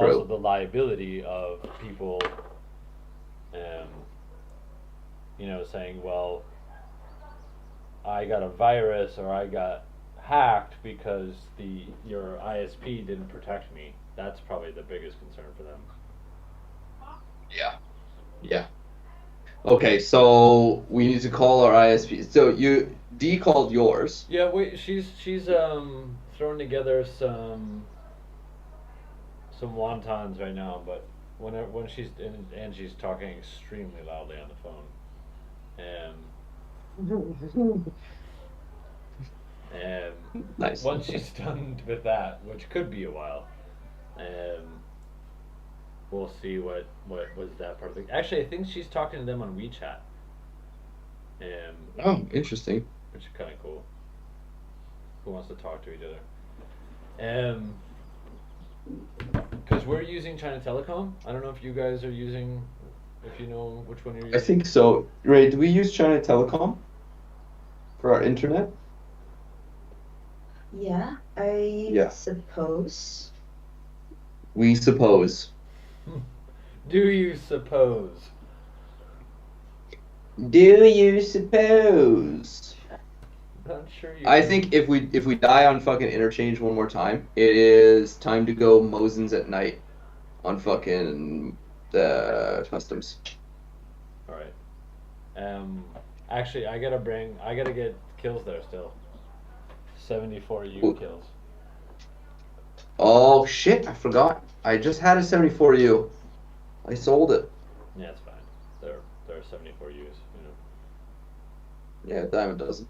also the liability of people, you know, saying, well, I got a virus or I got hacked because your ISP didn't protect me. That's probably the biggest concern for them. Yeah. Yeah. Okay, so we need to call our ISP. So D called yours. Yeah, wait, she's throwing together some wontons right now, but when she's and she's talking extremely loudly on the phone, and and Nice. once she's done with that, which could be a while, um, we'll see what was that part of the. Actually, I think she's talking to them on WeChat, um, Oh, interesting. which is kind of cool. Who wants to talk to each other? Um, because we're using China Telecom. I don't know if you guys are using, if you know which one you're I using. think so. Ray, do we use China Telecom for our internet? Yeah, I Yeah. suppose. We suppose. Do you suppose? Do you suppose? Not sure you I do. think if we die on fucking interchange one more time, it is time to go Mosins at night on fucking customs. All right. Um, actually, I gotta get kills there still. 74 U Ooh. kills. Oh shit, I forgot. I just had a 74U. I sold it. Yeah, it's fine. There are 74 U's. You know. Yeah, dime a dozen.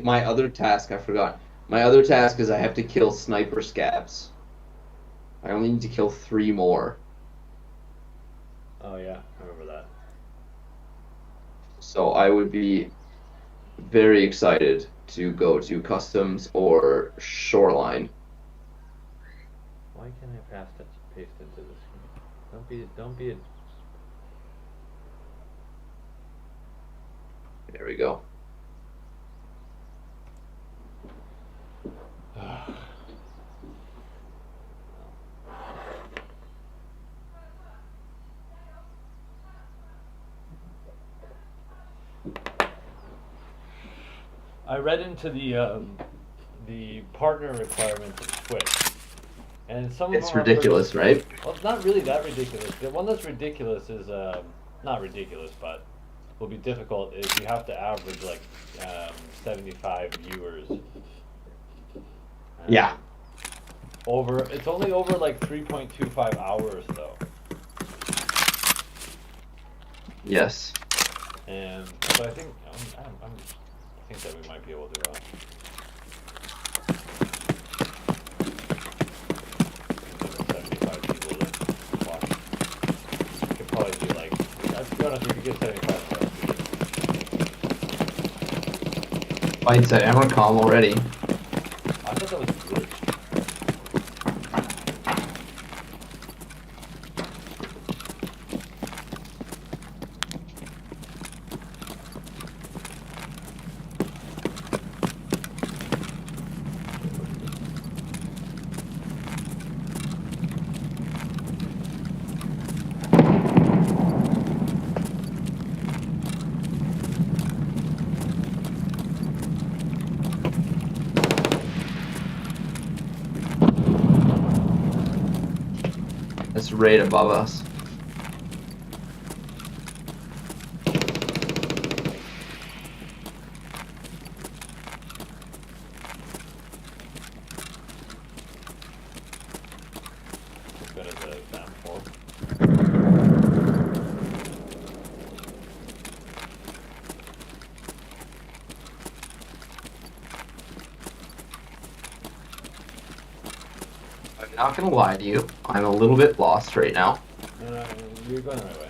My other task, I forgot. My other task is I have to kill sniper scabs. I only need to kill 3 more. Oh yeah, I remember that. So I would be very excited to go to customs or shoreline. Why can't I paste into this? Don't be There we go. a. I read into the partner requirements of Twitch, and some of It's them are pretty. ridiculous, right? Well, it's not really that ridiculous. The one that's ridiculous is not ridiculous, but will be difficult. Is you have to average like 75 viewers. Yeah. Over it's only over like 3.25 hours though, Yes. and so I think I think that we might be able to. 75 people that watch. You could probably do like, to be honest, we could get 75 stars. Fights at Emercom already. I thought that was good. That's right above us. As good as the exam before. I'm not gonna lie to you. I'm a little bit lost right now. No, you're going the right way.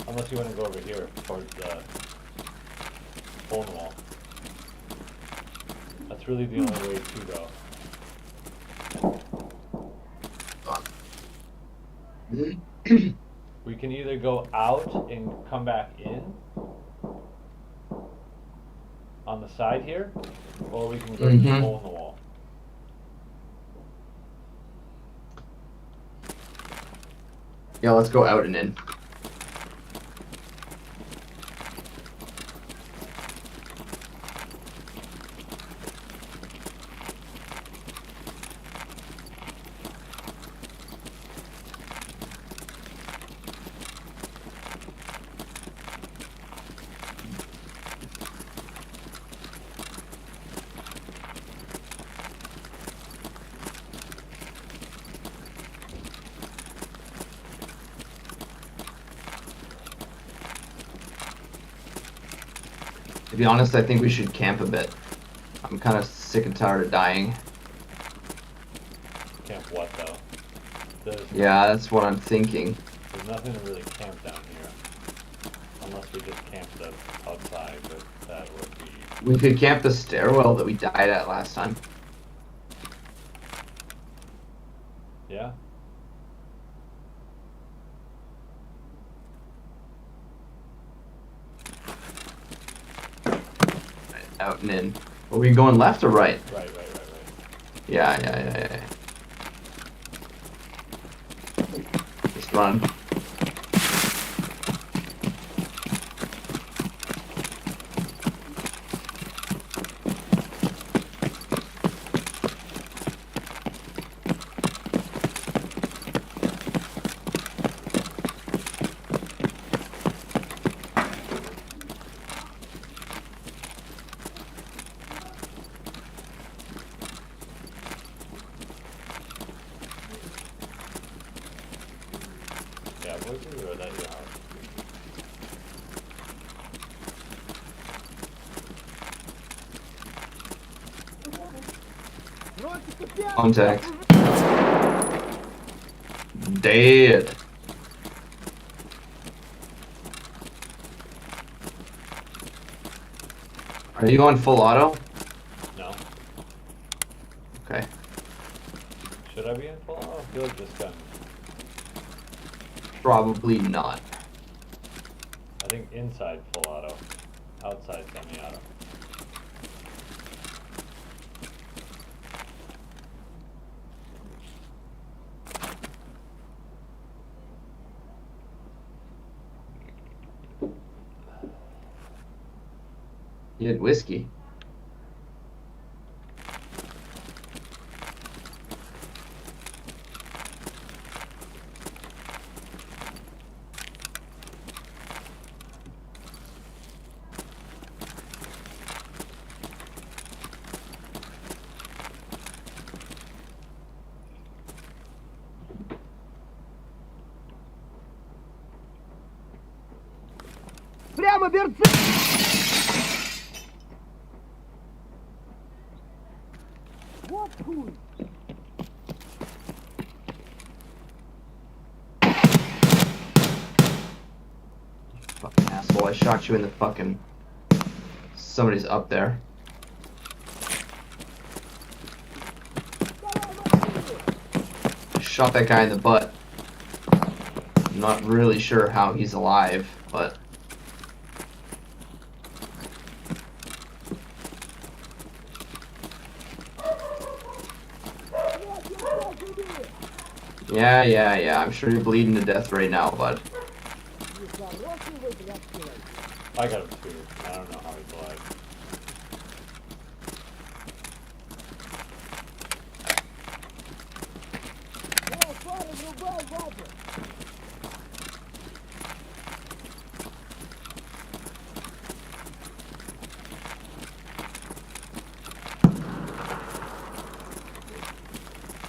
Unless you want to go over here towards the. Hole in the wall. That's really the only way to go. We can either go out and come back in on the side here, or we can go through the hole in the wall. Yeah, let's go out and in. To be honest, I think we should camp a bit. I'm kind of sick and tired of dying. Camp what though? Yeah, that's what I'm thinking. There's nothing to really camp down here. Unless we just camped outside, but that would be... We could camp the stairwell that we died at last time. Yeah? Out and in. Are we going left or right? Right. Yeah. Just run. Yeah, where's the road at your house? Contact. Dead. Are you on full auto? No. Okay. Should I be in full auto? I feel like this gun... Probably not. I think inside full auto. Outside semi-auto. You had whiskey. Прямо берцы! Вот хуй! Fucking asshole, I shot you in the fucking... Somebody's up there. Shot that guy in the butt. I'm not really sure how he's alive, but... Yeah. I'm sure you're bleeding to death right now, bud. I got him too. I don't know how he's alive.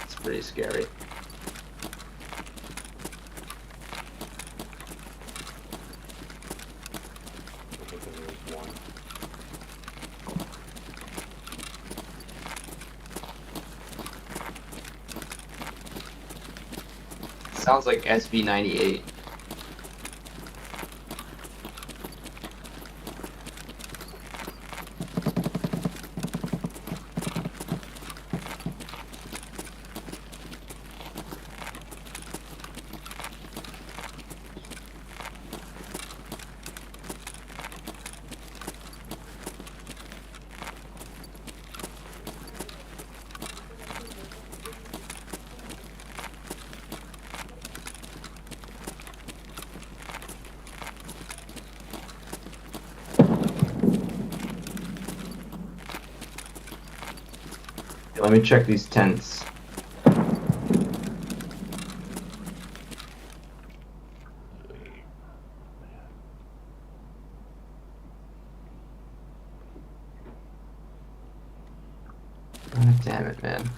It's pretty scary. Sounds like SV98. Let me check these tents. God damn it, man.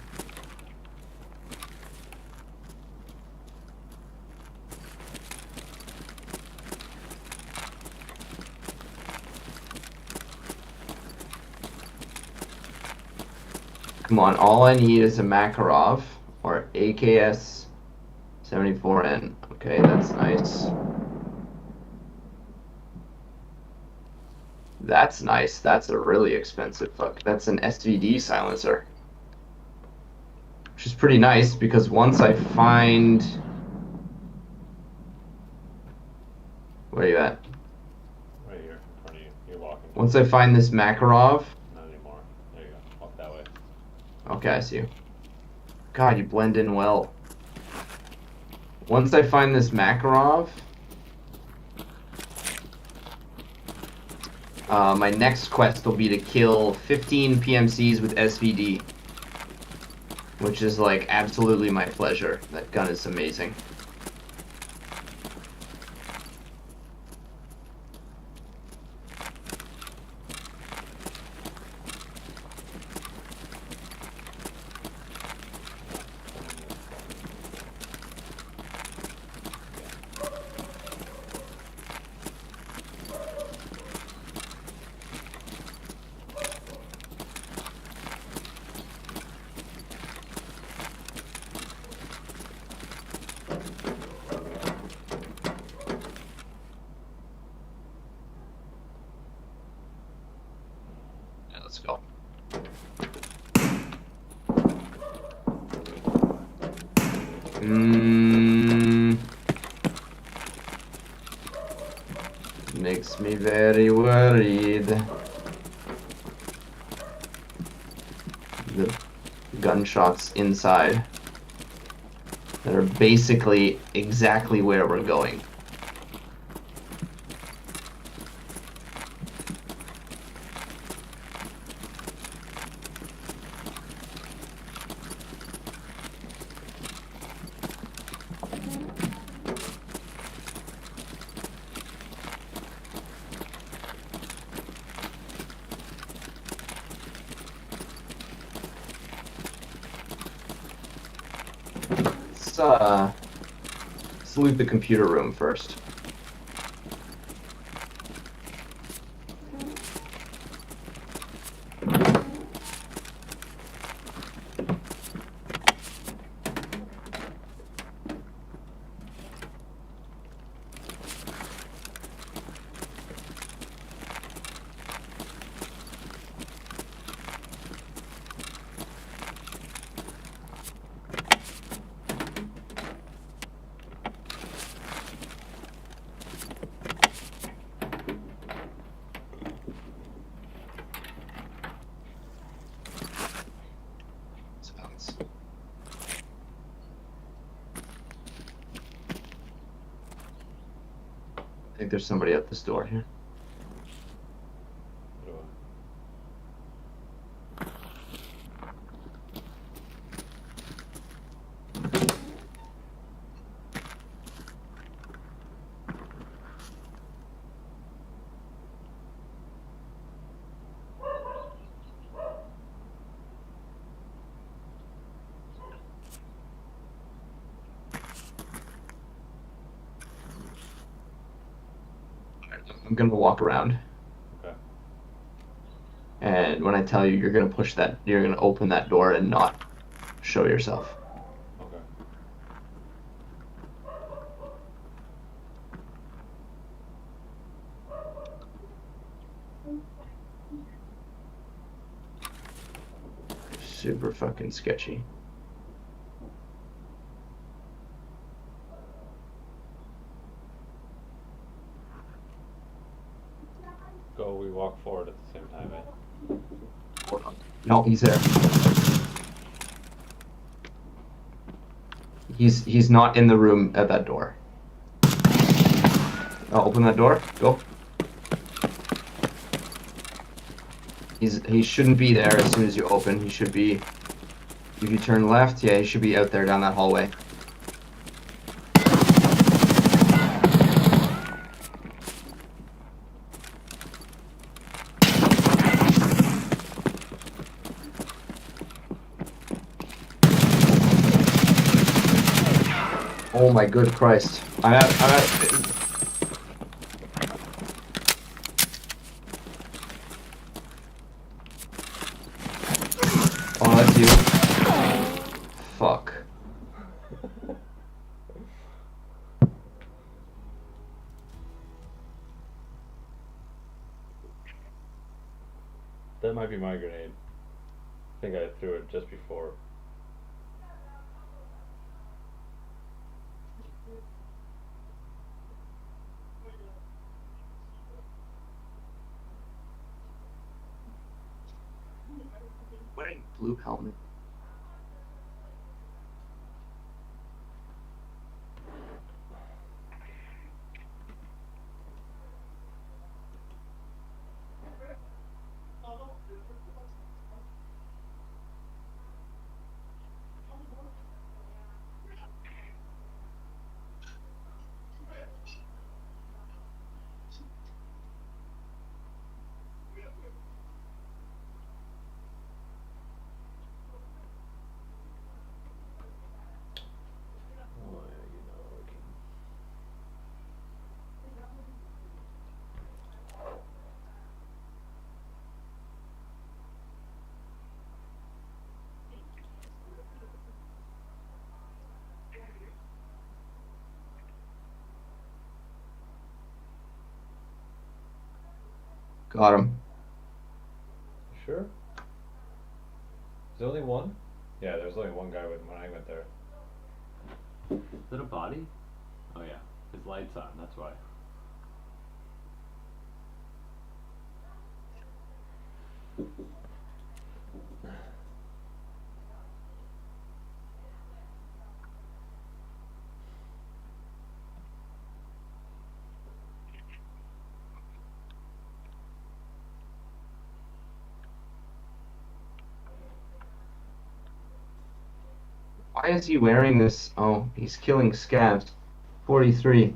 Come on, all I need is a Makarov or AKS 74N. Okay, that's nice. That's nice. That's a really expensive fuck. That's an SVD silencer. Which is pretty nice because once I find... Where are you at? Right here, in front of you. You're walking. Once I find this Makarov... Not anymore. There you go. Walk that way. Okay, I see you. God, you blend in well. Once I find this Makarov... my next quest will be to kill 15 PMCs with SVD. Which is, like, absolutely my pleasure. That gun is amazing. Let's go. Makes me very worried. The gunshots inside that are basically exactly where we're going. Let's loot the computer room first. I think there's somebody at this door here. I'm gonna walk around. Okay. And when I tell you, you're gonna push that, you're gonna open that door and not show yourself. Okay. Super fucking sketchy. Go, we walk forward at the same time, eh? Hold on. No, he's there. He's not in the room at that door. Oh, open that door. Go. He shouldn't be there as soon as you open. He should be If you turn left, yeah, he should be out there down that hallway. Oh my good Christ. I'm at Oh, that's you. Fuck. That might be my grenade. I think I threw it just before. Wearing blue helmet. Oh, yeah, you know, okay. Got him. Sure? Is there only one? Yeah, there's only one guy when I went there. Is that a body? Oh yeah, his light's on, that's why. Why is he wearing this? Oh, he's killing scabs. 43.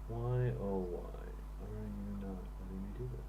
Why, oh why, are you not letting me do this?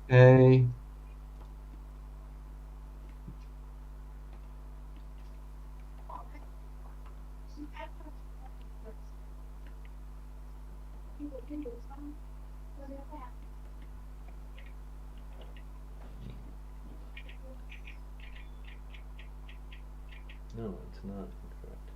Hey. No, it's not incorrect.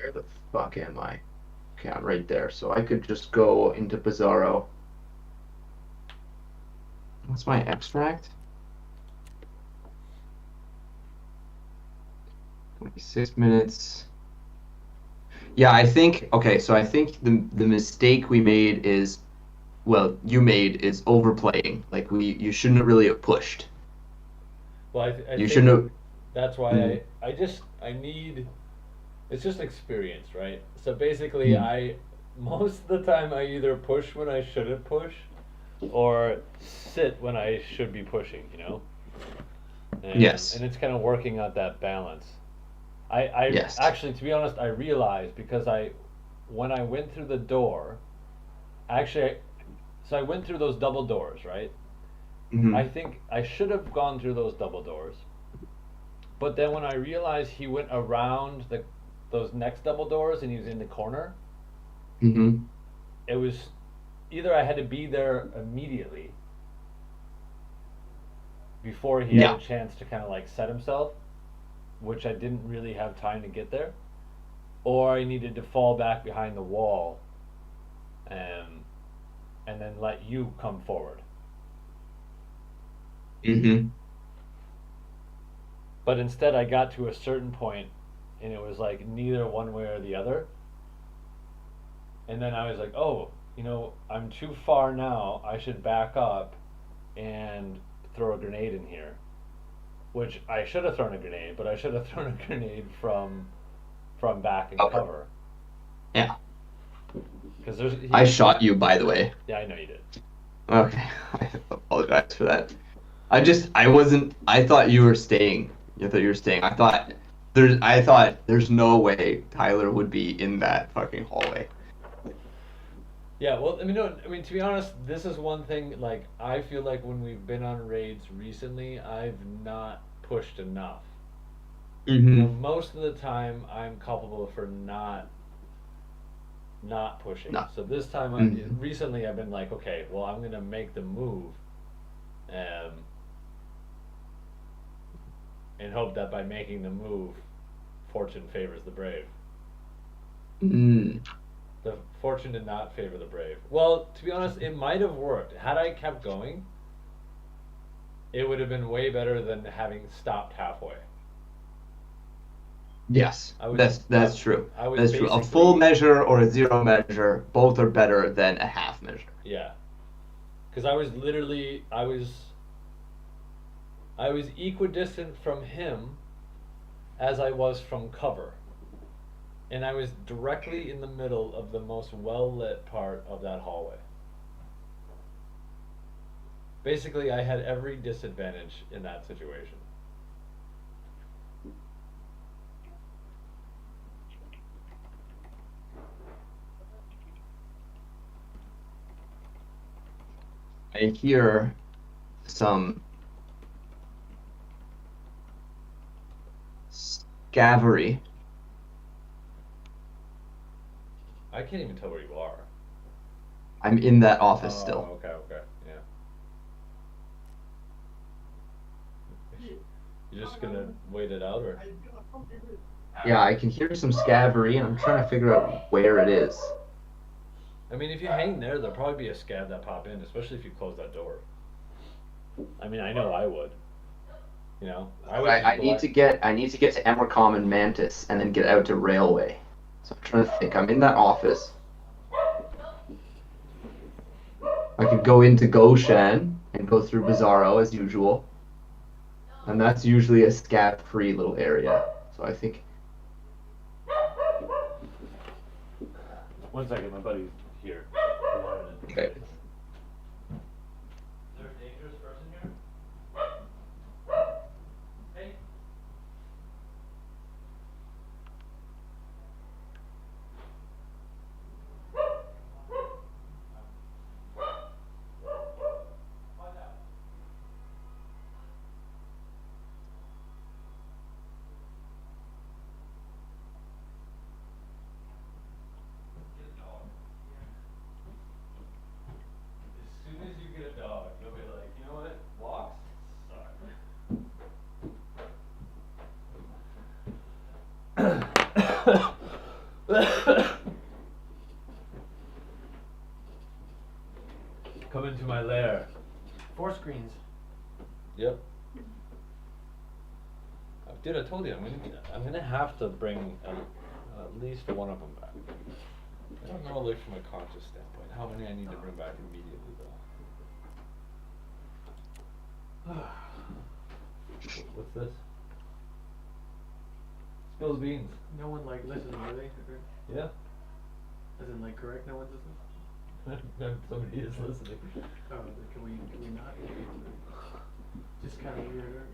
Where the fuck am I? Okay, I'm right there. So I could just go into Bizarro. What's my extract? 26 minutes. Yeah, I think okay, so I think the mistake we made is well, you made is overplaying. Like you shouldn't really have pushed. Well, I You think shouldn't have that's why mm, I need. It's just experience, right? So basically, mm. most of the time I either push when I shouldn't push, or sit when I should be pushing. Yes. And it's kind of working out that balance. I Yes. actually, to be honest, I realized because when I went through the door, actually, so I went through those double doors, right? I Hmm. think I should have gone through those double doors, but then when I realized he went around those next double doors and he was in the corner, Hmm. it was either I had to be there immediately before he had a Yeah. chance to kind of like set himself, which I didn't really have time to get there, or I needed to fall back behind the wall and and then let you come forward. Hmm. But instead, I got to a certain point, and it was like neither one way or the other. And then I was like, oh, I'm too far now. I should back up and throw a grenade in here. Which I should have thrown a grenade, but I should have thrown a grenade from back and Okay. cover. Yeah. Because there's I he. shot you, by the way. Yeah, I know you did. Okay. I apologize for that. I wasn't I thought you were staying. I thought you were staying. I thought there's no way Tyler would be in that fucking hallway. Yeah, well, I mean, no, I mean, to be honest, this is one thing. Like, I feel like when we've been on raids recently, I've not pushed enough. Hmm. Most of the time, I'm culpable for not pushing. No. So this time, Hmm. recently, I've been like, okay, well, I'm gonna make the move, um, and hope that by making the move, fortune favors the brave. Mm. The fortune did not favor the brave. Well, to be honest, it might have worked. Had I kept going, it would have been way better than having stopped halfway. Yes, I was that's true. I was That's true. A full basically, measure or a zero measure, both are better than a half measure. yeah, because I was equidistant from him as I was from cover, and I was directly in the middle of the most well lit part of that hallway. Basically, I had every disadvantage in that situation. I hear some scavery. I can't even tell where you are. I'm in that office Oh, still. okay, okay, yeah. You're just gonna wait it out, or? Yeah, I can hear some scavery, and I'm trying to figure out where it is. I mean, if you hang there, there'll probably be a scab that pop in, especially if you close that door. I mean, I know I would. I would I just need to get to Emercom and Mantis, and then get out to Railway. So I'm trying to think. I'm in that office. I could go into Goshen and go through Bizarro as usual, and that's usually a scav-free little area. So I think. 1 second, my buddy's here. Okay. Is there a dangerous person here? Hey. Find out. Get a dog. Yep. Dude, I told you I'm gonna have to bring at least one of them back. I don't know, like from a conscious standpoint, how many I need to bring back immediately though. What's this? Spills beans. No one like listens, do they? Yeah. As in like correct, no one's listening? Somebody is listening. Oh, can we not? Just kind of weird.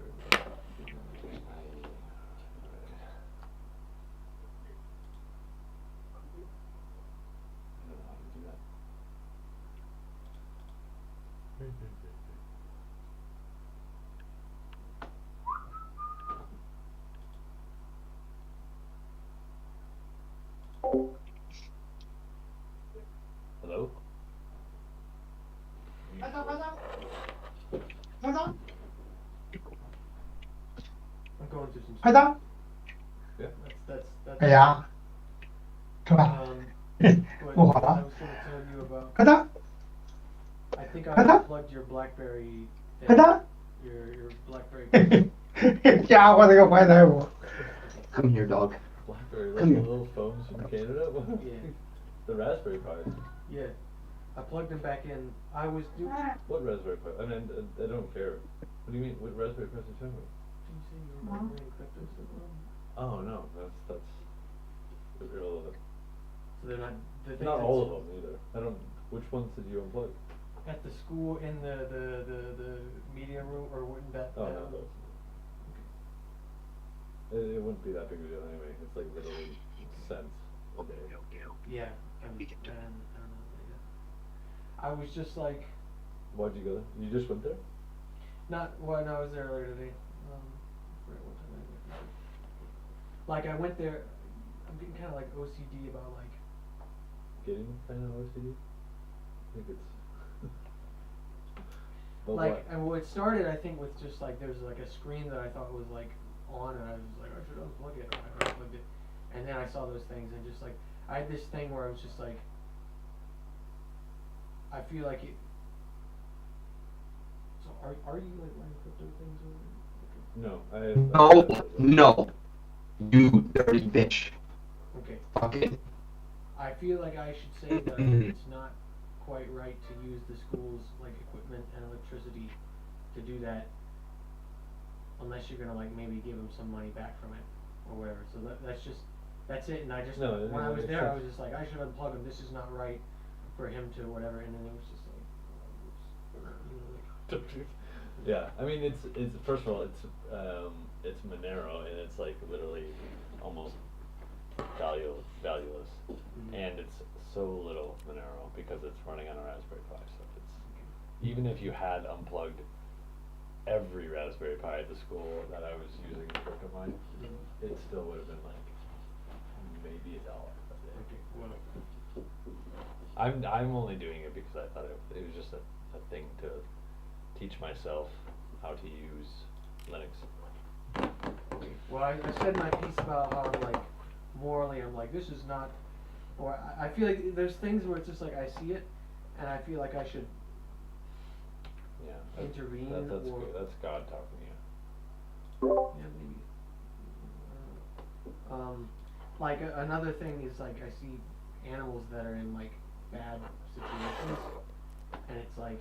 Hello? I'm going through some 快 stuff. 到， That's 哎呀，出来， what 不好 I 了， was gonna tell you about. 快到， I think I Cut up. unplugged your BlackBerry. 快到， Your BlackBerry. 家伙这个坏大夫， Come here, dog. BlackBerry, like Come the here. little phones from Canada? Yeah. The Raspberry Pis. Yeah. I plugged them back in. I was doing. What Raspberry Pi? I mean, I don't care. What do you mean? What Raspberry Pis are you talking about? Did you say you were migrating crypto stuff? Oh no, that's irrelevant. So they're not. The things Not that's all of them either. I don't. Which ones did you unplug? At the school in the media room or wouldn't that? Oh no, those. It wouldn't be that big of a deal anyway. It's like literally cents a day. Yeah. I don't know. Yeah. I was just like. Why'd you go there? You just went there? Not when I was there earlier today. I forget what time I went there. Like I went there, I'm getting kind of like OCD about like. Getting kind of OCD? I think it's. But Like what? and what started I think with just like there's like a screen that I thought was like on and I was like I should unplug it. I unplugged it, and then I saw those things and just like I had this thing where I was just like. I feel like it. So are you like running crypto things over there? No, No, no. You dirty bitch. Okay. Fucking. I feel like I should say that it's not quite right to use the school's like equipment and electricity to do that unless you're gonna like maybe give them some money back from it or whatever. So that's it. And I just No, when I was makes there, I sense. was just like I should unplug him. This is not right for him to whatever. And then it was just like, Yeah, I mean it's first of all it's Monero and it's like literally almost valueless, and it's so little Monero because it's running on a Raspberry Pi. So it's even if you had unplugged every Raspberry Pi at the school that I was using to crypto mine, it still would have been like maybe $1 a day. okay, well, I'm only doing it because I thought it was just a thing to teach myself how to use Linux. well, I said my piece about how I'm like morally I'm like this is not, or I feel like there's things where it's just like I see it, and I feel like I should. Yeah, Intervene that's or- good. That's God talking to you. Yeah, maybe. Like another thing is like I see animals that are in like bad situations, and it's like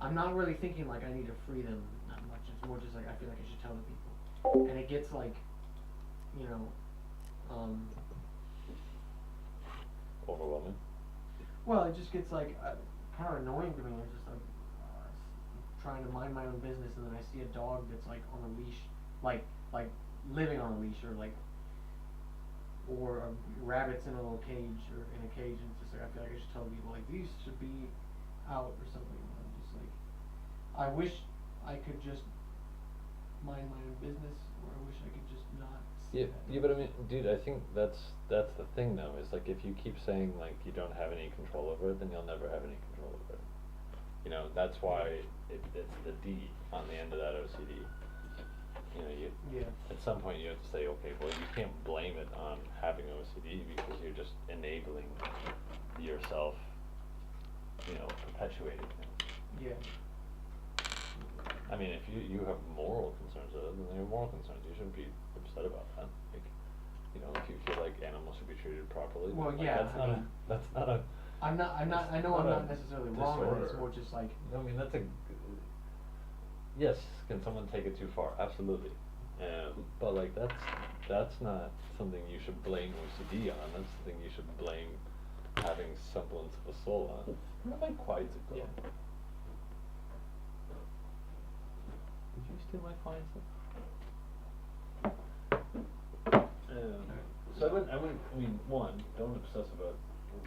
I'm not really thinking like I need to free them that much. It's more just like I feel like I should tell the people, and it gets like, you know, Overwhelming. well, it just gets like kind of annoying to me. It's just like trying to mind my own business, and then I see a dog that's like on a leash, like living on a leash, or like, or rabbits in a little cage or in a cage, and it's just like I feel like I should tell people like these should be out or something. And I'm just like, I wish I could just mind my own business, or I wish I could just not. See Yeah, that. yeah, but I mean, dude, I think that's the thing though. Is like if you keep saying like you don't have any control over it, then you'll never have any control over it. You know, that's why it's the D on the end of that OCD. You know, Yeah. at some point you have to say, okay, well, you can't blame it on having OCD because you're just enabling yourself, you know, perpetuating things. Yeah. I mean, if you have moral concerns, then you have moral concerns. You shouldn't be upset about that. Like, you know, if you feel like animals should be treated properly, Well, like, yeah, that's I not mean, that's not a. I know I'm not not a necessarily wrong with it, it's disorder. more just like, I mean, that's a. Yes, can someone take it too far? Absolutely. But like that's not something you should blame OCD on. That's something you should blame having semblance of a soul on. Where did my quiets go? Yeah. Did you steal my quiets? So I mean, one, don't obsess about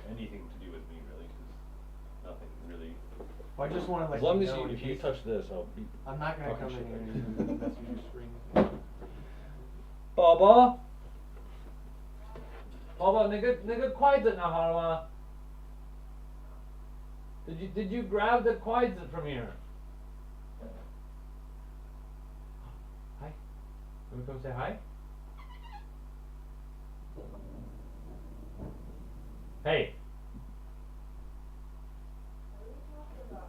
anything to do with me really, because nothing really. well, I just wanna let As long you as know you, in if you case- touch this, I'll be. I'm not gonna talking come shit in like here you. and mess with your screen. Baba, Baba, 那个筷子拿好了吗? Did you grab the 筷子 from here? Hi. Let me come say hi. Hey.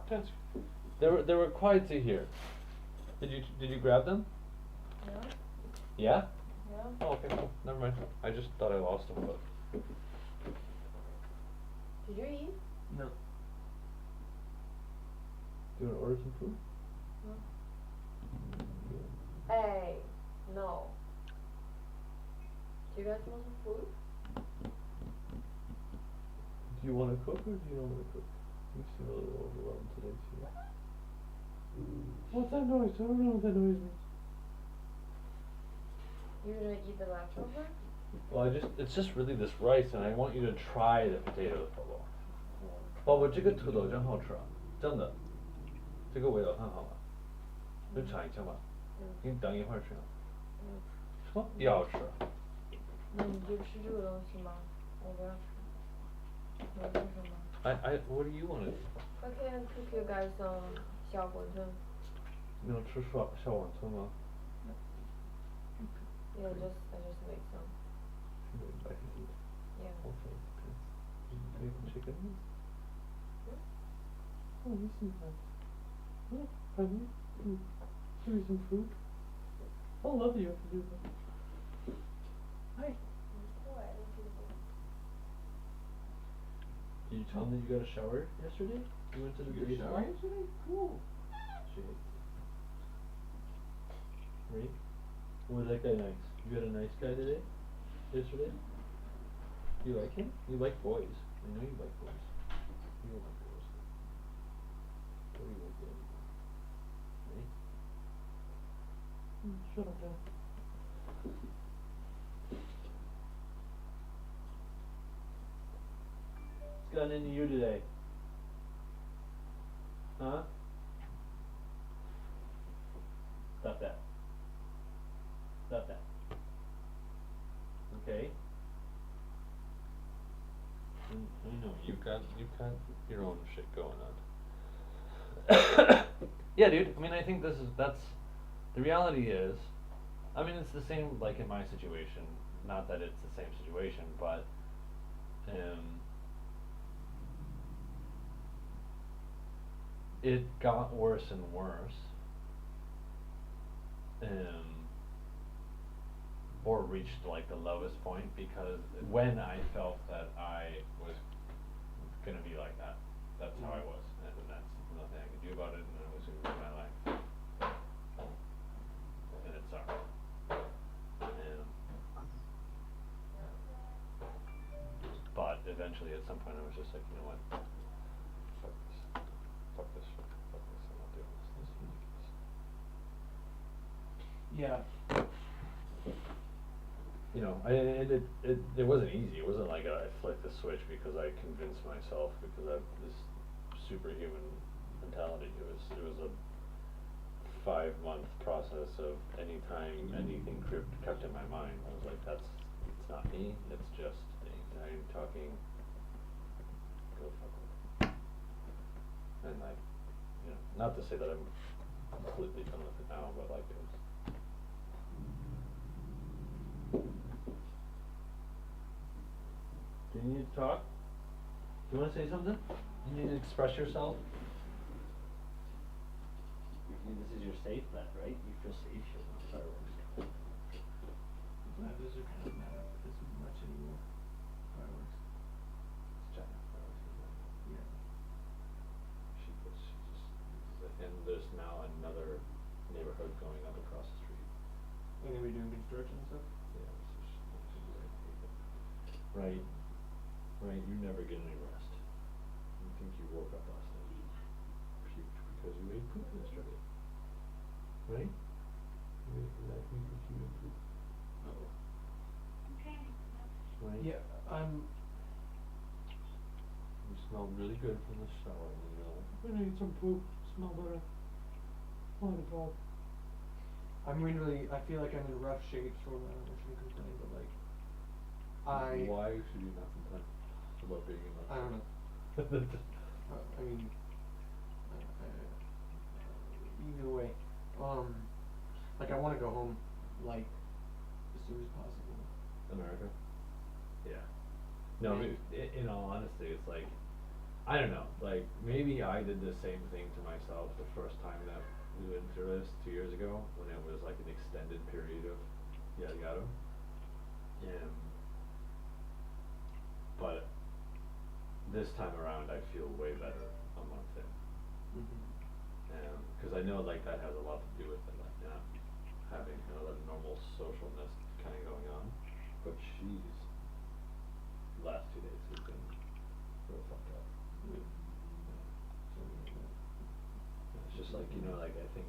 That's, there were quiets here. Did you grab them? Yeah. Yeah? Yeah. Oh, okay, cool. Never mind. I just thought I lost them, but. Did you eat? No. Do you want to order some food? Hey, no. Do you guys want some food? Do you want to cook or do you not want to cook? You seem a little overwhelmed today too. What's that noise? I don't know what that noise means. You're gonna eat the leftover? Well, it's just really this rice, and I want you to try the potatoes, Bobo. Bobo, 这个土豆真好吃啊，真的，这个味道很好啊，你尝一下吧，给你等一会儿吃啊。什么？要吃？那你就吃这个东西吗？我不要吃。你要吃什么？ What do you want to do? I can cook you guys some 小馄饨。你要吃小馄饨吗？ Yeah, I just make some. Yeah. Okay. Bacon chicken. Oh, this is nice. Yeah, honey, give me some food. I'll love you if you do that. Hi. Did you tell them that you got a shower yesterday? You went to the You day got a shower spa? yesterday? Cool. Shit. Right? Was that guy nice? You had a nice guy today? Yesterday? You like him? You like boys. I know you like boys. You don't like girls. What do you like boys? Right? Shut up, John. What's gotten into you today? Huh? Stop that. Stop that. Okay. I know you've got your own shit going on. Yeah, dude. I mean, I think that's the reality is. I mean, it's the same like in my situation. Not that it's the same situation, but it got worse and worse. Or reached like the lowest point because when I felt that I was gonna be like that, that's how I was, and that's nothing I could do about it, and I was gonna live my life, and it sucked. But eventually, at some point, I was just like, you know what? Fuck this. Fuck this. Fuck this. I'm not doing this. This is ridiculous. Yeah. You know, it wasn't easy. It wasn't like I flicked the switch because I convinced myself because I have this superhuman mentality. It was a 5-month process of any time anything kept in my mind. I was like, it's not me. It's just I'm talking. Go fuck with it. And like, you know, not to say that I'm completely done with it now, but like it was. Do you need to talk? Do you want to say something? You need to express yourself? this is your safe bet, right? You feel safe shooting off fireworks. Those are kind of not as much anymore. Fireworks. It's China fireworks, isn't it? Yeah. And there's now another neighborhood going up across the street. And then we doing construction and stuff? Yeah, right. Right, you never get any rest. You think you woke up last night, you puked because you ate poop yesterday. Right? You ate that meat that you ate poop. Oh. Right? Yeah, You smelled really good from the shower and you're like, I'm gonna eat some poop, smell better. Wonderful. I feel like I'm in rough shape, sort of. I shouldn't complain, but like, Why should you not complain about being in I don't know. I mean, either way, like I want to go home, like, as soon as possible. America? Yeah. No, Maybe. in all honesty, it's like, I don't know, like, maybe I did the same thing to myself the first time that we went through this 2 years ago, when it was like an extended period of yada yada. But this time around, I feel way better a month in. Cause I know like that has a lot to do with it, like not having kind of that normal socialness kind of going on. But jeez, the last 2 days have been real fucked up. It's just like, you know, like I think,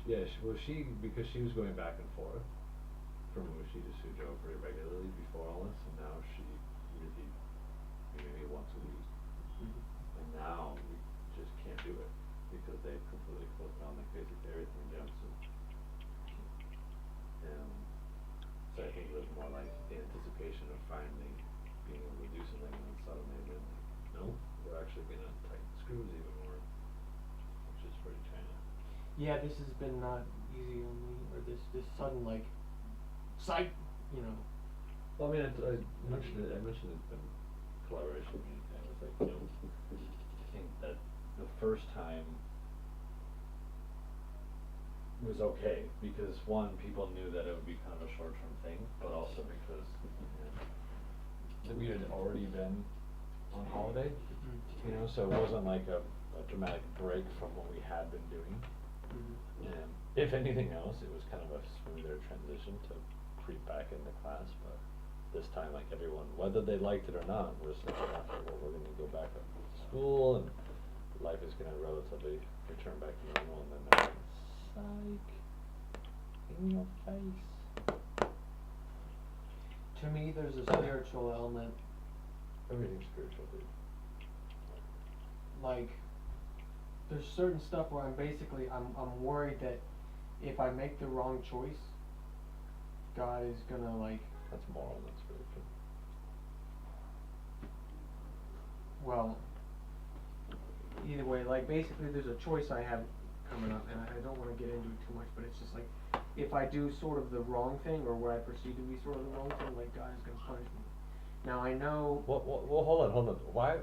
because she was going back and forth from Wuxi to Suzhou pretty regularly before all this, and now she really, maybe once a week. And now we just can't do it because they've completely closed down like basically everything in Jiangsu. So I think it was more like the anticipation of finally being able to do something, and then suddenly they're like, no, we're actually gonna tighten the screws even more, which is pretty China. Yeah, this has been not easy on me, or this sudden like, sight, you know. Well, I mean, I mentioned it in collaboration meeting. I was like, you know, I think that the first time was okay because one, people knew that it would be kind of a short-term thing, but also because that we had already been on holiday, you know, so it wasn't like a dramatic break from what we had been doing. And if anything else, it was kind of a smoother transition to creep back into class, but this time, like everyone, whether they liked it or not, was like, okay, well, we're gonna go back up to school and life is gonna relatively return back to normal, and then they're like, psych, in your face. To me, there's a spiritual element, Everything's spiritual, dude. like, there's certain stuff where I'm worried that if I make the wrong choice, God is gonna like, That's moral, not spiritual. well, either way, like basically there's a choice I have coming up, and I don't wanna get into it too much, but it's just like, if I do sort of the wrong thing, or what I perceive to be sort of the wrong thing, like God is gonna punish me. Now I know. Well, hold on. Why?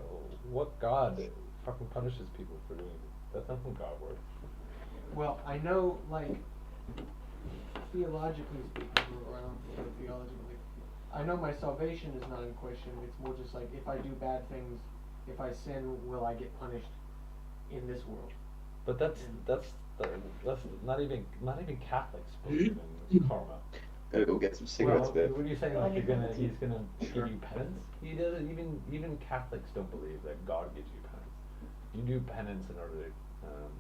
What God fucking punishes people for doing? That's not how God works. Well, I know, like, theologically speaking, or I don't know theology, but like, I know my salvation is not in question. It's more just like, if I do bad things, if I sin, will I get punished in this world? But that's not even Catholics believe in karma. Gotta go get some cigarettes, Well, babe. what are you saying? Like he's gonna Sure. give you penance? He doesn't. Even Catholics don't believe that God gives you penance. You do penance in order to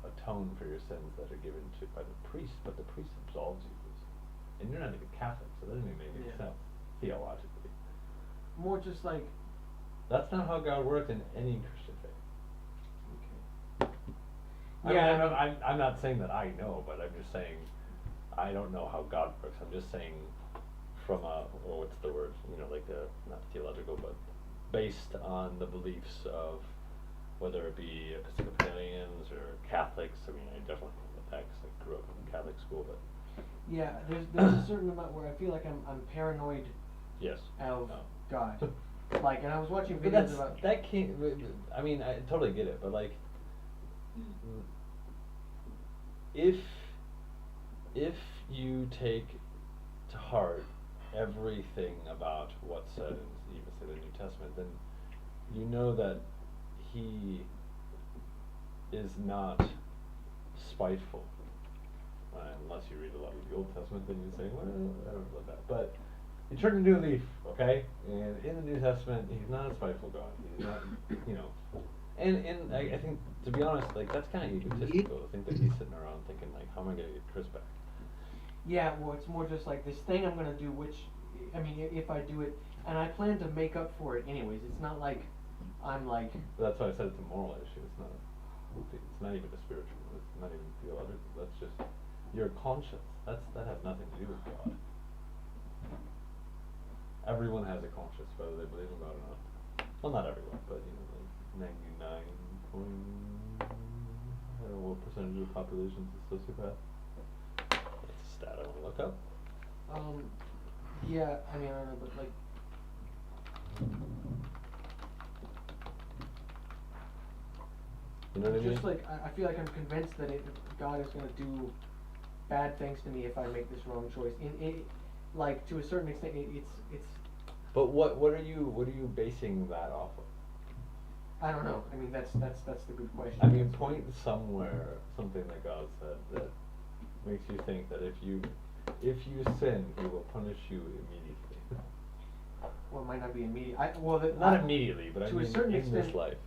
atone for your sins that are given to by the priest, but the priest absolves you. And you're not even Catholic, so that doesn't even make any sense theologically. More just like, That's not how God works in any Christian faith. okay. Yeah, I'm not saying that I know, but I'm just saying I don't know how God works. I'm just saying from what's the word? You know, like not theological, but based on the beliefs of whether it be Episcopalians or Catholics. I mean, I definitely know that because I grew up in a Catholic school, but yeah, there's a certain amount where I feel like I'm paranoid yes. of No. God. Like, and I was watching But videos about. that can't. I mean, I totally get it, but like, if you take to heart everything about what's said in even say the New Testament, then you know that he is not spiteful. Unless you read a lot of the Old Testament, then you say, well, I don't know about that. But you turn a new leaf, okay? And in the New Testament, he's not a spiteful God. He's not, you know. And I think, to be honest, like, that's kind of egotistical to think that he's sitting around thinking, like, how am I going to get Chris back? Yeah, well, it's more just like this thing I'm gonna do, which, I mean, if I do it, and I plan to make up for it anyways. It's not like I'm like. That's why I said it's a moral issue. It's not even a spiritual. It's not even theological. That's just your conscience. That has nothing to do with God. Everyone has a conscience, whether they believe in God or not. Well, not everyone, but you know, like 99 point. I don't know what percentage of the population is a sociopath. That's a stat I want to look up. Yeah, I mean, I don't know, but like. You know what I mean? Just like I feel like I'm convinced that God is gonna do bad things to me if I make this wrong choice. Like to a certain extent, it's. But what are you basing that off of? I don't know. I mean, that's the good question. I mean, point somewhere something that God said that makes you think that if you sin, He will punish you immediately. Well, it might not be immediate. Not immediately, but I to mean a certain in extent, this life.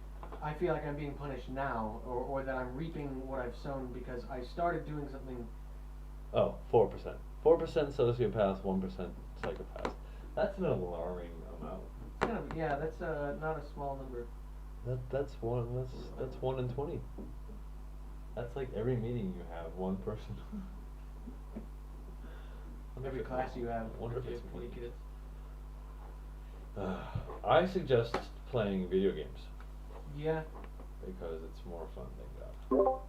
I feel like I'm being punished now, or that I'm reaping what I've sown because I started doing something. Oh, 4%. 4% sociopaths, 1% psychopaths. That's an alarming amount. It's kind of, yeah, that's not a small number. That's 1 in 20. That's like every meeting you have, one person. Every class you have, Wonder if you it's have 20 me. kids. I suggest playing video games Yeah. because it's more fun than God.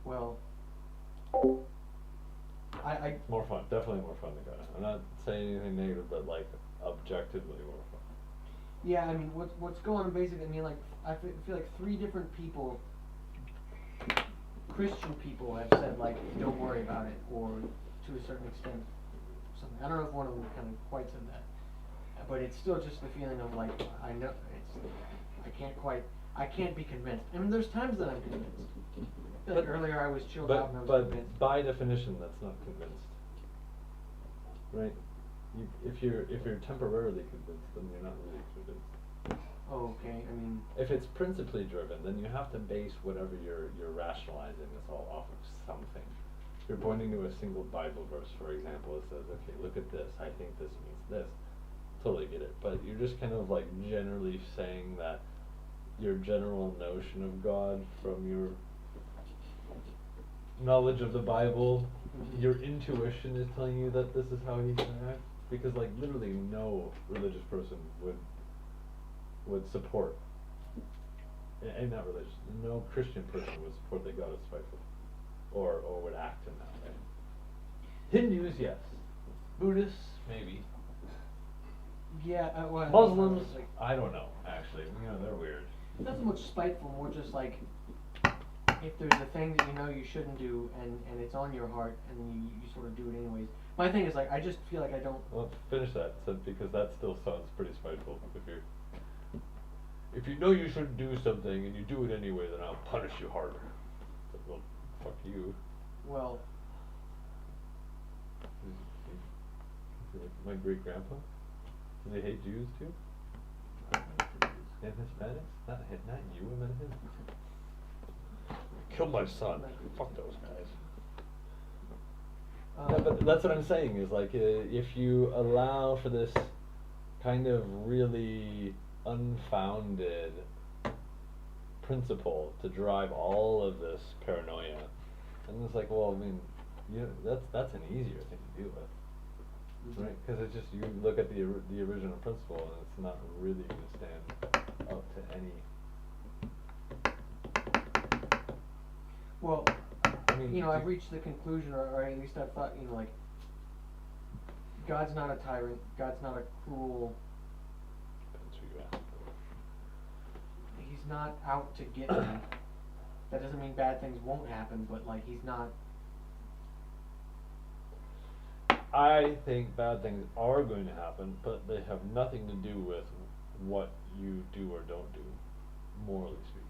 Well. I More fun, definitely more fun than God. I'm not saying anything negative, but like objectively more fun. Yeah, I mean, what's going on basically, I mean, like, I feel like 3 different people, Christian people, have said, like, don't worry about it, or to a certain extent, something. I don't know if one of them kind of quite said that, but it's still just the feeling of, like, I know, I can't be convinced. I mean, there's times that I'm convinced. I feel like earlier I was chilled out and I was convinced. But by definition, that's not convinced, right? If you're temporarily convinced, then you're not really convinced. Oh, okay. I mean, if it's principally driven, then you have to base whatever you're rationalizing this all off of something. If you're pointing to a single Bible verse, for example, it says, okay, look at this, I think this means this. Totally get it. But you're just kind of like generally saying that your general notion of God from your knowledge of the Bible, your intuition is telling you that this is how He can act. Because like literally no religious person would support, and not religious, no Christian person would support that God is spiteful, or would act in that way. Hindus, yes. Buddhists, maybe. yeah, well, Muslims, like, I don't know, actually. You know, they're weird. not so much spiteful, more just like, if there's a thing that you know you shouldn't do, and it's on your heart, and you sort of do it anyways. My thing is, like, I just feel like I don't. Well, finish that, because that still sounds pretty spiteful. If you know you shouldn't do something and you do it anyway, then I'll punish you harder. But, well, fuck you. Well, My great grandpa? Do they hate Jews too? And Hispanics? Not you, I meant him. Kill my son. Fuck those guys. Yeah, but that's what I'm saying is like if you allow for this kind of really unfounded principle to drive all of this paranoia, and it's like, well, I mean, that's an easier thing to deal with, right? Because it's just you look at the original principle, and it's not really going to stand up to any. well, I mean, I've reached the conclusion, or at least I've thought, like, God's not a tyrant. God's not a cruel. Depends who you ask. He's not out to get me. That doesn't mean bad things won't happen, but like he's not. I think bad things are going to happen, but they have nothing to do with what you do or don't do, morally speaking.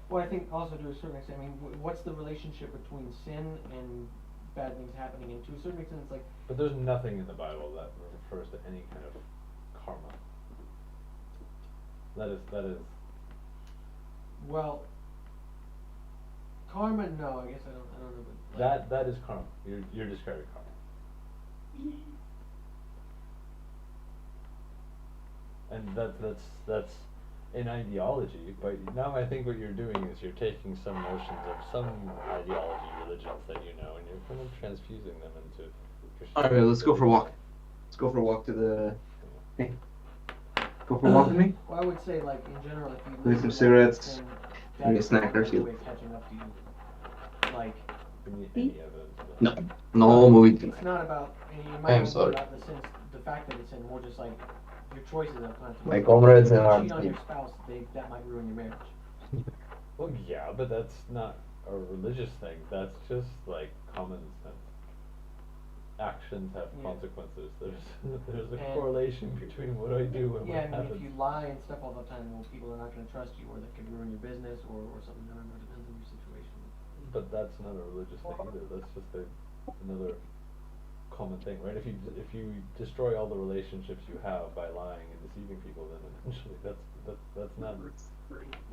Well, I think also to a certain extent, I mean, what's the relationship between sin and bad things happening? And to a certain extent, it's like. But there's nothing in the Bible that refers to any kind of karma. That is. Well, karma, no, I guess I don't know. But like, That is karma. You're describing karma. And that's an ideology, but now I think what you're doing is you're taking some notions of some ideology, religions that you know, and you're kind of transfusing them into Christianity. Alright, let's go for a walk. Let's go for a walk to the. Hey. Go for a walk with me? Well, I would say, like, in general, if you Maybe listen some to that, cigarettes, then maybe a that's snack or another two. way of catching up to you. Like, Give me any evidence of that. No. No movie tonight. it's not about, and you I might am not be sorry. about the fact that it's in, more just like your choices of not to. My comrades If and you armed cheat on your team. spouse, that might ruin your marriage. Well, yeah, but that's not a religious thing. That's just like common sense. Actions have Yeah. consequences. There's a And- correlation between what I do and Yeah, what I mean, happens. if you lie and stuff all the time, well, people are not going to trust you, or that could ruin your business, or something. I don't know, it depends on your situation. But that's not a religious thing either. That's just another common thing, right? If you destroy all the relationships you have by lying and deceiving people, then eventually that's not.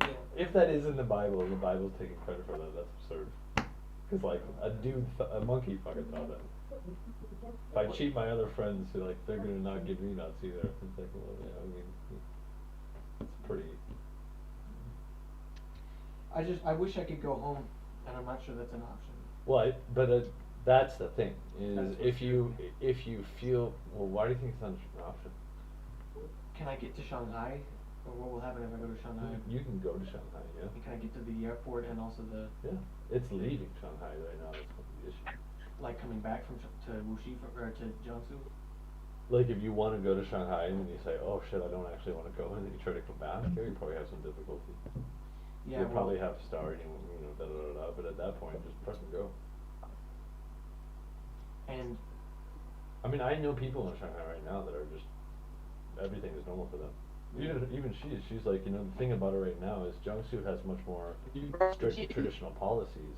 Yeah. If that is in the Bible and the Bible's taking credit for that, that's absurd. Because like a monkey fucking thought that. If I cheat my other friends, like they're gonna not give me nuts either. It's like, well, yeah, I mean, it's pretty. I wish I could go home, and I'm not sure that's an option. Well, that's the thing is That's what's if you feel well, why do you think it's not an option? Can I get to Shanghai, or what will happen if I go to Shanghai? You can go to Shanghai, yeah. And can I get to the airport and also Yeah, it's leaving Shanghai right now. That's not the issue. like coming back from to Wuxi or to Jiangsu? Like if you want to go to Shanghai and then you say, oh shit, I don't actually want to go, and then you try to come back, you probably have some difficulty. Yeah, You'll probably have starting, da da da da. But at that point, just press and go. And I mean, I know people in Shanghai right now that are just everything is normal for them. Even she's like, the thing about it right now is Jiangsu has much more strict traditional policies.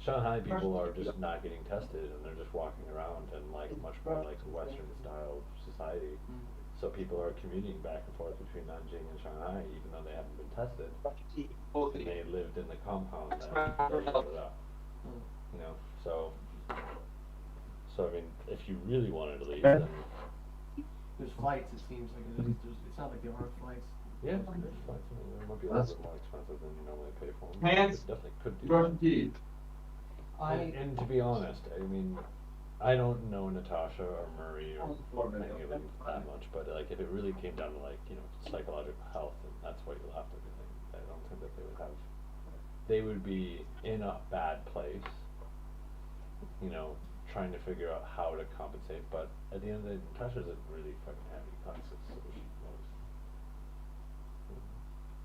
Shanghai people are just not getting tested and they're just walking around in like much more like Western style society. So people are commuting back and forth between Nanjing and Shanghai even though they haven't been tested. And they lived in the compound that so I mean if you really wanted to leave then there's flights. It seems like it's not like there aren't flights. yeah, there's flights. I mean, they might be a little bit more expensive than you normally pay for them. Hands. But definitely could do Brush that. teeth. And to be honest, I mean, I don't know Natasha or Murray or any of them that much, but like if it really came down to like, psychological health, and that's what you'll have to do. I don't think that they would be in a bad place, trying to figure out how to compensate, but at the end of the day, Natasha's a really fucking happy toxic, so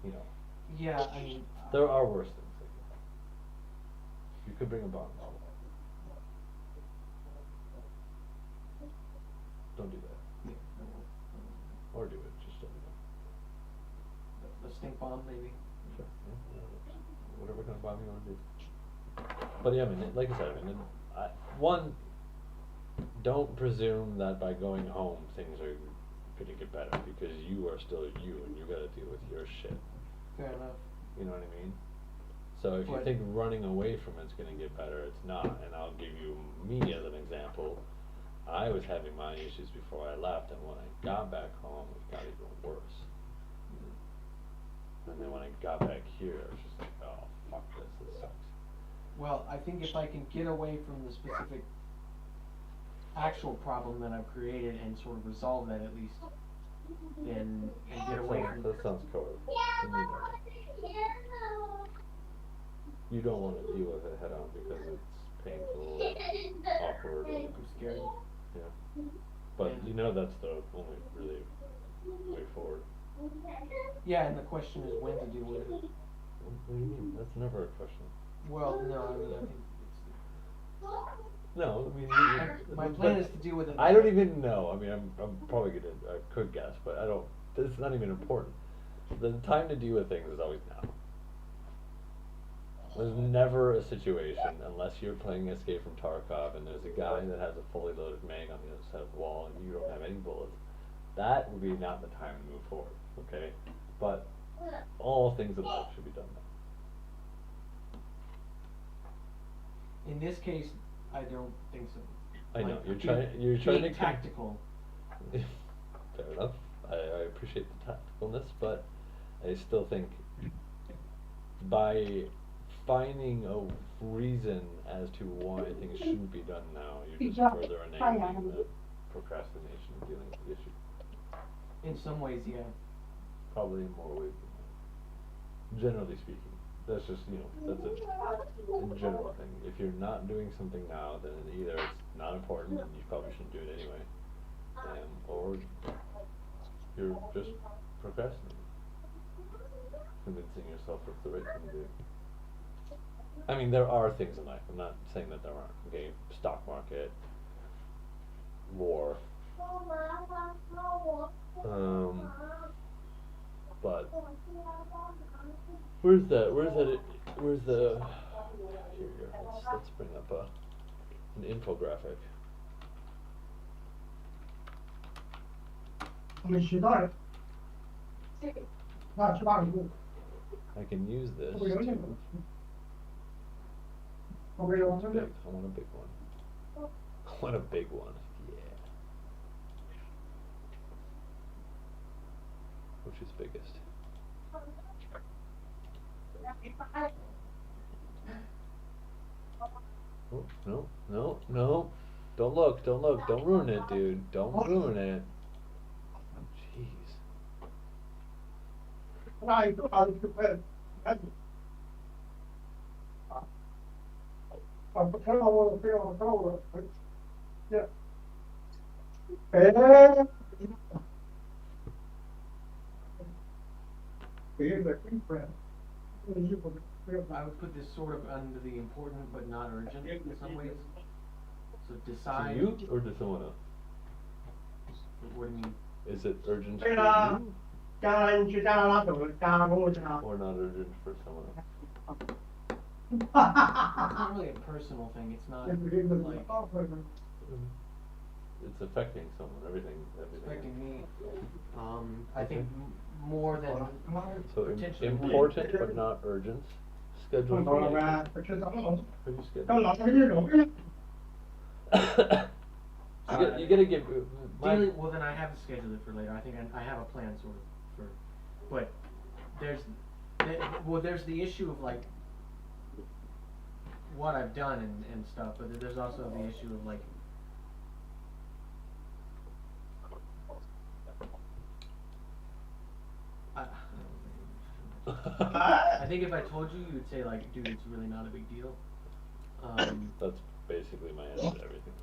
she knows. Yeah, I mean. There are worse things like that. You could bring a bomb. Don't do that. Yeah, Or do it, just don't do that. the stink bomb, maybe. Sure. Yeah, whatever kind of bomb you want to do. But yeah, I mean, like I said, don't presume that by going home things are gonna get better because you are still you and you gotta deal with your shit. Fair enough. You know what I mean? So if you think running away from it's gonna get better, it's not. And I'll give you me as an example. I was having my issues before I left, and when I got back home, it got even worse. And then when I got back here, I was just like, oh, fuck this sucks. Well, I think if I can get away from the specific actual problem that I've created and sort of resolve that at least, then and get away from. That sounds cool. You don't want to deal with it head on because it's painful, awkward, and I'm scared. yeah. But that's the only really way forward. Yeah, and the question is when to deal with it. What do you mean? That's never a question. Well, no, I mean, I think No, I mean, my plan is to deal with it. I don't even know. I mean, I'm probably I could guess, but I don't. It's not even important. The time to deal with things is always now. There's never a situation, unless you're playing Escape from Tarkov and there's a guy that has a fully loaded mag on the other side of the wall and you don't have any bullets. That would be not the time to move forward, okay? But all things in life should be done now. In this case, I don't think so. I know, Like, you're trying being to tactical. Fair enough. I appreciate the tacticalness, but I still think by finding a reason as to why things shouldn't be done now, you're just further enabling the procrastination of dealing with the issue. In some ways, yeah. Probably in more ways than one. Generally speaking. That's just, that's a general thing. If you're not doing something now, then either it's not important and you probably shouldn't do it anyway, or you're just procrastinating. Convincing yourself it's the right thing to do. I mean, there are things in life. I'm not saying that there aren't. Okay, stock market, war. But where's the here, let's bring up an infographic. 我们学到了，那去哪里住？ I can use this 我有 to 点，我没有，真 big. 的。 I want a big one. I want a big one. Yeah. Which is biggest? Oh, no. Don't look. Don't ruin it, dude. Don't ruin it. Jeez. 那一个哪里去拍？看你。啊，不看到我，非要看到我，这，哎。别的更快，这个衣服不要 I would put this sort of under the important but not urgent in some ways. So decide. To you or to someone else? What do you mean? Is it urgent for 对啦 you 将来你去加拿大走，加拿大我讲， or not urgent for someone else? 哈哈 It's 哈 not really a personal thing. It's not 这个 like It's affecting someone. Everything. affecting me. I think more than So potentially important but not urgent. 碰 Scheduled 到 for 了 later. 呗，不知道了， Are you scheduled? 跟老师这种， You gotta give my dealing. Well, then I have to schedule it for later. I think I have a plan sort of for, but there's the issue of like what I've done and stuff, but there's also the issue of like I think if I told you, you'd say like, dude, it's really not a big deal. That's basically my answer to everything.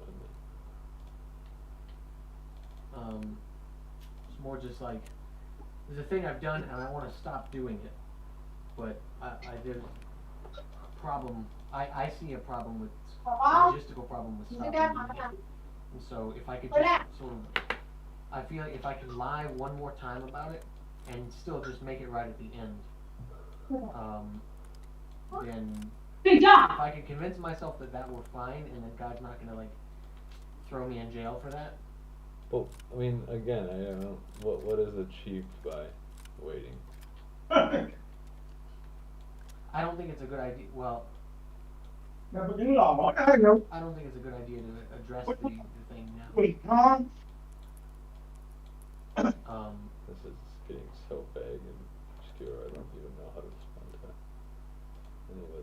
It's more just like there's a thing I've done and I want to stop doing it, but there's a problem. I see a problem with a logistical problem with stopping doing it. And so if I could just sort of, I feel like if I could lie one more time about it and still just make it right at the end, then if I could convince myself that we're fine and that God's not gonna like throw me in jail for that. Well, I mean, again, I don't know what is achieved by waiting. I don't think it's a good idea. Well, 那不挺老吗？哎呦， I don't think it's a good idea to address the thing now. 对他， This is getting so vague and obscure. I don't even know how to respond to that. Anyway,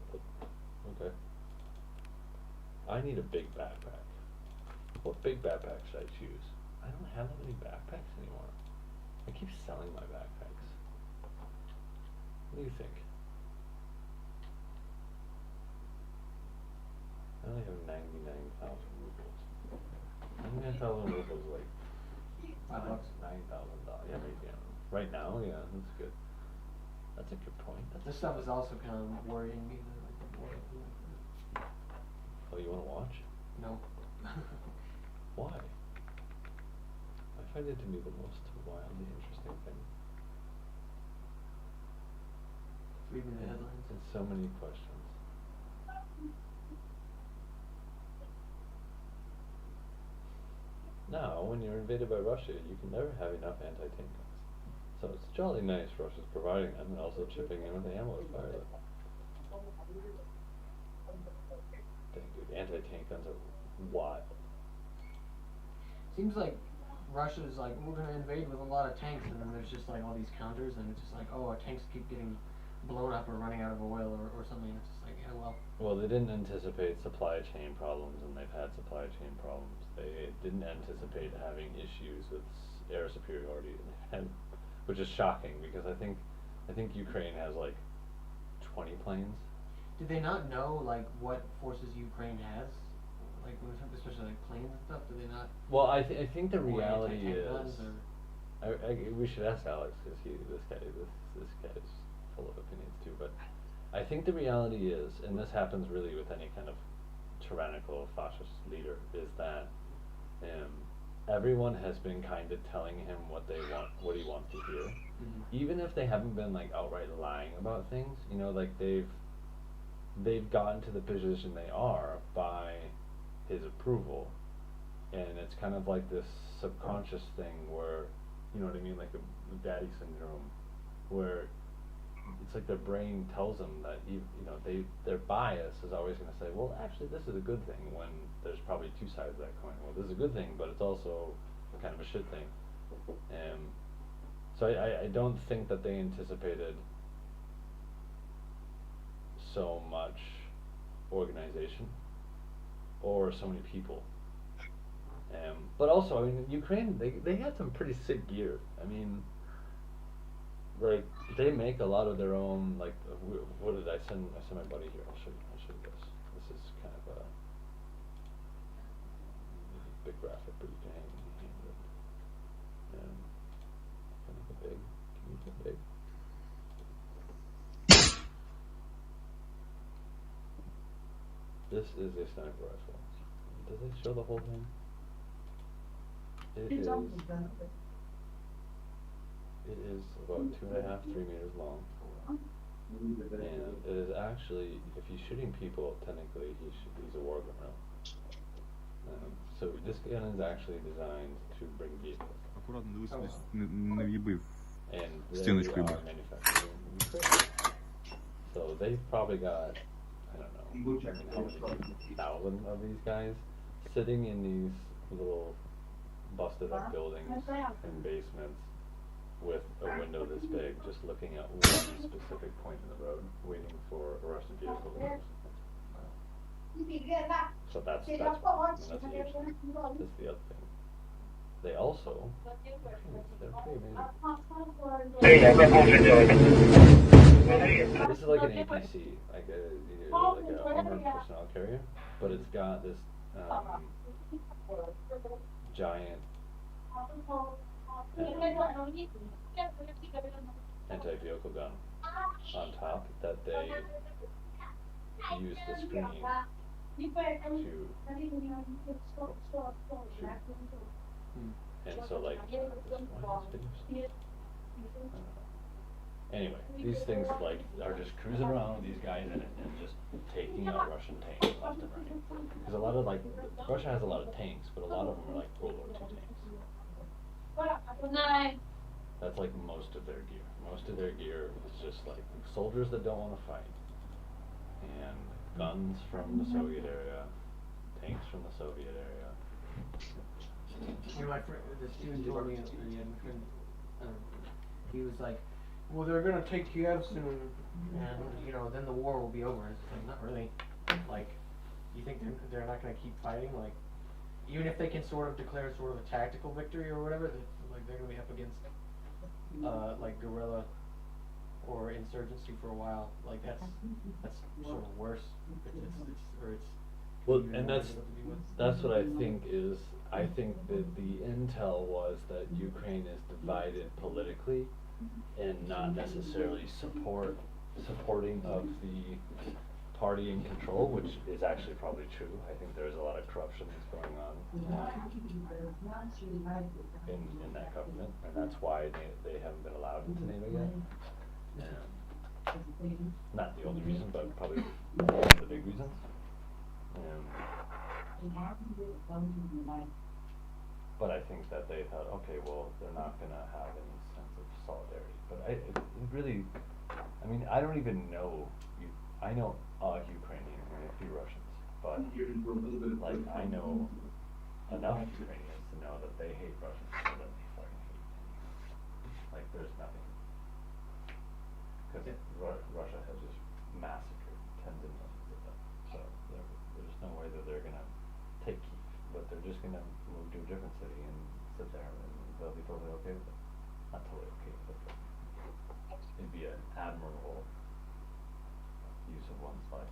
okay. I need a big backpack. What big backpack should I choose? I don't have that many backpacks anymore. I keep selling my backpacks. What do you think? I only have 99,000 rubles. 99,000 rubles, like $5. $9,000. Yeah, maybe. I don't know. Right now, yeah, that's good. That's a good point. This stuff is also kind of worrying me. That, like, Oh, you want to watch? no. Why? I find it to be the most wildly interesting thing. Reading the headlines. And so many questions. Now, when you're invaded by Russia, you can never have enough anti-tank guns. So it's jolly nice Russia's providing them and also chipping in with the ammo to fire them. Dang, dude, anti-tank guns are wild. Seems like Russia's like, we're gonna invade with a lot of tanks, and then there's just like all these counters, and it's just like, oh, our tanks keep getting blown up or running out of oil or something. It's just like, yeah, well. Well, they didn't anticipate supply chain problems, and they've had supply chain problems. They didn't anticipate having issues with air superiority, and which is shocking because I think Ukraine has like 20 planes. Did they not know like what forces Ukraine has, like especially like planes and stuff? Do they not? Well, I think the or reality anti-tank is, guns, or? we should ask Alex because this guy is full of opinions too. But I think the reality is, and this happens really with any kind of tyrannical fascist leader, is that everyone has been kind of telling him what he wants to hear, Mm-hmm. even if they haven't been like outright lying about things. You know, like they've gotten to the position they are by his approval, and it's kind of like this subconscious thing where, you know what I mean, like a daddy syndrome, where it's like their brain tells them that their bias is always going to say, well, actually this is a good thing, when there's probably two sides of that coin. Well, this is a good thing, but it's also kind of a shit thing. So I don't think that they anticipated so much organization or so many people. But also, I mean, Ukraine, they had some pretty sick gear. I mean, like, they make a lot of their own, like, what did I send my buddy here? I'll show you this. This is kind of a big graphic, but you can hang it. Can you get big? Can you get big? This is a sniper rifle. Does it show the whole thing? It is about 2.5, 3 meters long. And it is actually, if he's shooting people, technically he's a war criminal. So this gun is actually designed to bring vehicles. Аккуратно дивись, не в'їбив. And they Стіночкою. are manufactured in Ukraine. So they've probably got, I don't know, how many thousand of these guys sitting in these little busted up buildings and basements with a window this big, just looking at one specific point in the road, waiting for a Russian vehicle to come. So that's huge. That's the other thing. They also, they're pretty amazing. This is like an APC, like a armored personnel carrier, but it's got this giant anti-vehicle gun on top that they use the screen to shoot. And so, like, anyway, these things like are just cruising around with these guys in it and just taking out Russian tanks left and right. Because a lot of, like, Russia has a lot of tanks, but a lot of them are like World War II tanks. That's like most of their gear. Most of their gear is just like soldiers that don't want to fight, and guns from the Soviet area, tanks from the Soviet area. You know, my friend, the student told me, he was like, well, they're gonna take Kiev soon, and, you know, then the war will be over. It's like, not really. Like, you think they're not gonna keep fighting? Like, even if they can sort of declare sort of a tactical victory or whatever, like, they're gonna be up against, like, guerrilla or insurgency for a while. Like, that's sort of worse. Well, and that's what I think is, I think that the intel was that Ukraine is divided politically and not necessarily supporting of the party in control, which is actually probably true. I think there's a lot of corruption that's going on in that government, and that's why they haven't been allowed into NATO yet. Not the only reason, but probably one of the big reasons. But I think that they thought, okay, well, they're not going to have any sense of solidarity. But it really, I mean, I don't even know. I know Ukrainian and a few Russians, but like I know enough Ukrainians to know that they hate Russians more than they fucking hate anyone. Like there's nothing, because Russia has just massacred tens of millions of them. So there's no way that they're gonna take Kyiv, but they're just gonna move to a different city and sit there, and they'll be totally okay with it. Not totally okay with it, but it'd be an admirable use of one's life.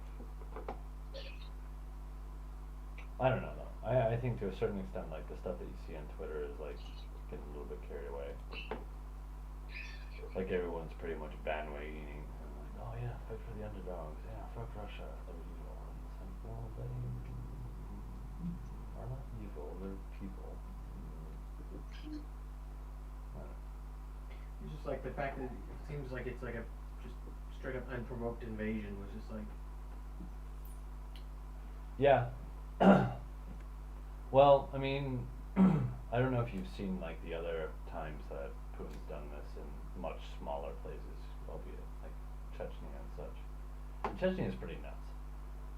I don't know though. I think to a certain extent, like the stuff that you see on Twitter is like getting a little bit carried away. Like everyone's pretty much bandwagoning and like, oh yeah, fight for the underdogs. Yeah, fuck Russia. They're evil. And it's like, well, they are not evil. They're people. It's just like the fact that it seems like it's like a just straight up unprovoked invasion was just like. Yeah. Well, I mean, I don't know if you've seen like the other times that Putin's done this in much smaller places, albeit like Chechnya and such. Chechnya is pretty nuts.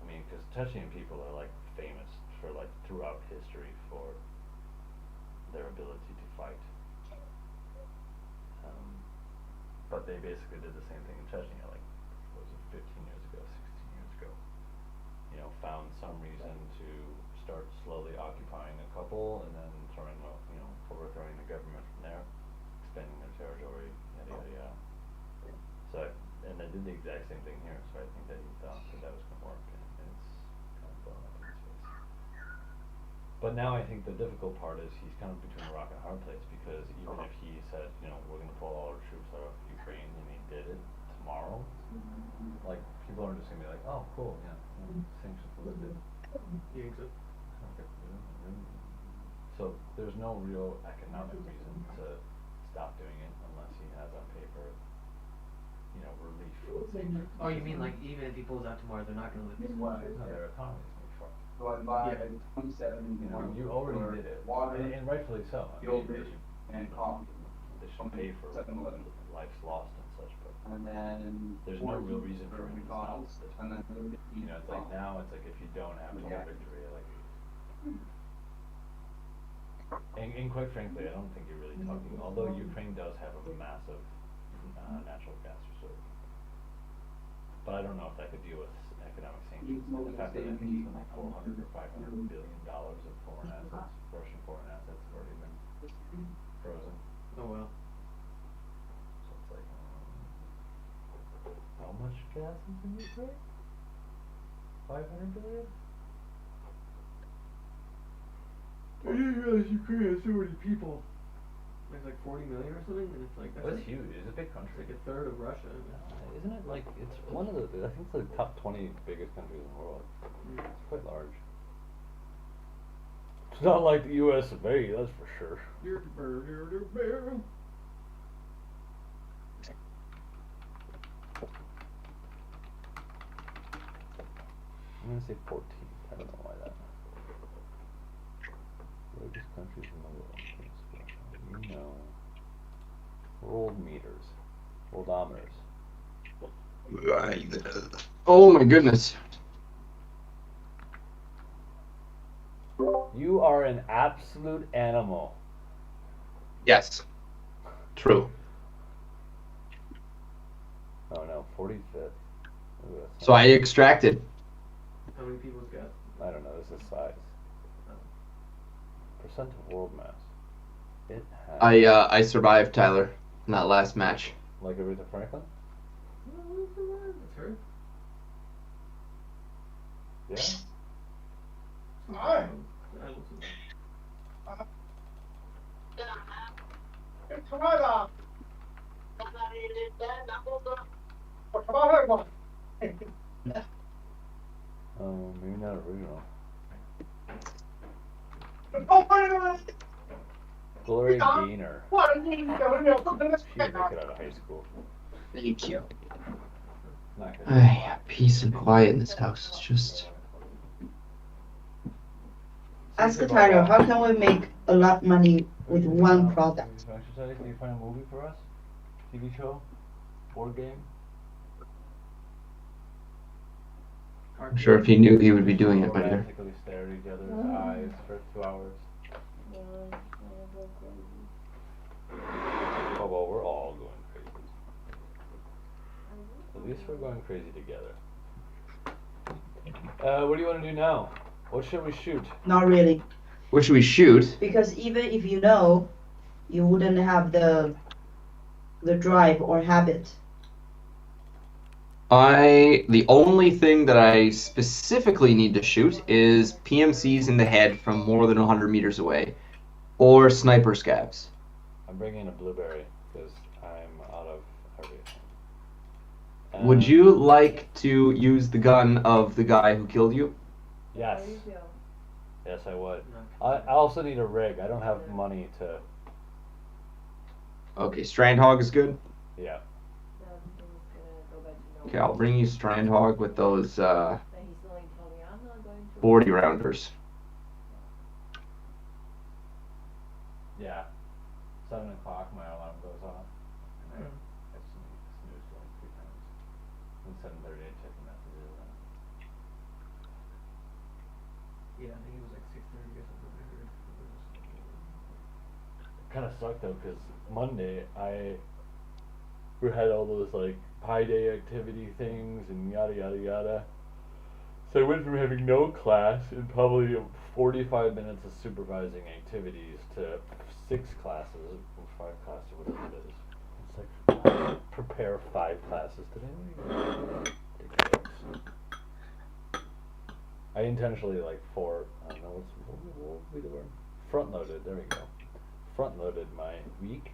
I mean, because Chechen people are like famous for like throughout history for their ability to fight. But they basically did the same thing in Chechnya, like, what was it, 15 years ago, 16 years ago. You know, found some reason to start slowly occupying a couple and then overthrowing the government from there, expanding their territory, yada yada yada. So, and they did the exact same thing here, so I think that he thought that was going to work, and it's kind of blown up in his face. But now I think the difficult part is he's kind of between a rock and a hard place, because even if he said, we're going to pull all our troops out of Ukraine, and he did it tomorrow, like, people are just going to be like, oh, cool, yeah, sanctions lifted. You think so? Okay. So there's no real economic reason to stop doing it unless he has on paper, relief from the sanctions. Oh, you mean like even if he pulls out tomorrow, they're not going to lift his No, their economy is going to be fucked. Yeah. You already did it, and rightfully so. I mean, they should pay for life's lost and such, but there's no real reason for him to stop this. It's like now, it's like if you don't have total victory, like, and quite frankly, I don't think you're really talking, although Ukraine does have a massive natural gas reserve. But I don't know if that could deal with economic sanctions. The fact that I think something like $400 or $500 billion of foreign assets, Russian foreign assets, have already been frozen. Oh well. So it's like, how much gas is in Ukraine? 500 billion? I didn't realize Ukraine has so many people. There's like 40 million or something, and it's like That's huge. It's a big country. It's like a third of Russia. Isn't it like it's one of the? I think it's the top 20 biggest countries in the world. It's quite large. It's not like the U.S. of A. That's for sure. I'm gonna say 14. I don't know why that. Biggest countries in the world. World meters. Worldometers. Oh my goodness. You are an absolute animal. Yes. True. Oh no, 45th. So I extracted. How many people's got? I don't know, this is size. Percent of world mass. It has. I survived, Tyler, in that last match. Like Aretha Franklin? That's her. Yeah. Hi. It's Canada. Gloria Gaynor. She didn't make it out of high school. Thank you. Not gonna Ay, peace and quiet in this house. It's just. Ask Tyler, how can we make a lot money with one product? Exercise? Can you find a movie for us? TV show? Board game? I'm sure if he knew, he would be doing it better. Romantically stare at each other's eyes for 2 hours. Yeah, I'll go crazy. Oh well, we're all going crazy. At least we're going crazy together. What do you want to do now? What should we shoot? Not really, What should we shoot? because even if you know, you wouldn't have the drive or habit. The only thing that I specifically need to shoot is PMCs in the head from more than 100 meters away, or sniper scabs. I'm bringing a blueberry because I'm out of everything. Would you like to use the gun of the guy who killed you? Yes. How do you feel? Yes, I would. No. I also need a rig. I don't have money to. Okay, Strandhog is good. Yeah. No, he's gonna go back to normal. Okay, I'll bring you Strandhog with those And he's still like telling me, I'm not going to. 40 rounders. Yeah. 7 o'clock, my alarm goes off. And I snooze like 3 times. And 7:30, I check the messages. Yeah, I think it was like 6:30 or something. I heard. Kind of sucked though, because Monday we had all those like Pi Day activity things and yada yada yada. So I went from having no class and probably 45 minutes of supervising activities to 6 classes or 5 classes, whatever it is. It's like prepare 5 classes today. I intentionally I don't know what would be the word? Front loaded. There we go. Front loaded my week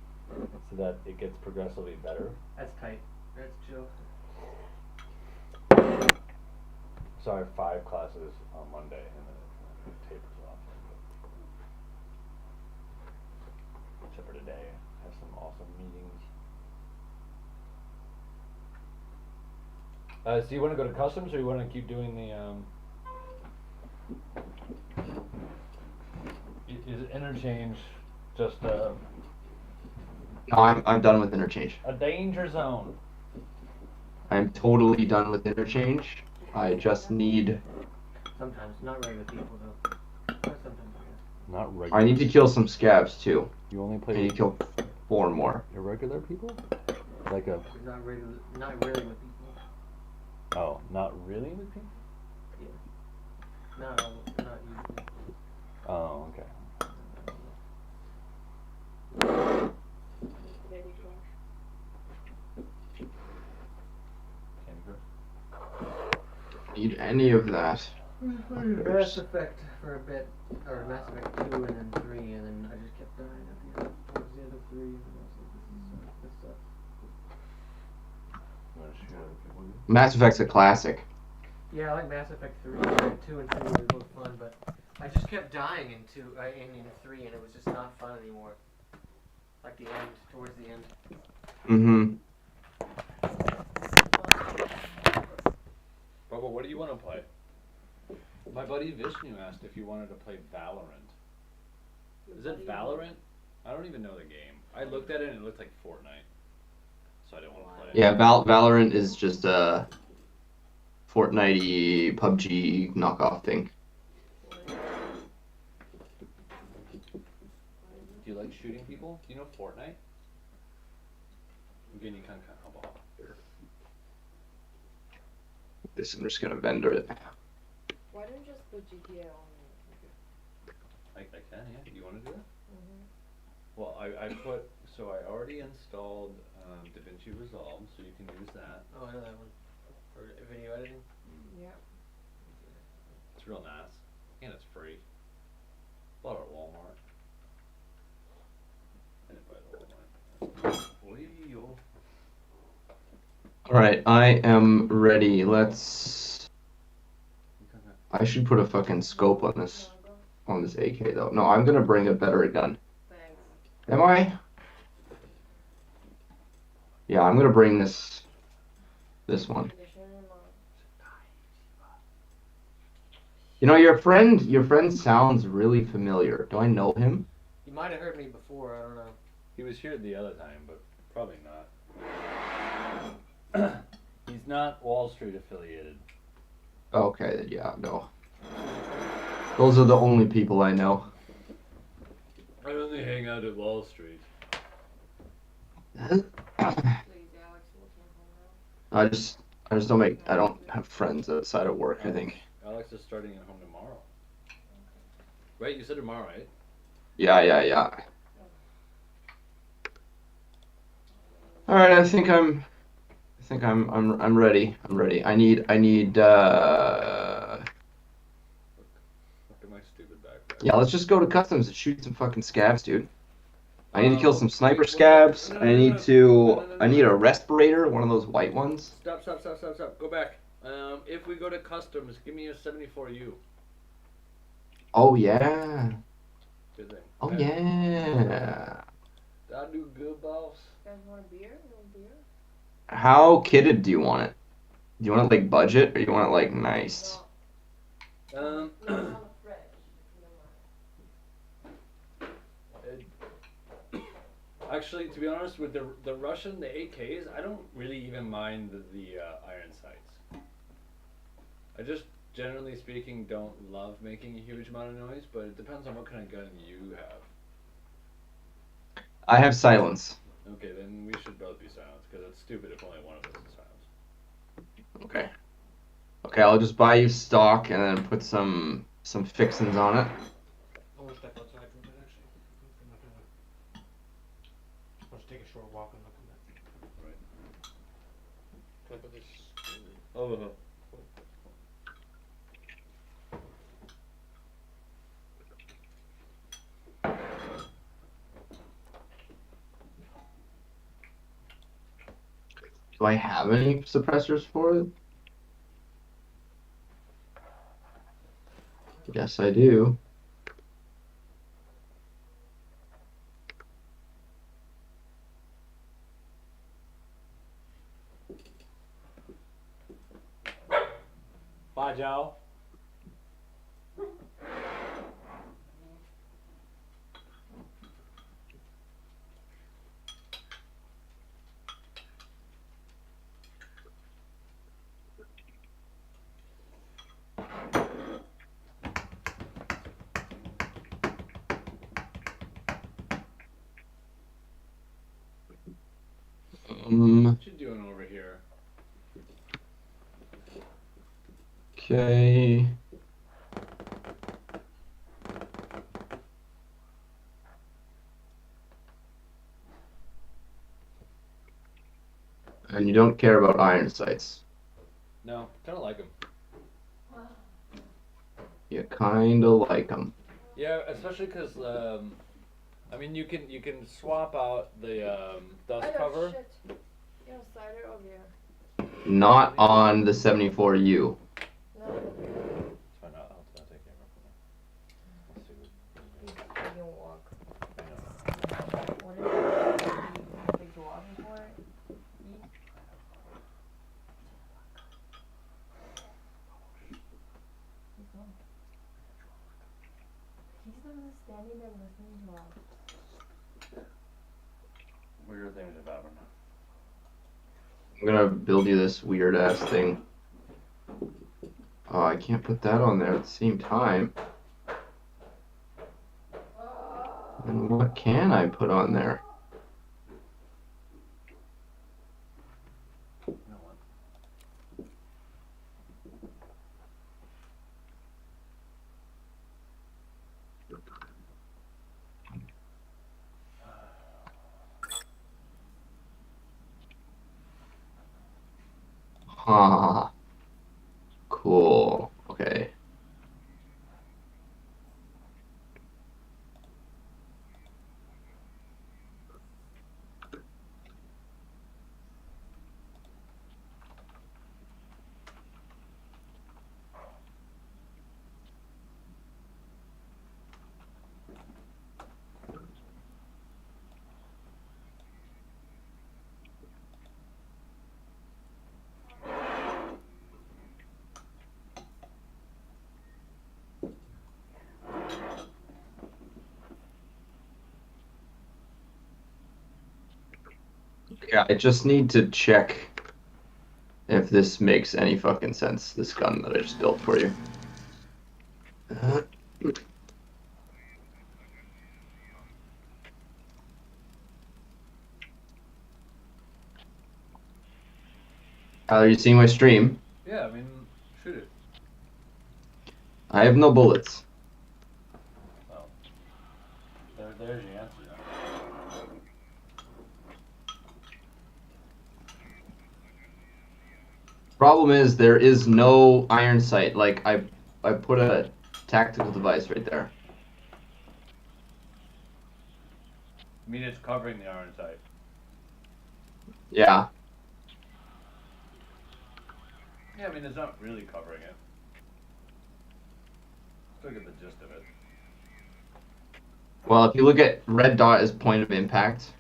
so that it gets progressively better. That's tight. That's chill. So I have 5 classes on Monday and then it tapers off. Except for today, I have some awesome meetings. So you want to go to customs or you want to keep doing the is interchange just No, I'm done with Interchange. a danger zone? I'm totally done with Interchange. I just need. Sometimes, not regular people though. But sometimes, yeah. Not regular. I need to kill some scabs too. You only I play need to kill 4 more. irregular people? Like a Not really with people. oh, not really with people? Not usually. Oh, okay. Baby Crush. Candy Crush? Need any of that. Mass Effect for a bit, or Mass Effect 2 and then 3, and then I just kept dying at the end. Towards the end of 3, and I was like, this sucks. You wanna shoot other people with you? Mass Effect's a classic. Yeah, I like Mass Effect 3, 2 and 3 were both fun, but I just kept dying in 3, and it was just not fun anymore. Like the end, towards the end. Mm-hmm. Bubba, what do you want to play? My buddy Vishnu asked if you wanted to play Valorant. Is it Valorant? I don't even know the game. I looked at it and it looked like Fortnite. So I didn't want to play it. Yeah, Valorant is just a Fortnite-y PUBG knockoff thing. Do you like shooting people? Do you know Fortnite? Again, you can't help out. This I'm just gonna vendor it. Why don't you just put GTA on? I can, yeah. Do you want to do that? Mm-hmm. Well, I already installed DaVinci Resolve, so you can use that. Oh, I know that one. For video editing? Yeah. It's real nice. And it's free. Bought it at Walmart. I didn't buy it at Walmart. Wheel. Alright, I am ready. I should put a fucking scope on this. on this AK though. No, I'm gonna bring a better gun. Thanks. Am I? Yeah, I'm gonna bring this one. Condition in mind. You know, your friend sounds really familiar. Do I know him? You might have heard me before. I don't know. He was here the other time, but probably not. He's not Wall Street affiliated. Okay, then yeah, no. Those are the only people I know. I only hang out at Wall Street. Please, Alex, we'll come home now. I just I don't have friends outside of work, I think. Alex is starting at home tomorrow. Right? You said tomorrow, right? Yeah. All right, I think I'm ready. I'm ready. I need Look at my stupid backpack. Yeah, let's just go to customs and shoot some fucking scabs, dude. I need to kill some sniper wait, scabs. no, I need I need a respirator, one of those white ones. Stop. Go back. If we go to customs, give me a 74U. Oh yeah. Good thing. Oh Okay? yeah. That'll do good, boss. You guys want a beer? You want a beer? How kitted do you want it? Do you want it like budget or you want it like nice? Um, No, on the fridge, if you don't mind. Actually, to be honest, with the Russian, the AKs, I don't really even mind the iron sights. I just, generally speaking, don't love making a huge amount of noise, but it depends on what kind of gun you have. I have silence. Okay, then we should both be silenced, because it's stupid if only one of us is silenced. Okay. Okay, I'll just buy you stock and then put some fixins on it. I want to step outside for a minute, actually. I'm not gonna. I'll just take a short walk and look at that. Right. Can I put this? Oh, Do I have any suppressors for it? Yes, I do. bye, Joe. What you doing over here? Okay. And you don't care about iron sights. No, kind of like him. You kinda like them. Yeah, especially because I mean, you can swap out the dust cover. Shit. You have cider over here. Not on the 74U. No. It's fine, I'll take care of it. Let's see what- You can walk. I know. What is it? Like walking for it? Eat? He's gone. He's not standing there listening to us. Weird things about him. I'm gonna build you this weird ass thing. Oh, I can't put that on there at the same time. And what can I put on there? You know what? Huh. Cool. Okay. Yeah, I just need to check if this makes any fucking sense, this gun that I just built for you. Are you seeing my stream? Yeah, I mean, shoot it. I have no bullets. Well, there's the answer. Problem is, there is no iron sight. Like, I put a tactical device right there. I mean, it's covering the iron sight. Yeah. Yeah, I mean, it's not really covering it. Still get the gist of it. Well, if you look at red dot as point of impact,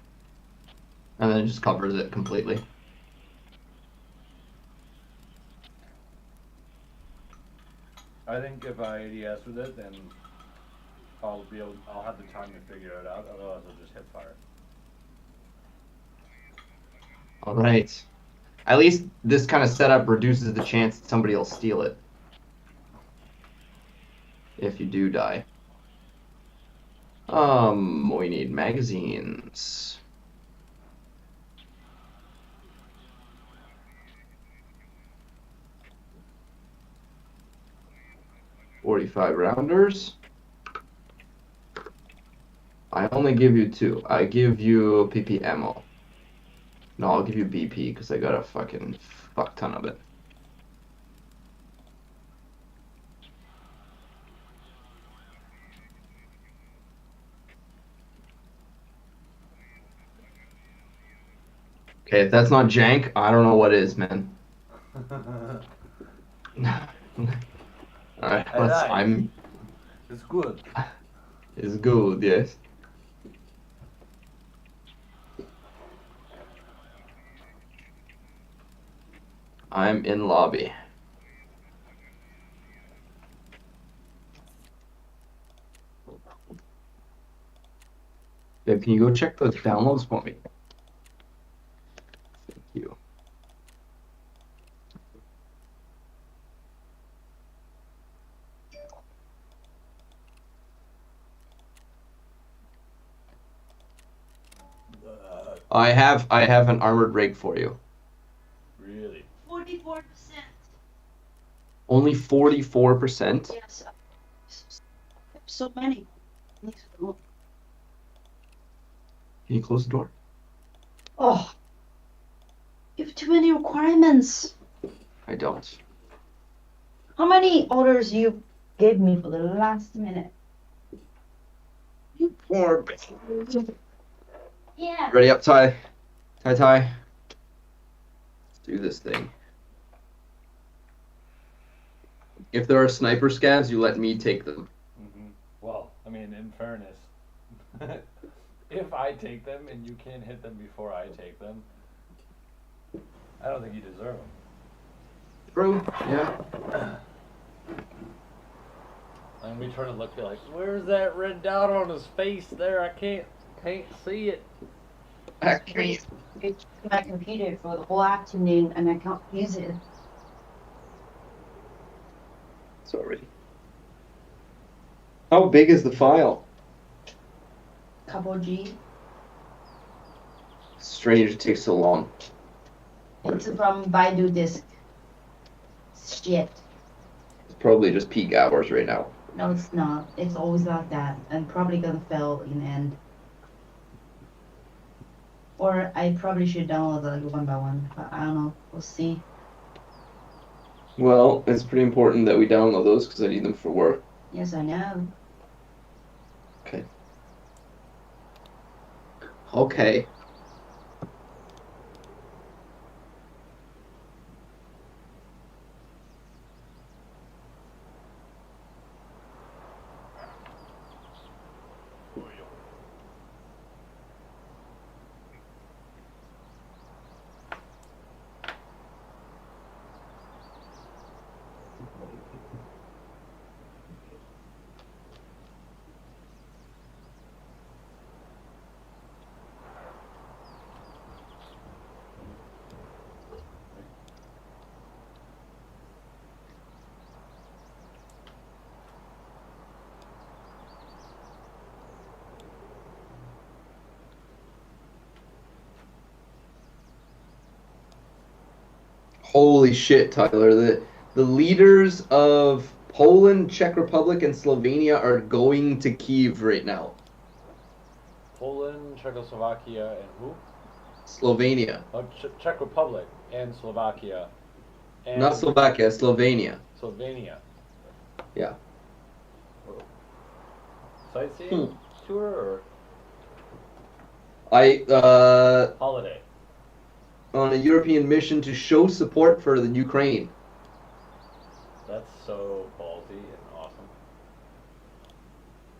and then it just covers it completely. I think if I ADS with it, then I'll have the time to figure it out. Otherwise, I'll just hit fire. All right. At least this kind of setup reduces the chance that somebody will steal it. If you do die. We need magazines. .45 rounders. I only give you 2. I give you PP ammo. No, I'll give you BP because I got a fucking fuck ton of it. Okay, if that's not jank, I don't know what is, man. Alright, It's good. It's good, yes. I'm in lobby. Babe, can you go check those downloads for me? Thank you. I have an armored rig for you. Really? 44%. Only 44%? Yes. So many. Can you close the door? Oh. You have too many requirements. I don't. How many orders you gave me for the last minute? You poor bitch. Yeah. Ready up, Ty. Ty. Let's do this thing. If there are sniper scavs, you let me take them. Mm-hmm. Well, I mean, in fairness, if I take them and you can't hit them before I take them, I don't think you deserve them. True, yeah. And we turn and look, you're like, where's that red dot on his face there? I can't see it. Actually, It's my computer for the whole afternoon and I can't use it. sorry. How big is the file? Couple G. Strange it takes so long. It's from Baidu disk. Shit. It's probably just peak hours right now. No, it's not. It's always like that, and probably gonna fail in the end. Or I probably should download like one by one, but I don't know. We'll see. Well, it's pretty important that we download those because I need them for work. Yes, I know. Okay. Okay. Holy shit, Tyler. The leaders of Poland, Czech Republic, and Slovenia are going to Kyiv right now. Poland, Czechoslovakia, and who? Slovenia. Oh, Czech Republic and Slovakia. And Not Slovakia, Slovenia. Slovenia. Yeah. Sightseeing tour I or holiday? on a European mission to show support for the Ukraine. That's so ballsy and awesome.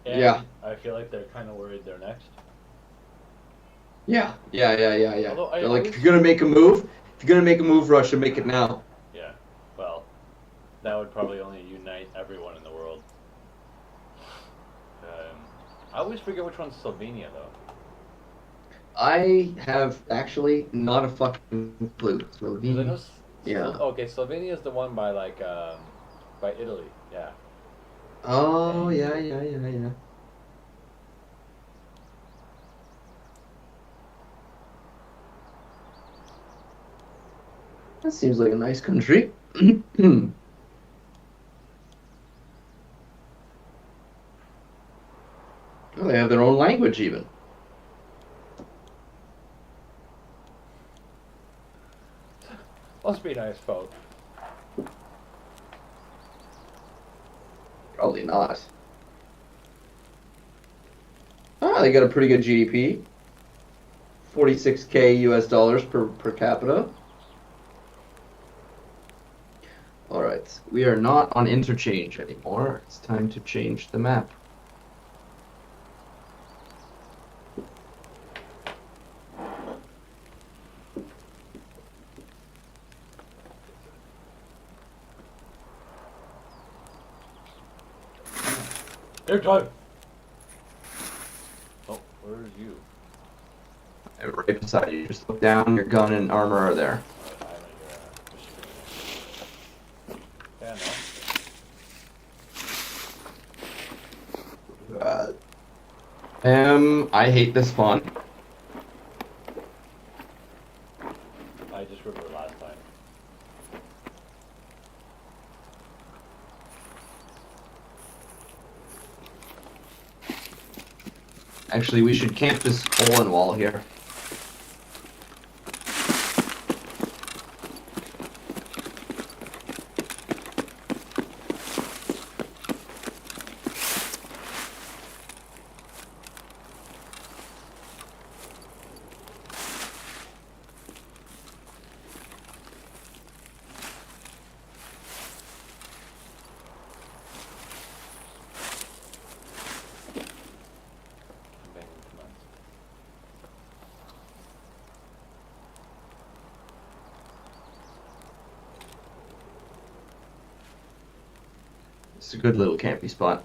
And Yeah. I feel like they're kind of worried they're next. Yeah. Although I They're like, always- if you're gonna make a move, Russia, make it now. Yeah. Well, that would probably only unite everyone in the world. I always forget which one's Slovenia though. I have actually not a fucking clue. 'Cause I know Slovenia. Yeah. Okay, Slovenia is the one by like by Italy. Yeah. Oh, yeah. That seems like a nice country. Well, they have their own language even. Must be nice folk. Probably not. Ah, they got a pretty good GDP. 46K US dollars per capita. Alright, we are not on Interchange anymore. It's time to change the map. Here, time. Oh, where's you? Right beside you. Just look down, your gun and armor are there. Yeah, no. I hate this font. I just remember last time. Actually, we should camp this hole in wall here. It's a good little campy spot.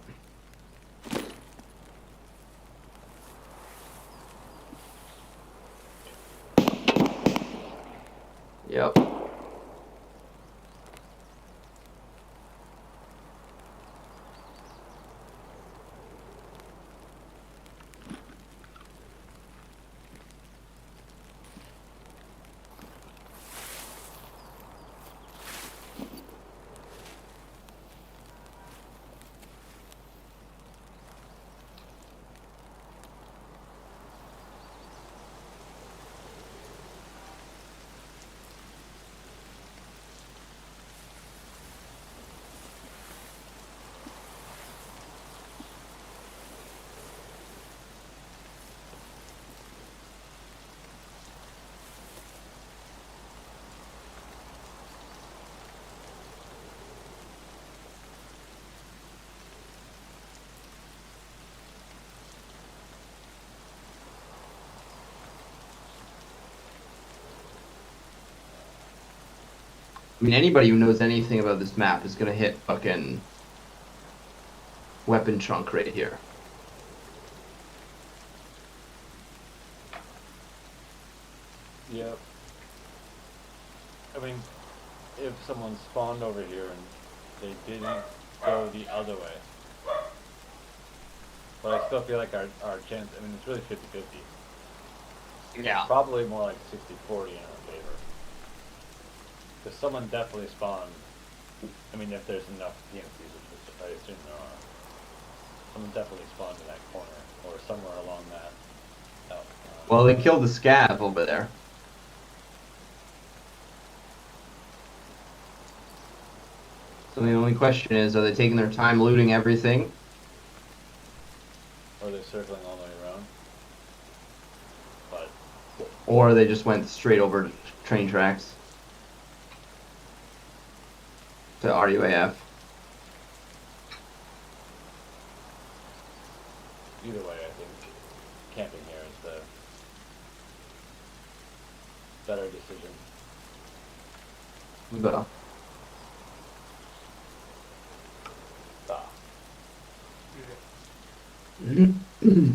Yep. I mean, anybody who knows anything about this map is gonna hit fucking weapon chunk right here. Yep. I mean, if someone spawned over here and they didn't go the other way. But I still feel like our chance, I mean, it's really 50-50. Yeah. Probably more like 60-40 in our favor. Because someone definitely spawned. I mean, if there's enough PMCs, which I assume there are. Someone definitely spawned in that corner, or somewhere along that. Well, they killed the scav over there. So the only question is, are they taking their time looting everything? Or are they circling all the way around? But Or they just went straight over to train tracks? To RUAF. either way, I think camping here is the better decision. But,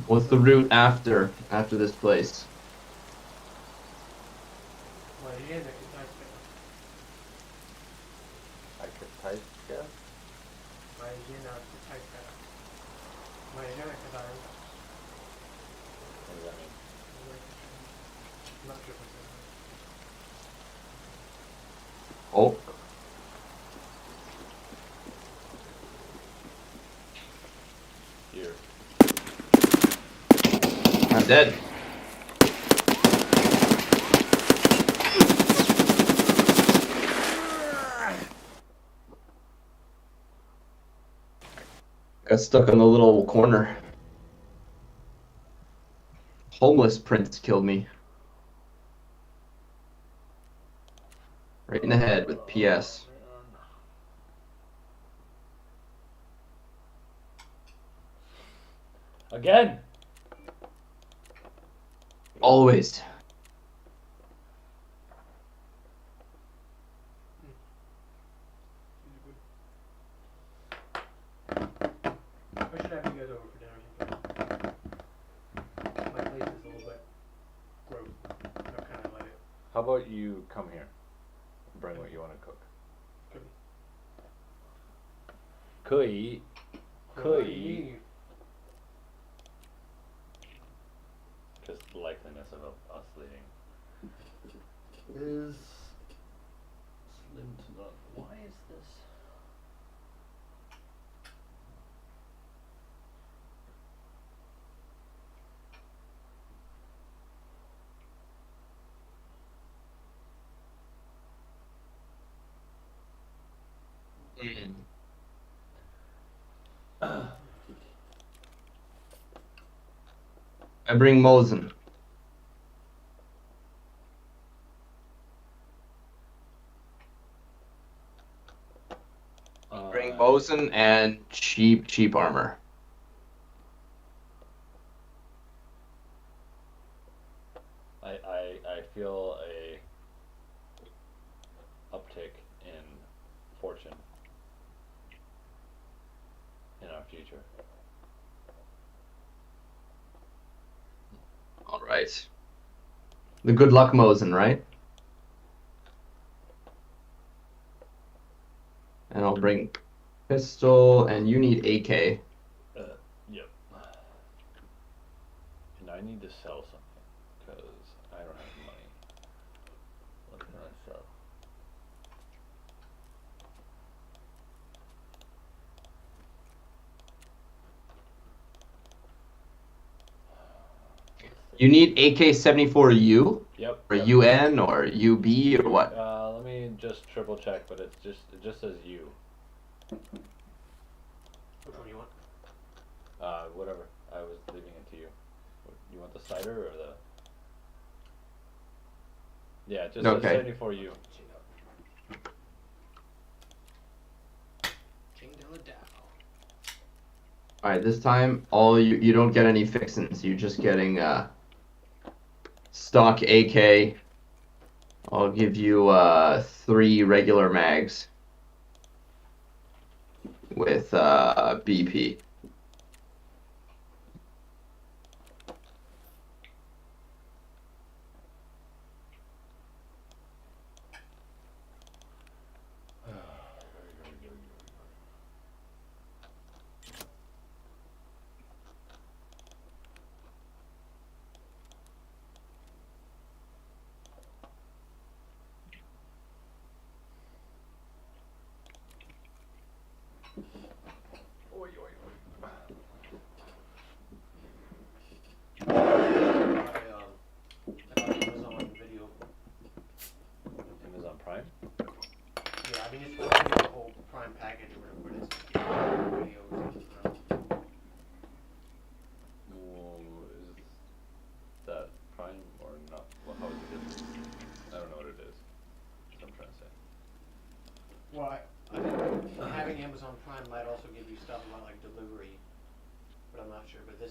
what's the route after this place? I could type, yeah. What does that mean? Oh, Here. I'm dead. Got stuck on the little corner. Homeless Prince killed me. Right in the head with PS. Again! Always. I should have you guys over for dinner sometime. My place is a little bit gross. I've kind of let it. How about you come here? Bring what you want to cook. Kui. Because the likeliness of us leaving is slim to none. Why is this? I bring Mosin. Bring Mosin and cheap armor. I feel a uptick in fortune in our future. All right. The good luck Mosin, right? And I'll bring pistol, and you need AK. Yep. And I need to sell something because I don't have money. What can I sell? You need AK-74U? Yep. Or yep. UN or UB or what? Let me just triple check, but it just says U. Which one do you want? Whatever. I was leaving it to you. You want the cider or the? Yeah, it just says Okay. 74U. King Dilladow. All right, this time all you don't get any fixins. You're just getting stock AK. I'll give you 3 regular mags with BP.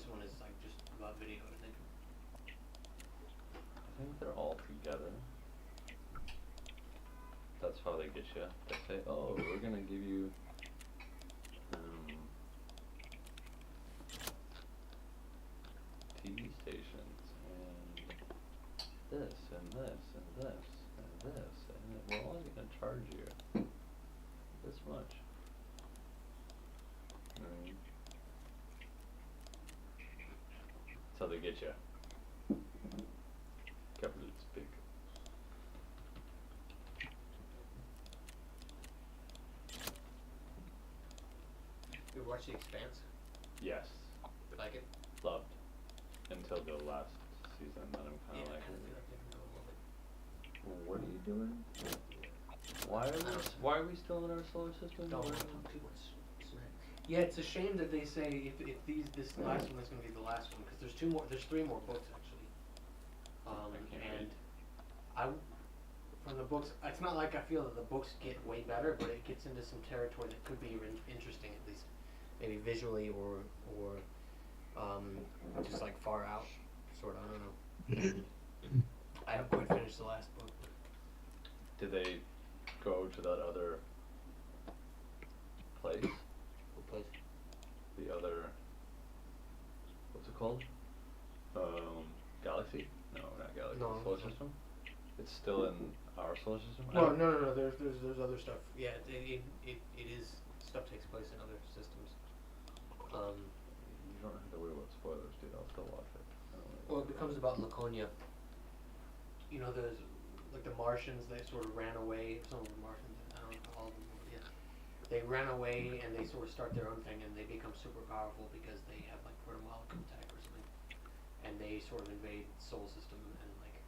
this one is like just about video, I think. I think they're all together. That's how they get you. They say, "Oh, we're gonna give you TV stations and this and this and this and this, and we're only gonna charge you this much." I mean, that's how they get you. Government's big. You watch The Expanse? Yes, You like it? loved until the last season. Then I'm kind of like, I feel like they can go a little bit. well, what are you doing? Why are we still in our solar system? Don't Where- want to talk too much. Yeah, it's a this last one is going to be the last one because there's 3 more books actually. And from the books, it's not like I feel that the books get way better, but it gets into some territory that could be interesting, at least maybe visually or just like far out, sort of. I don't know. I haven't quite finished the last book. Did they go to that other place? What place? The other, what's it called? Galaxy? No, not galaxy. No. Solar system? It's still in our solar system? No. There's other stuff. Yeah, it is stuff takes place in other systems. You don't have to worry about spoilers, dude. I'll still watch it. Well, it becomes about Laconia. You know, there's like the Martians. They sort of ran away. Some of the Martians, I don't know all of them. But yeah, they ran away and they sort of start their own thing, and they become super powerful because they have like proto-molecule tech or something, and they sort of invade the solar system and like,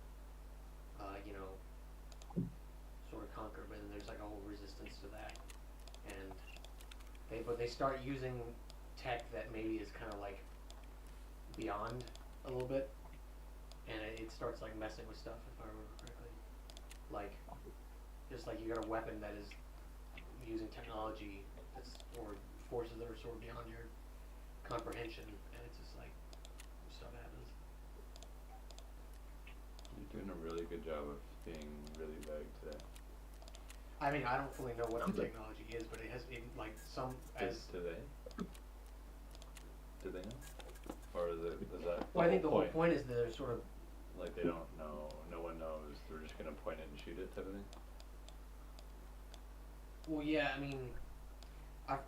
sort of conquer. But then there's like a whole resistance to that, and they start using tech that maybe is kind of like beyond a little bit, and it starts like messing with stuff, if I remember correctly. Like, just like you got a weapon that is using technology that's or forces that are sort of beyond your comprehension, and it's just like stuff happens. You're doing a really good job of being really vague today. I mean, I don't fully know what the technology is, but it has like some as. Do they know? Or is that Well, I think the whole point? point is that they're sort of. Like they don't know, no one knows, they're just gonna point it and shoot it type of thing? Well, yeah, I mean, I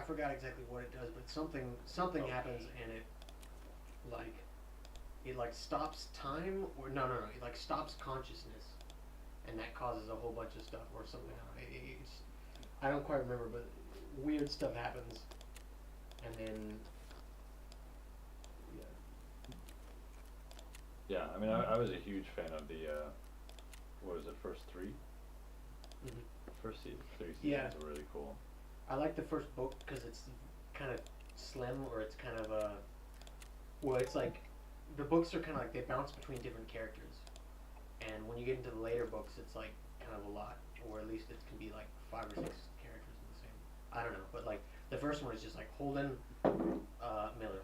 forgot exactly what it does, but something happens and it like stops time or no, it like stops consciousness, and that causes a whole bunch of stuff or something. I don't quite remember, but weird stuff happens, and then Yeah, I mean, I was a huge fan of the, what was it, first 3? Mhm. First 3 seasons Yeah. were really cool. I like the first book because it's kind of slim, or it's kind of well, it's like the books are kind of like they bounce between different characters, and when you get into the later books, it's like kind of a lot, or at least it can be like 5 or 6 characters in the same. I don't know, but like the first one is just like Holden Miller,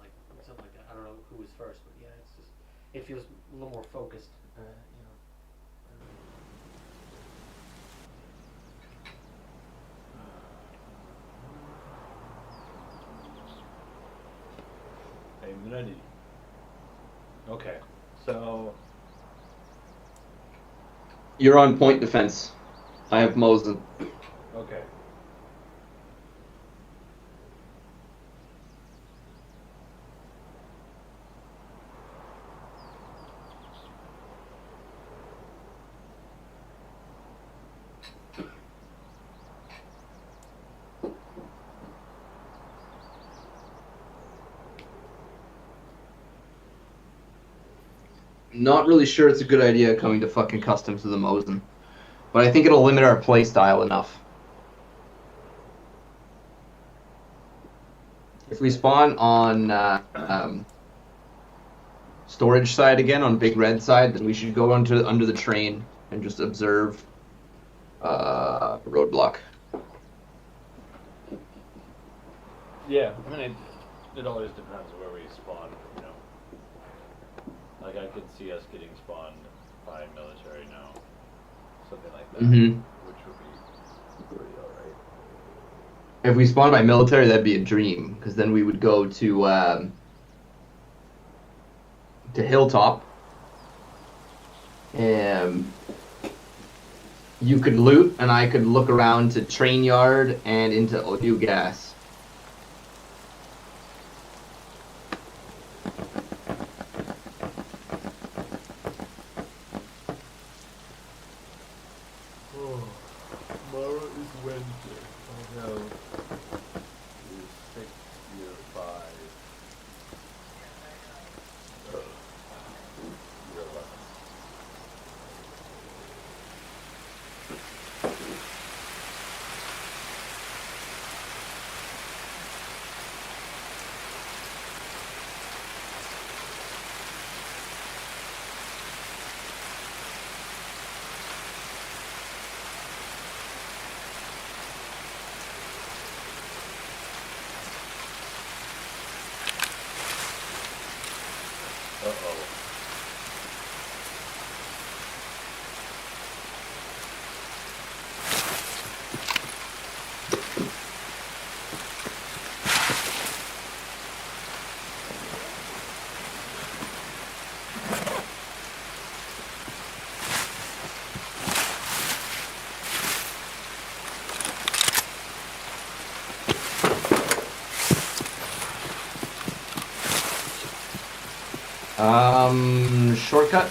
like something like that. I don't know who was first, but yeah, it's just it feels a little more focused, I'm ready. Okay, so You're on point defense. I have Mosen. okay. Not really sure it's a good idea coming to fucking customs to the Mosen, but I think it'll limit our play style enough. If we spawn on storage side again, on big red side, then we should go under the train and just observe roadblock. Yeah, I mean, it always depends where we spawn, you know. Like I could see us getting spawned by military now, something like that, Mm-hmm. which would be pretty alright. If we spawned by military, that'd be a dream, because then we would go to Hilltop. You could loot, and I could look around to Train Yard and into Odu Gas. Tomorrow is Wednesday. Oh no. It's 6:05. You're 11. Uh-oh. Shortcut?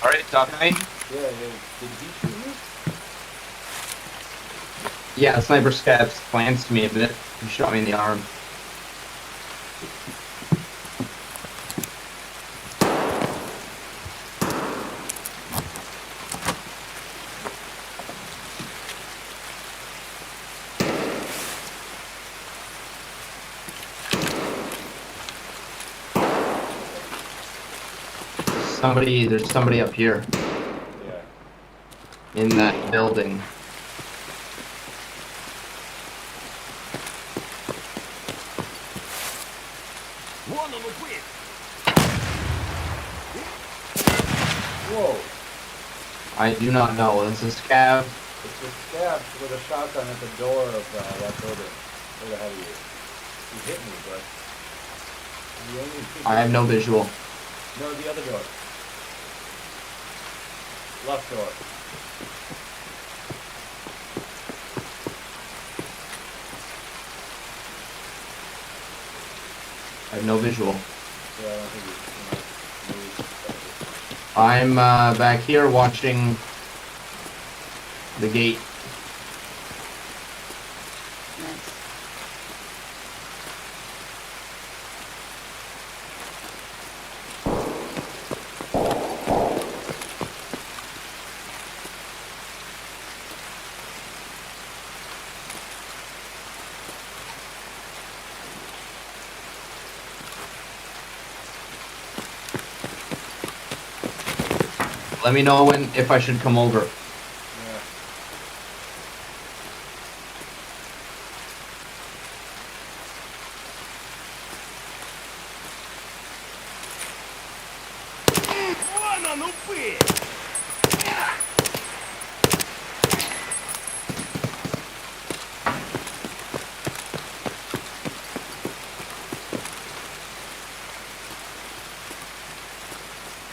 Sorry, talking to me? Yeah, did he shoot you? Yeah, the sniper scabs glanced me a bit. He shot me in the arm. There's somebody up here. Yeah. In that building. Whoa. I do not know. This is Scav. It's a scab with a shotgun at the door of that building. Right ahead of you. He hit me, but the only I have no visual. No, the other door. Left door. I have no visual. Yeah, I don't think you might move. I'm back here watching the gate. Nice. Let me know if I should come over. Yeah.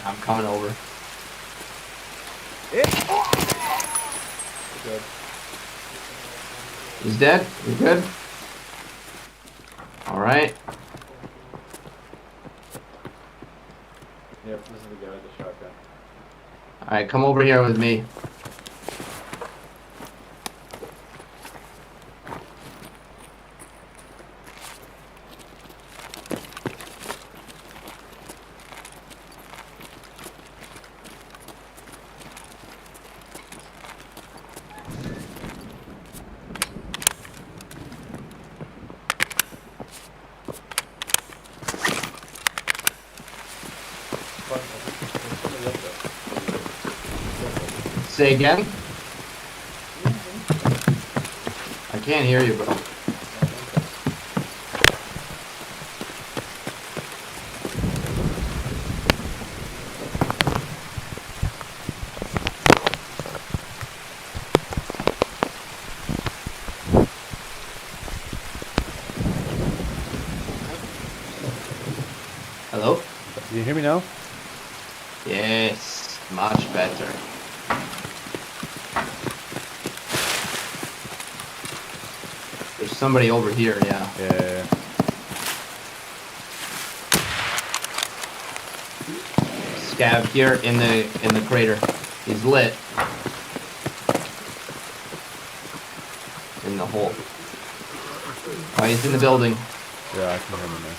I'm coming over. Good. He's dead? You good? Alright. Yep, this is the guy with the shotgun. Alright, come over here with me. Say again? I can't hear you, bro. Hello? Can you hear me now? Yes, much better. There's somebody over here, yeah. Yeah. Scav here in the crater. He's lit. In the hole. Oh, he's in the building. Yeah, I can hear him now.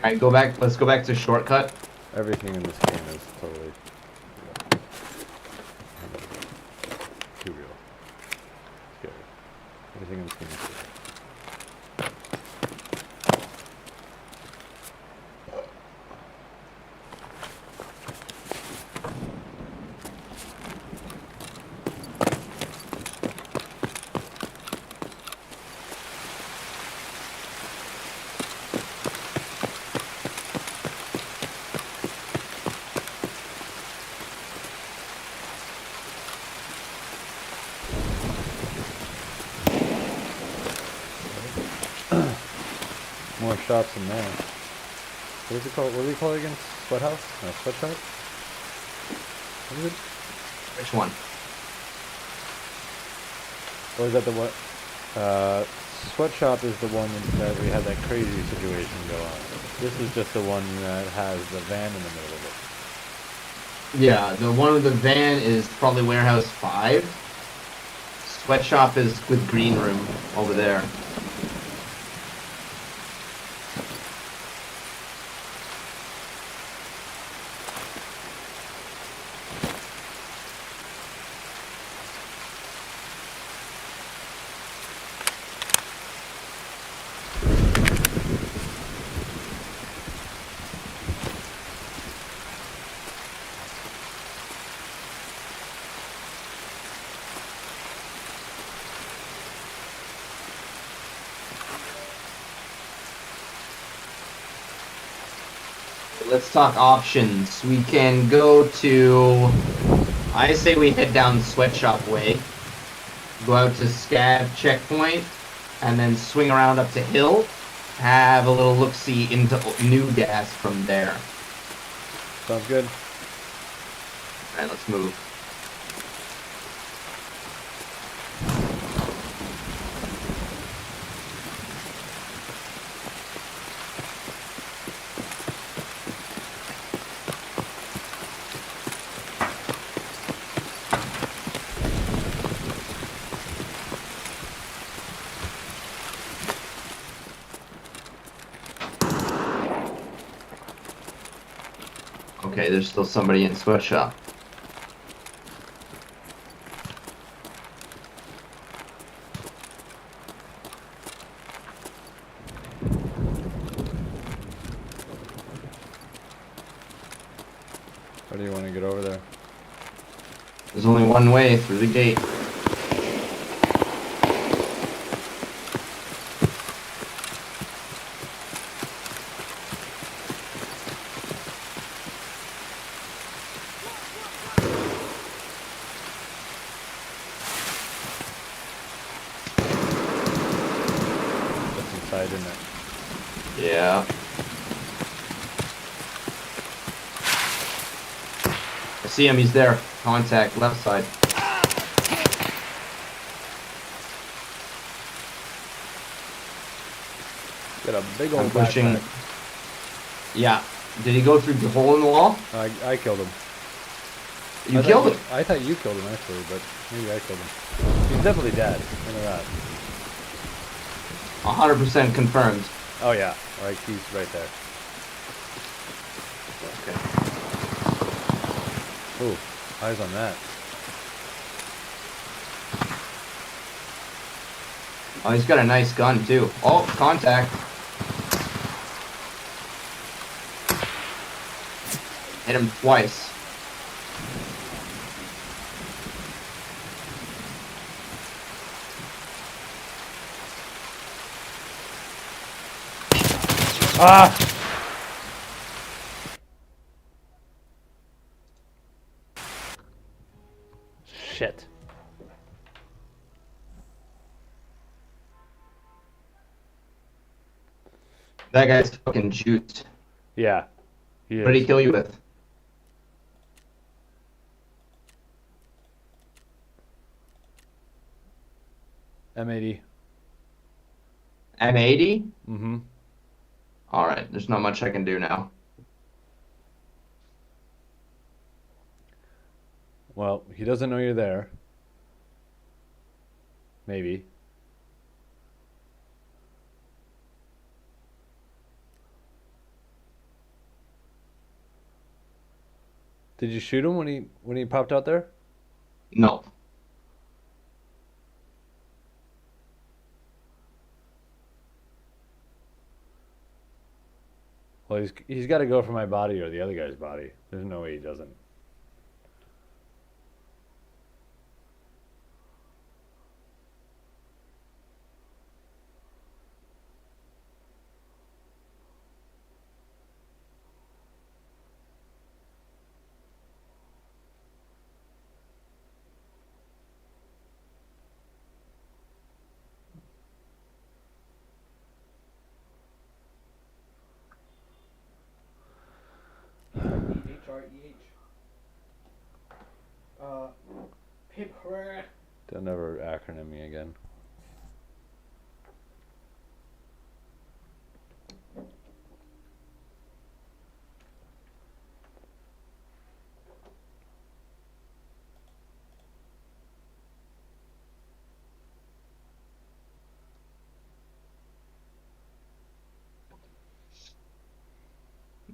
Alright, go back. Let's go back to shortcut. Everything in this game is totally too real. Scary. Everything in this game is scary. More shops in there. What is it called? What do you call it again? Sweat house? No, sweatshop? What is it? Which one? Or is that the one? Sweatshop is the one that we had that crazy situation go on. This is just the one that has the van in the middle of it. Yeah, the one with the van is probably Warehouse 5. Sweatshop is with Green Room over there. Let's talk options. We can go to... I say we head down Sweatshop way. Go out to Scav checkpoint. And then swing around up to Hill. Have a little look-see into New Gas from there. Sounds good. Alright, let's move. Okay, there's still somebody in Sweatshop. do you want to get over there? There's only one way through the gate. That's inside, isn't it? Yeah. I see him, he's there. Contact, left side. Got a big I'm old pushing. backpack. Yeah. Did he go through the hole in the wall? I killed him. You killed him. I thought you killed him actually, but maybe I killed him. He's definitely dead. I know that. 100% confirmed. Oh yeah, like he's right there. Okay. Ooh, eyes on that. Oh, he's got a nice gun too. Oh, contact. Hit him twice. Ah! Shit. That guy's fucking juiced. Yeah. He What did he is. kill you with? M80. M80? Mm-hmm. Alright, there's not much I can do now. Well, he doesn't know you're there. Maybe. Did you shoot him when he popped out there? No. Well, he's got to go for my body or the other guy's body. There's no way he doesn't. H-R-E-H. Pip. Don't ever acronym me again.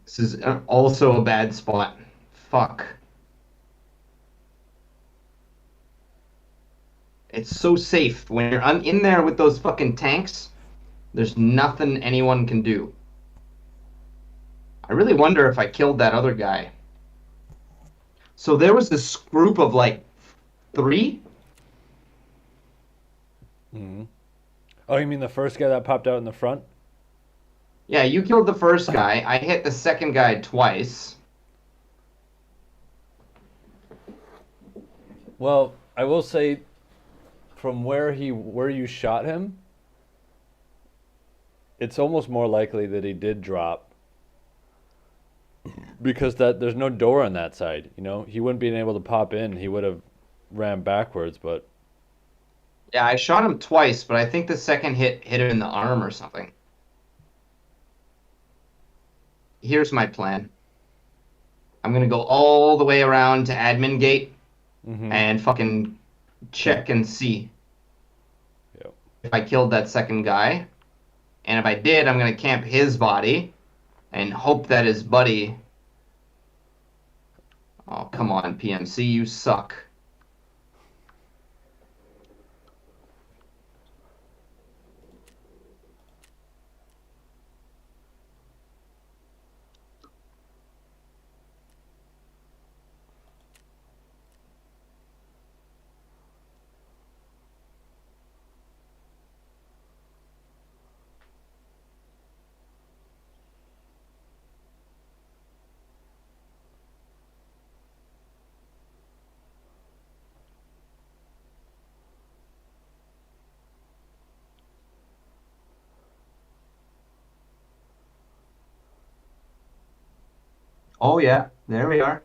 This is also a bad spot. Fuck. It's so safe. When you're in there with those fucking tanks, there's nothing anyone can do. I really wonder if I killed that other guy. So there was this group of like 3? Mm-hmm. Oh, you mean the first guy that popped out in the front? Yeah, you killed the first guy. I hit the second guy twice. Well, I will say, from where you shot him, it's almost more likely that he did drop, because there's no door on that side. You know, he wouldn't be able to pop in. He would have ran backwards, but Yeah, I shot him twice, but I think the second hit him in the arm or something. Here's my plan. I'm gonna go all the way around to admin gate and fucking check and see if I killed that second guy. And if I did, I'm gonna camp his body and hope that his buddy... Oh, come on, PMC, you suck. Oh yeah, there we are.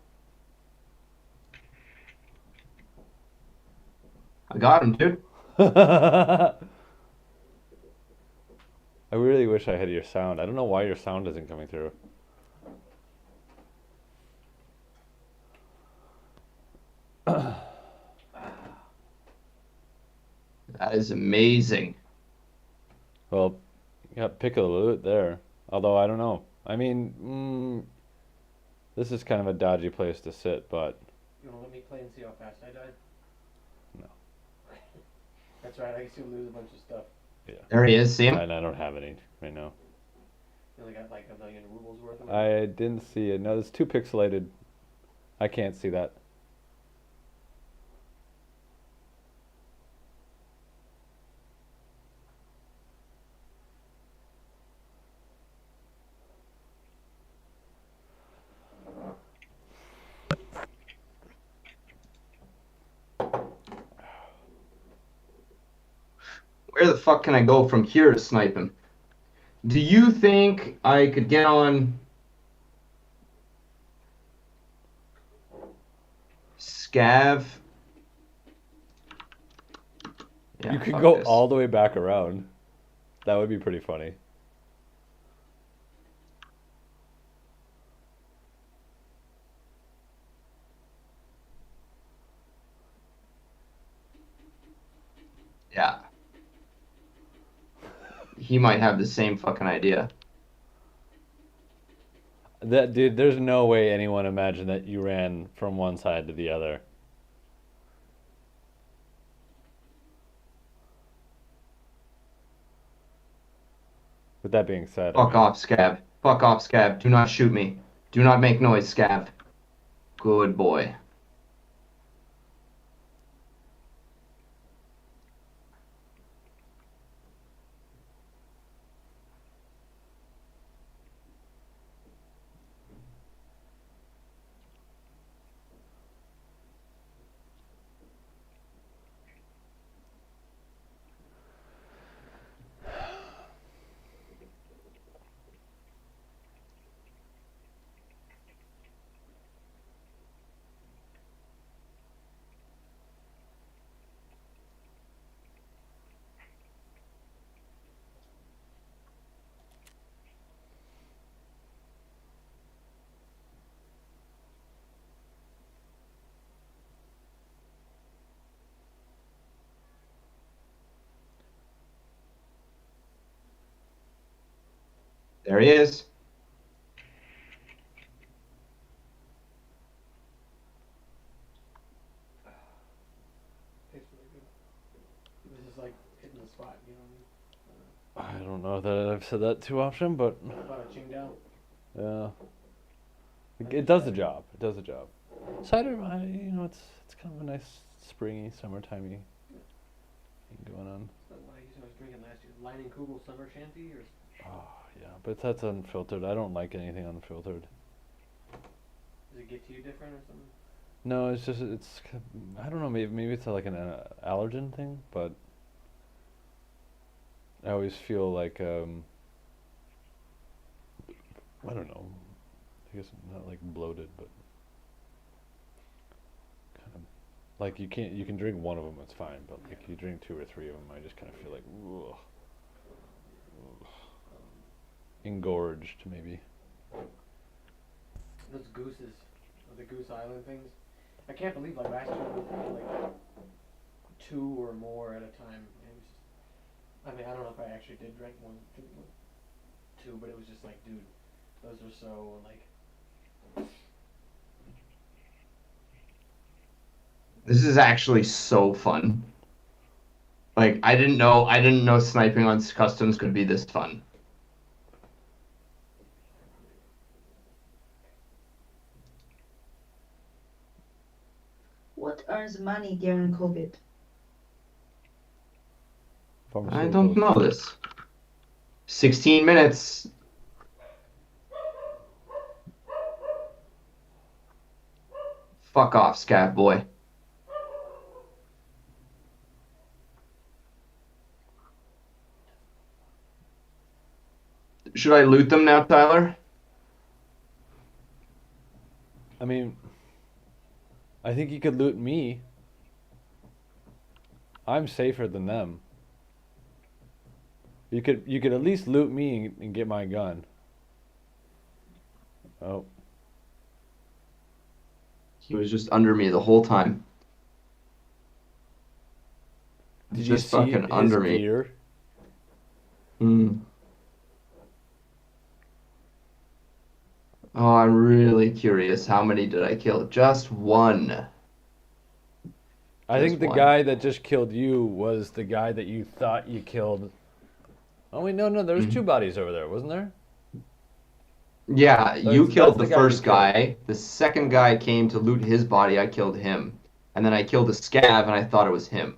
I got him, dude. I really wish I had your sound. I don't know why your sound isn't coming through. That is amazing. Well, you got pick of the loot there. Although I don't know. I mean, this is kind of a dodgy place to sit, but You wanna let me play and see how fast I died? No. That's right, I guess you'll lose a bunch of stuff. There he is. See him? and I don't have any right now. You only got like 1,000,000 rubles worth of it. I didn't see it. No, it's too pixelated. I can't see that. Where the fuck can I go from here to snipe him? Do you think I could get on Scav? Yeah, You could fuck go this. all the way back around. That would be pretty funny. Yeah. He might have the same fucking idea. That dude, there's no way anyone imagined that you ran from one side to the other. With that being said, Fuck off, Scav. Fuck off, Scav. Do not shoot me. Do not make noise, Scav. Good boy. There he is. Tastes really good. This is like hitting the spot, you know what I don't know that I've said that too often, but I mean? Bada chinged out. yeah, it does the job. It does the job. Cider, it's kind of a nice springy, summertimey thing going on. That's what I was drinking last year. Lining Kugel Summer Shanty or Oh yeah, but that's unfiltered. I don't like anything unfiltered. does it get to you different or something? No, I don't know. Maybe it's like an allergen thing, but I always feel like I don't know. I guess not like bloated, but kind of like you can drink one of them, it's fine, but like you drink two or three of them, I just kind of feel like ugh, engorged maybe. Those gooses, the Goose Island things. I can't believe like last year we did like 2 or more at a time. It was just, I mean, I don't know if I actually did drink two, but it was just like, dude, those are so like. This is actually so fun. Like I didn't know sniping on customs could be this fun. What earns money during COVID? I don't know this. 16 minutes. Fuck off, scav boy. Should I loot them now, Tyler? I mean, I think you could loot me. I'm safer than them. You could at least loot me and get my gun. Oh, He was just under me the whole time. did you Just see fucking his under me. gear? Mm. Oh, I'm really curious. How many did I kill? Just one. I Just think the one. guy that just killed you was the guy that you thought you killed. Oh wait, no, there was two bodies over there, wasn't there? Yeah, you That's killed the the guy you first killed. guy. The second guy came to loot his body. I killed him. And then I killed the scav, and I thought it was him.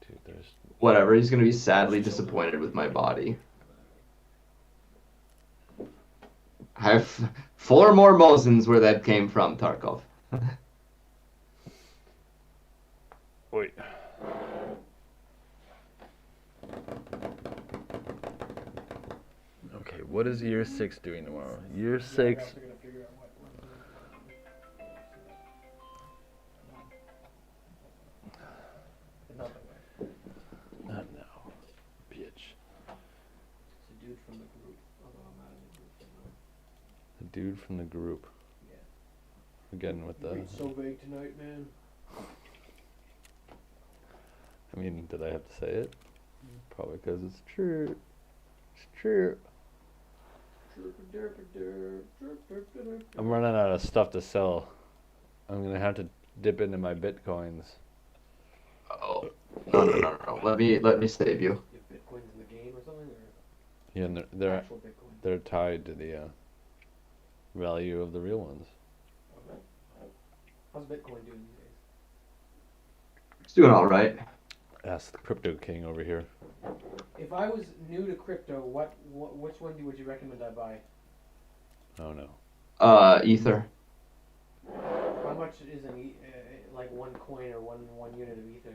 Dude, there's Whatever, he's gonna be sadly disappointed with my body. I have 4 more Mosins where that came from, Tarkov. wait. Okay, what is year 6 doing tomorrow? Year 6. Not now, bitch. It's a dude from the group, although I'm not in the group. So The dude from the group. Yeah. Again with the. It's so vague tonight, man. I mean, did I have to say it? Probably because it's true. It's true. I'm running out of stuff to sell. I'm gonna have to dip into my bitcoins. Oh, no. Let me save you. You have bitcoins in the game or something, or Yeah, and they're actual bitcoin? they're tied to the value of the real ones. Okay. How's Bitcoin doing these days? It's doing all right. Ask the crypto king over here. If I was new to crypto, which one would you recommend I buy? Oh no. Ether. How much is like one coin or one unit of ether?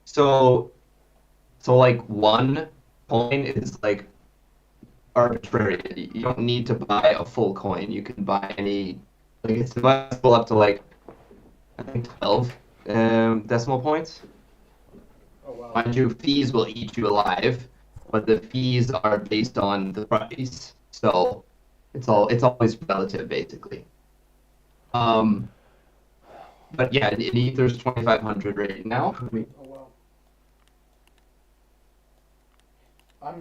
So like one coin is like arbitrary. You don't need to buy a full coin. You can buy any. Like it's divisible up to like I think 12 decimal points. Oh wow. Mind you, fees will eat you alive, but the fees are based on the price, so it's always relative basically. But yeah, in Ether's 2,500 right now. Oh wow. I've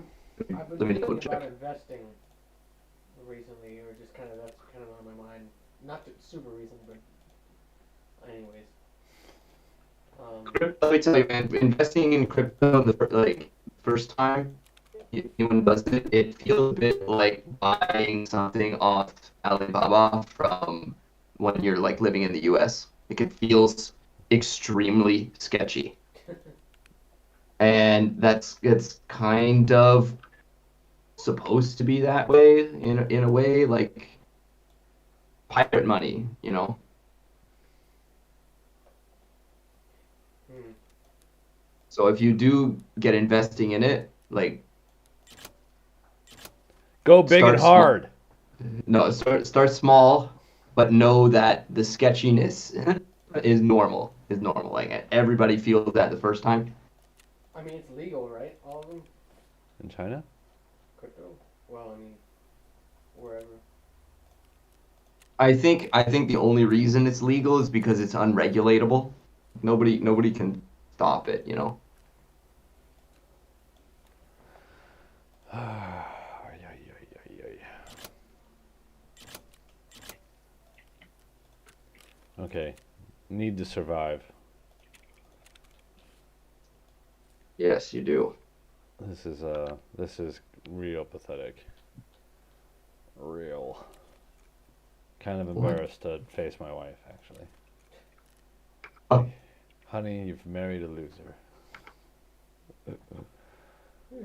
been Let me thinking double about check. investing recently, or just that's kind of on my mind. Not super recent, but anyways. Let me tell you, man, investing in crypto the first time anyone does it, it feels a bit like buying something off Alibaba from when you're like living in the US. Like it feels extremely sketchy. And it's kind of supposed to be that way in a way, like pirate money, you know. So if you do get investing in it, like Go big and hard. no, start small, but know that the sketchiness is normal. Like everybody feels that the first time. I mean, it's legal, right? All of them? In China? Crypto? Well, I mean, wherever. I think the only reason it's legal is because it's unregulatable. Nobody can stop it, you know. Okay. Need to survive. Yes, you do. This is real pathetic. Real. Kind of embarrassed to face my wife, actually. Oh. Honey, you've married a loser. Hey,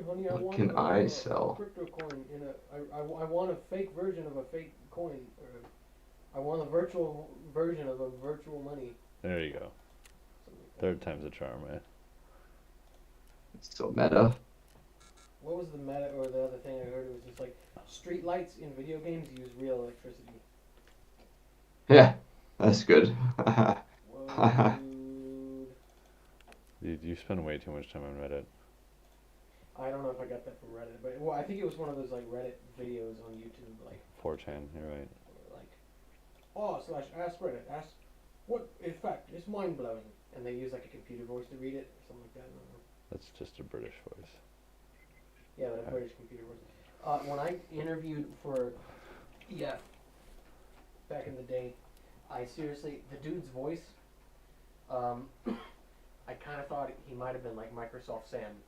honey, What can I sell? A crypto coin I want a fake version of a fake coin. Or I want a virtual version of a virtual money. There you go. Something like that. Third time's a charm, man. It's so meta. What was the meta or the other thing I heard? It was just like street lights in video games use real electricity. Yeah, that's good. Whoa, dude. Dude, you spend way too much time on Reddit. I don't know if I got that from Reddit, but well, I think it was one of those like Reddit videos on YouTube, like 4chan, you're right. /ask Reddit, ask what effect is mind blowing, and they use like a computer voice to read it or something like that. I don't know. That's just a British voice. Yeah, but a British computer voice. When I interviewed for back in the day, I seriously the dude's voice. I kind of thought he might have been like Microsoft Sam.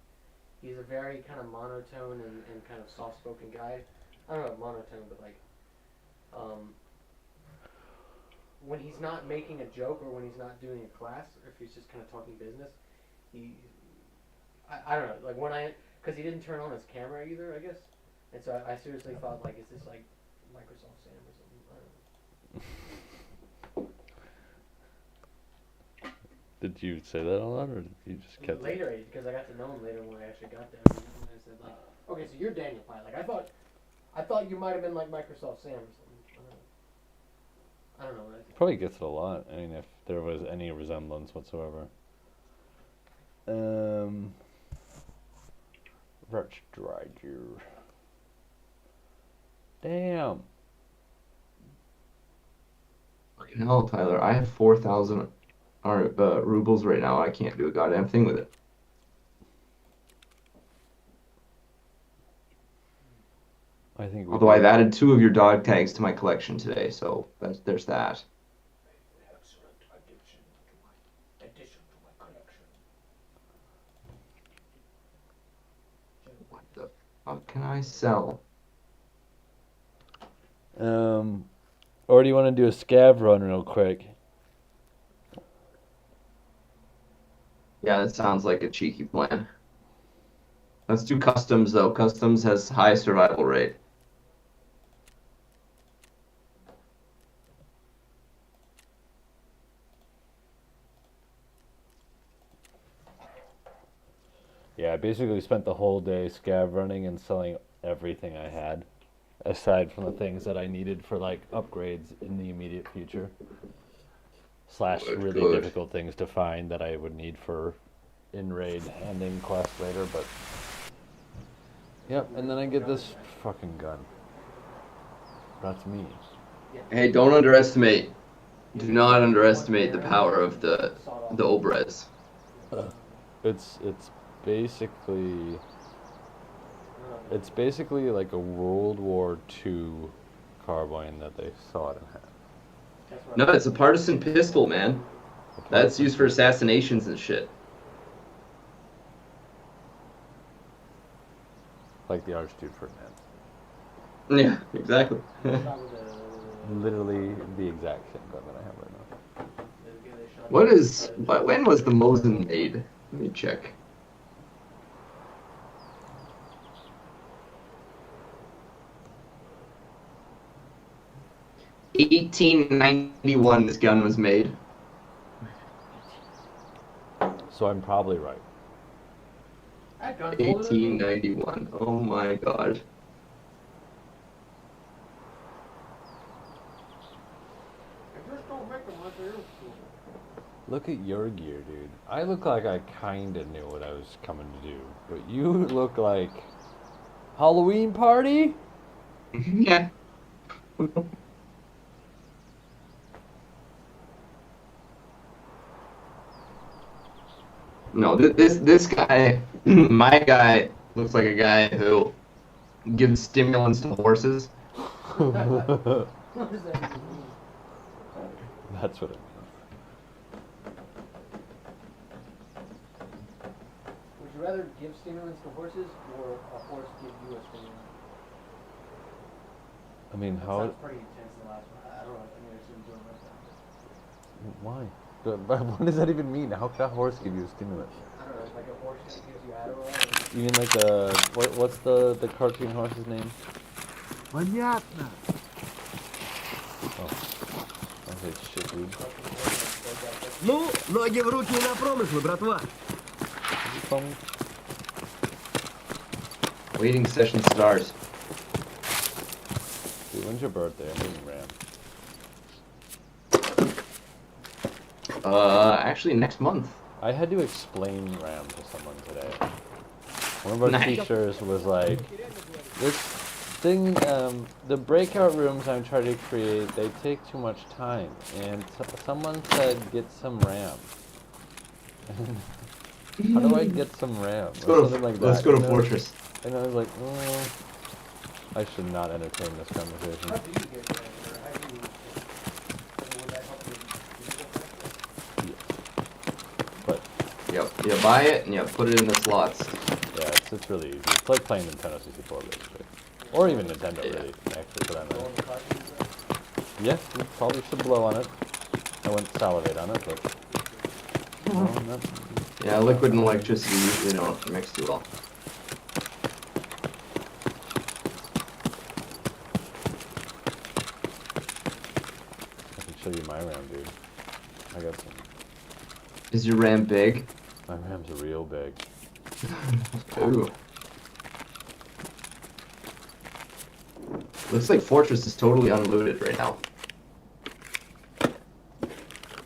He's a very kind of monotone and kind of soft-spoken guy. I don't know monotone, but like, when he's not making a joke or when he's not doing a class, or if he's just kind of talking business, I don't know, like because he didn't turn on his camera either, I guess, and so I seriously thought like, is this like Microsoft Sam or something? I don't know. Did you say that a lot, or did you just kept Later, because I got to know him later when I actually got there, and I said like, okay, so you're Daniel Pye. Like I thought you might have been like Microsoft Sam or something. I don't know. Probably gets it a lot. I mean, if there was any resemblance whatsoever. Let's try here. Damn. Fucking hell, Tyler. I have 4,000 rubles right now. I can't do a goddamn thing with it. I think. Although I've added 2 of your dog tags to my collection today, so there's that. Excellent addition to my collection. What the fuck can I sell? Or do you want to do a scav run real quick? Yeah, that sounds like a cheeky plan. Let's do customs though. Customs has high survival rate. Yeah, I basically spent the whole day scav running and selling everything I had, aside from the things that I needed for like upgrades in the immediate future. / really Good. difficult things to find that I would need for in-raid and in quest later, but yep, and then I get this fucking gun. That's me. Hey, don't underestimate. Do not underestimate the power of the Obrez. It's basically like a World War II carbine that they saw it in half. No, it's a partisan pistol, man. That's used for assassinations and shit. Like the Archduke Ferdinand. Yeah, exactly. Literally the exact same gun that I have right now. When was the Mosin made? Let me check. $1891 this gun was made. So I'm probably right. 1891. Oh my god. Look at your gear, dude. I look like I kinda knew what I was coming to do, but you look like Halloween party? Yeah. No, this guy, my guy, looks like a guy who gives stimulants to horses. What does that even mean? That's what it means. Would you rather give stimulants to horses or a horse give you a stimulant? I mean, That how? sounds pretty intense, the last one. I don't know. I mean, I shouldn't do it myself. Why? But what does that even mean? How could a horse give you a stimulant? I don't know. Like a horse that gives you Adderall. You mean like the what's the cartoon horse's name? Понятно. Oh, I hate shit, dude. Ну, ноги в руки и на промыслы, братва. Waiting session starts. Dude, when's your birthday? I'm eating RAM. Actually next month. I had to explain RAM to someone today. One of our Nice. teachers was like, this thing, the breakout rooms I'm trying to create, they take too much time. And someone said, get some RAM. How do I get some RAM? Let's go to, like let's that, go to you know? Fortress. And I was like, I should not entertain this How conversation. do you get that? Or how do you? Would that help you? But Yep, you buy it and you put it in the slots. yeah, it's really easy. It's like playing Nintendo 64 basically. Or even Nintendo really, actually, for that Blow matter. on the cartridge? Yeah, you probably should blow on it. I wouldn't salivate on it, but... No, not... Yeah, liquid and electricity usually don't mix too well. I can show you my RAM, dude. I got some... Is your RAM big? My RAM's real big. Ooh. Looks like Fortress is totally unlooted right now.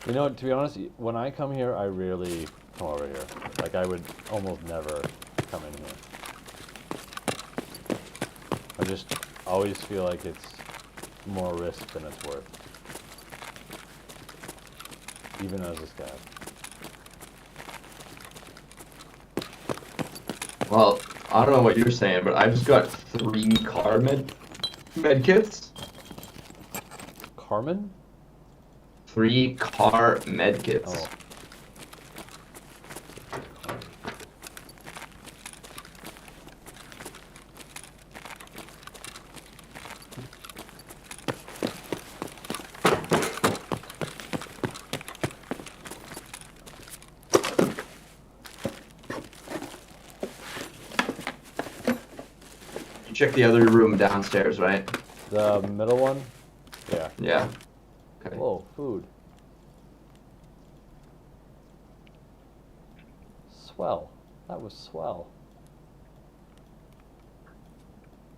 You know, to be honest, when I come here, I rarely come over here. Like, I would almost never come in here. I just always feel like it's more risk than it's worth. Even as a scav. Well, I don't know what you're saying, but I just got 3 car med kits. Carmen? 3 car med kits. Oh. You check the other room downstairs, right? The middle one? Yeah. Yeah. Okay. Whoa, food. Swell. That was swell.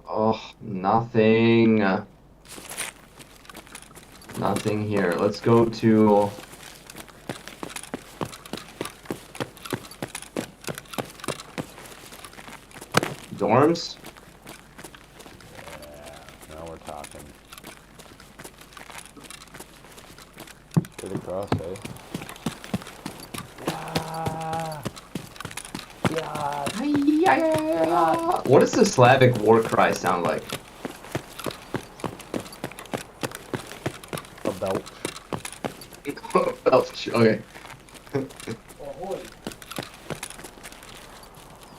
Oh, nothing. Nothing here. Let's go to... dorms? Yeah, now we're talking. Straight across, eh? Yeah. What does the Slavic war cry sound like? A belt. Belch, okay. Ahoy!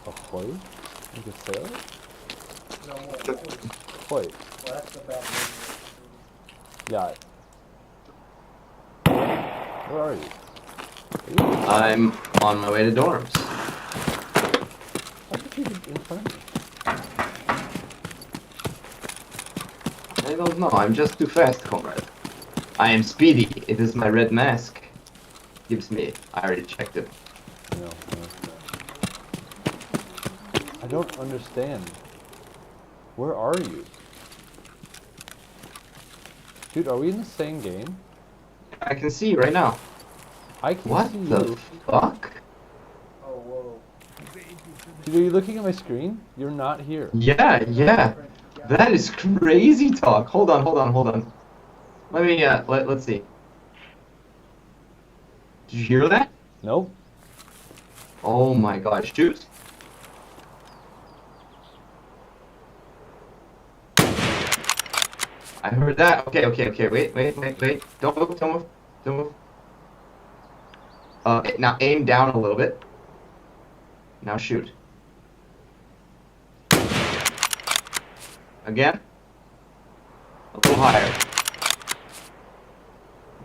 Ahoy? You can sail it? No more. Ahoy. Ahoy. Well, that's the bad name. Yeah. Where are you? I'm on my way to dorms. How did you get in front of me? I don't know, I'm just too fast, comrade. I am speedy. It is my red mask. Gives me. I already checked it. No. I don't understand. Where are you? Dude, are we in the same game? I can see you right now. I can What see the you. fuck? Oh, whoa. Dude, are you looking at my screen? You're not here. Yeah. That is crazy talk. Hold on. Let me, let's see. Did you hear that? Nope. Oh my god, shoot. I heard that. Okay, wait. Don't move. Now aim down a little bit. Now shoot. Again. A little higher.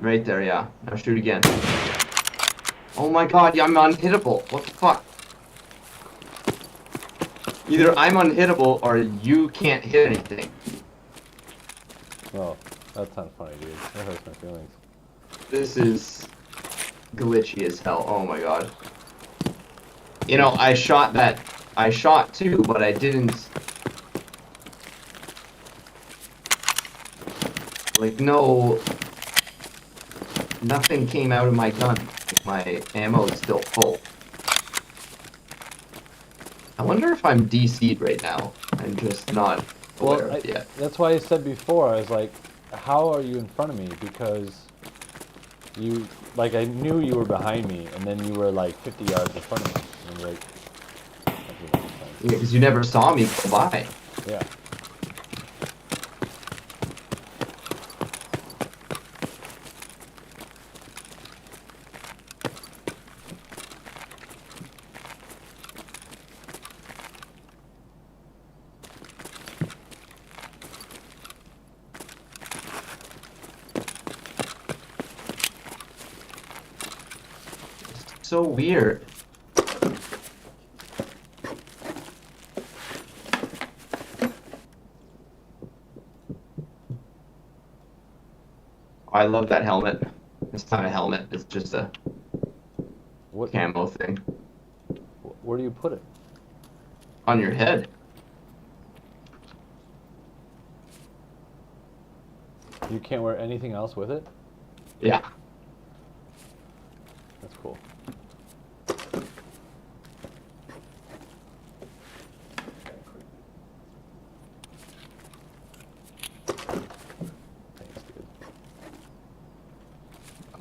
Right there, yeah. Now shoot again. Oh my god, I'm unhittable. What the fuck? Either I'm unhittable or you can't hit anything. Oh, that sounds funny, dude. That hurts my feelings. This is glitchy as hell. Oh my god. You know, I shot too, but I didn't. Like, no. Nothing came out of my gun. My ammo is still full. I wonder if I'm DC'd right now. I'm just not aware of it yet. That's why I said before, I was like, how are you in front of me? Because you, like, I knew you were behind me, and then you were like 50 yards in front of me. And I'm like, that doesn't make sense. Yeah, because you never saw me go by. Yeah. So weird. I love that helmet. It's not a helmet, it's just a camo thing. Where do you put it? On your head. You can't wear anything else with it? Yeah. That's cool.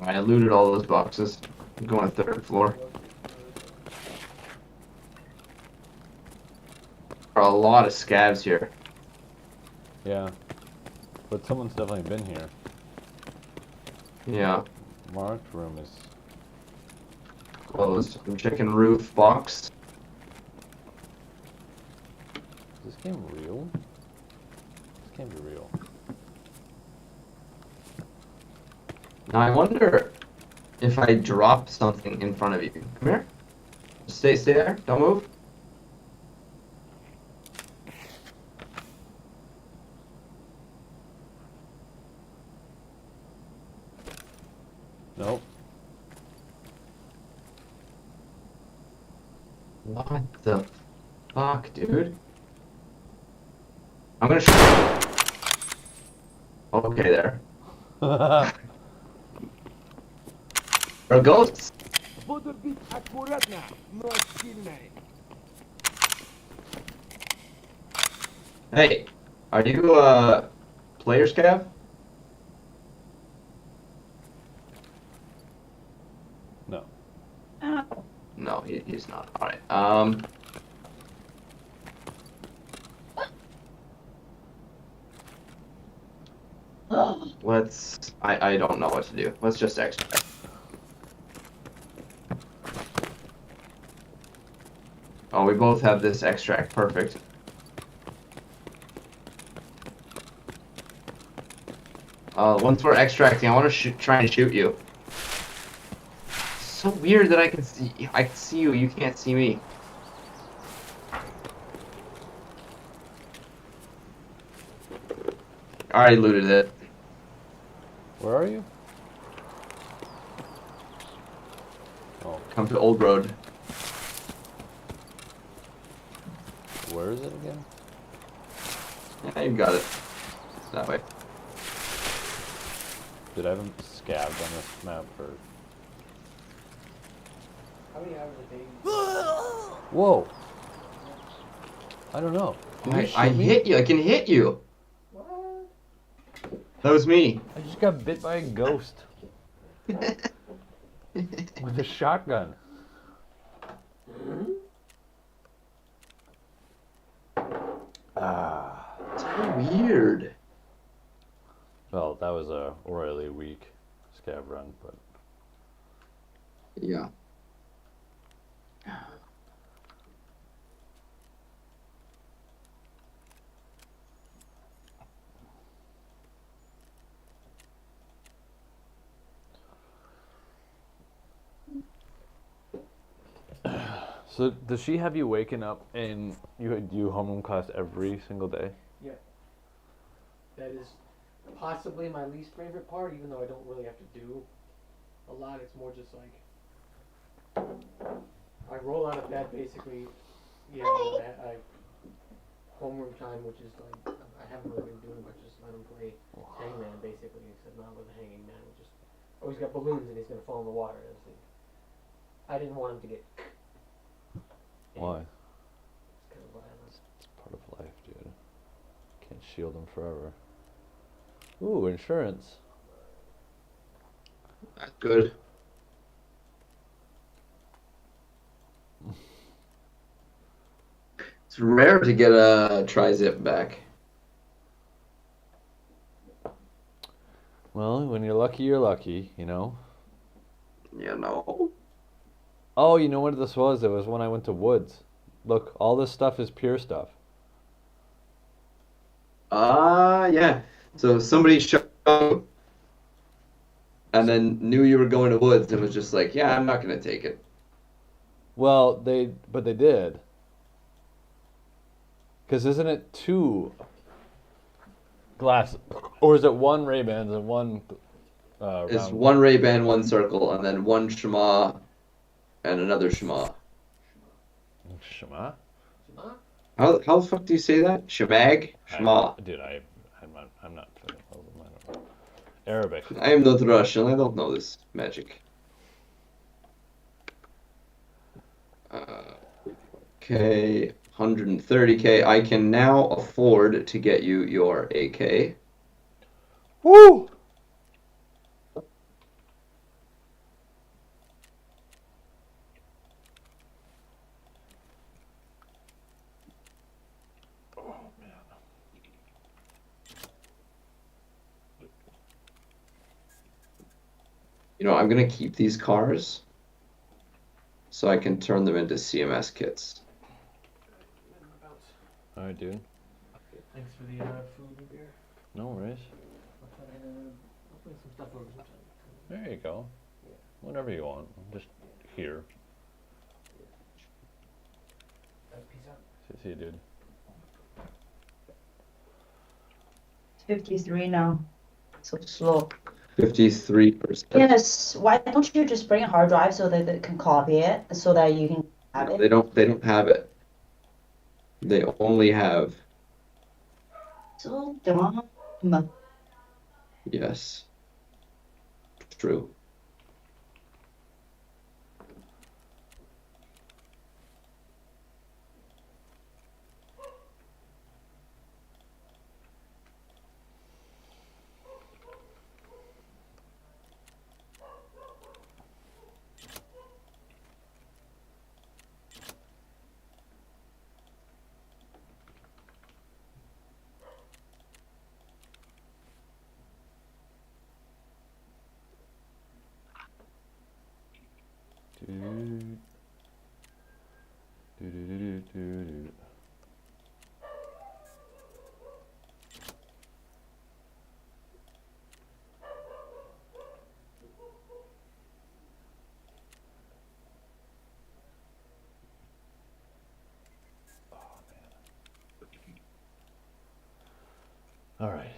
I looted all those boxes. I'm going to third floor. There are a lot of scavs here. Yeah. But someone's definitely been here. Yeah. Marked room is Closed. I'm checking roof box. Is this game real? This can't be real. Now I wonder if I drop something in front of you. Come here. Stay there. Don't move. Nope. What the fuck, dude? I'm gonna shoot. Okay, there. There are ghosts. Буду бить аккуратно, но сильно. Hey, are you player scav? No. No, he's not. All right. Let's. I don't know what to do. Let's just extract. Oh, we both have this extract. Perfect. Once we're extracting, I want to try and shoot you. It's so weird that I can see you. You can't see me. I already looted it. Where are you? Oh. Come to Old Road. Where is it again? Yeah, you got it. That way. Did I have them scabbed on this map or? How many hours a day? Whoa! I don't know. I hit you. I can hit you. What? That was me. I just got bit by a ghost with a shotgun. So weird. Well, that was a royally weak scav run, but Yeah. So does she have you waking up and you do homeroom class every single day? Yeah. That is possibly my least favorite part, even though I don't really have to do a lot. It's more just like I roll out of bed basically. Yeah, I homeroom time, which is like I haven't really been doing much. Just let him play hangman basically, except not with a hanging man. We just he's got balloons and he's gonna fall in the water. I didn't want him to get. Why? It's kind of violent. It's part of life, dude. Can't shield them forever. Ooh, insurance. That's good. It's rare to get a tri-zip back. Well, when you're lucky, you're lucky, you know? You know. Oh, you know what this was? It was when I went to Woods. Look, all this stuff is pure stuff. Yeah. So somebody shot you and then knew you were going to Woods and was just like, yeah, I'm not gonna take it. Well, but they did. Because isn't it 2 glasses? Or is it 1 Ray-Bans and 1 It's round? 1 Ray-Ban, 1 circle, and then 1 Shema and another Shema. Shema? How the fuck do you say that? Shemag? Shema. Dude, I'm not I don't know. Arabic. I am not Russian. I don't know this magic. Okay, 130K. I can now afford to get you your AK. Woo! You know, I'm gonna keep these cars so I can turn them into CMS kits. Alright, dude. Thanks for the food and beer. No worries. I'll bring some stuff over sometime. There you go. Whenever you want. I'm just here. Peace out. See you, dude. It's 53 now. So slow. 53%. Yes, why don't you just bring a hard drive so that they can copy it so that you can have No, it? they don't have it. They only have So dumb. yes. True. Dude. Do. All right.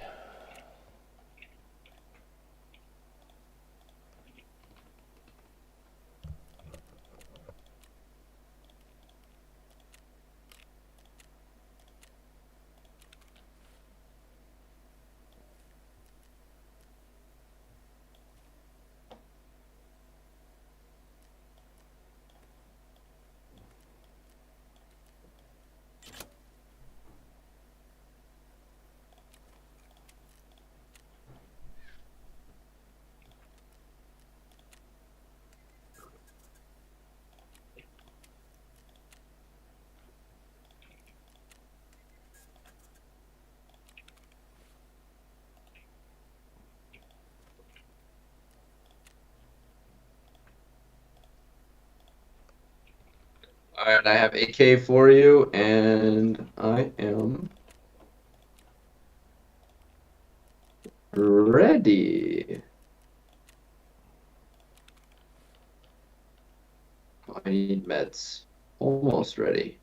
Alright, I have AK for you, and I am ready. I need meds. Almost ready.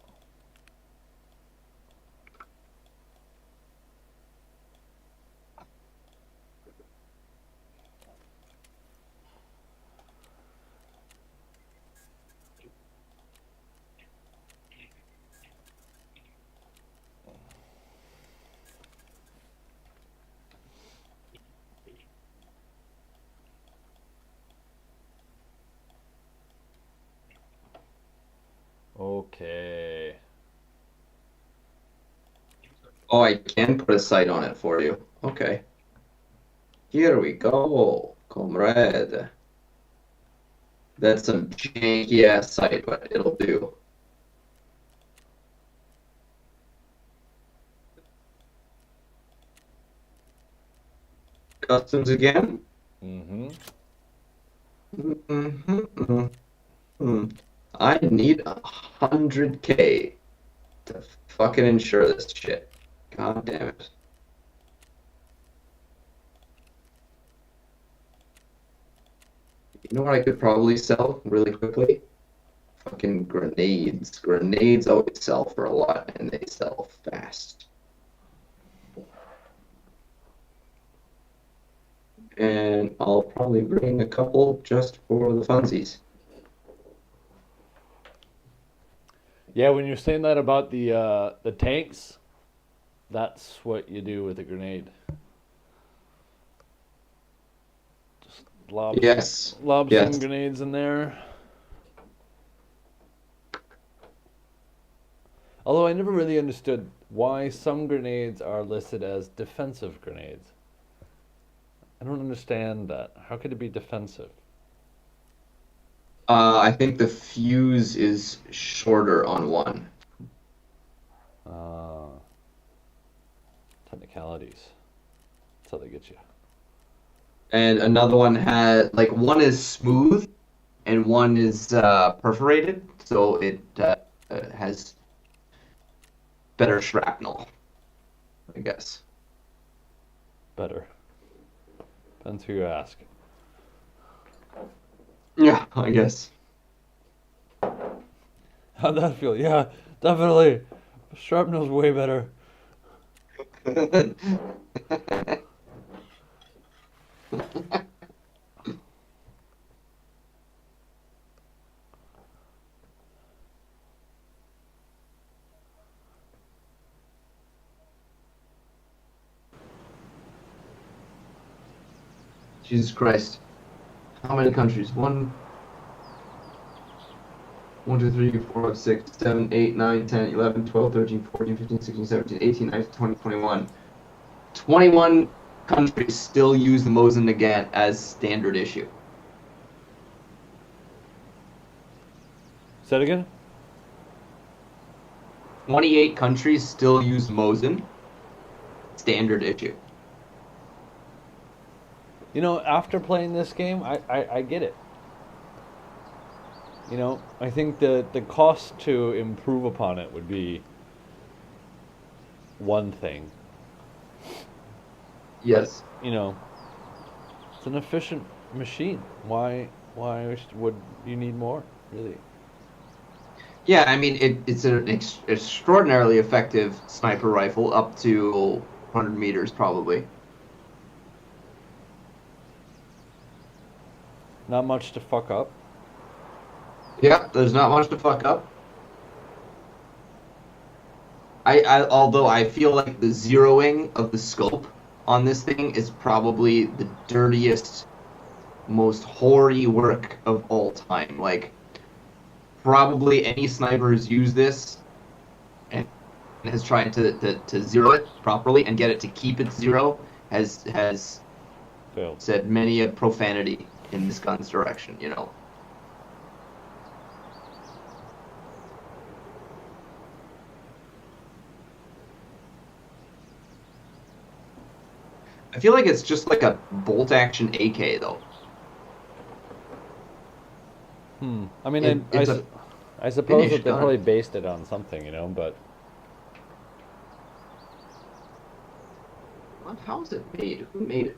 Oh, I can put a sight on it for you. Okay. Here we go, comrade. That's some janky ass sight, but it'll do. Customs again? Mm-hmm. I need 100K to fucking insure this shit. God damn it. You know what I could probably sell really quickly? Fucking grenades. Grenades always sell for a lot, and they sell fast. And I'll probably bring a couple just for the funsies. Yeah, when you're saying that about the tanks, that's what you do with a grenade. Just lob Yes. lob Yes. some grenades in there. Although I never really understood why some grenades are listed as defensive grenades. I don't understand that. How could it be defensive? I think the fuse is shorter on one. Technicalities. That's how they get you. And another one has, like, one is smooth and one is perforated, so it has better shrapnel, I guess. Better. Depends who you ask. Yeah, I guess. How'd that feel? Yeah, definitely. Shrapnel's way better. Jesus Christ. How many countries? 1, 2, 3, 4, 5, 6, 7, 8, 9, 10, 11, 12, 13, 14, 15, 16, 17, 18, 19, 20, 21. 21 countries still use the Mosin Nagant as standard issue. Say it again? 28 countries still use Mosin standard issue. You know, after playing this game, I get it. You know, I think the cost to improve upon it would be one thing. Yes. You know, it's an efficient machine. Why would you need more, really? Yeah, I mean, it's an extraordinarily effective sniper rifle up to 100 meters, probably. Not much to fuck up. Yeah, there's not much to fuck up. Although I feel like the zeroing of the scope on this thing is probably the dirtiest, most hoary work of all time. Like, probably any sniper who's used this and has tried to zero it properly and get it to keep it zero has Failed. said many a profanity in this gun's direction, you know. I feel like it's just like a bolt action AK though. I mean, I suppose finished that they gun. probably based it on something, you know, but What? How is it made? Who made it?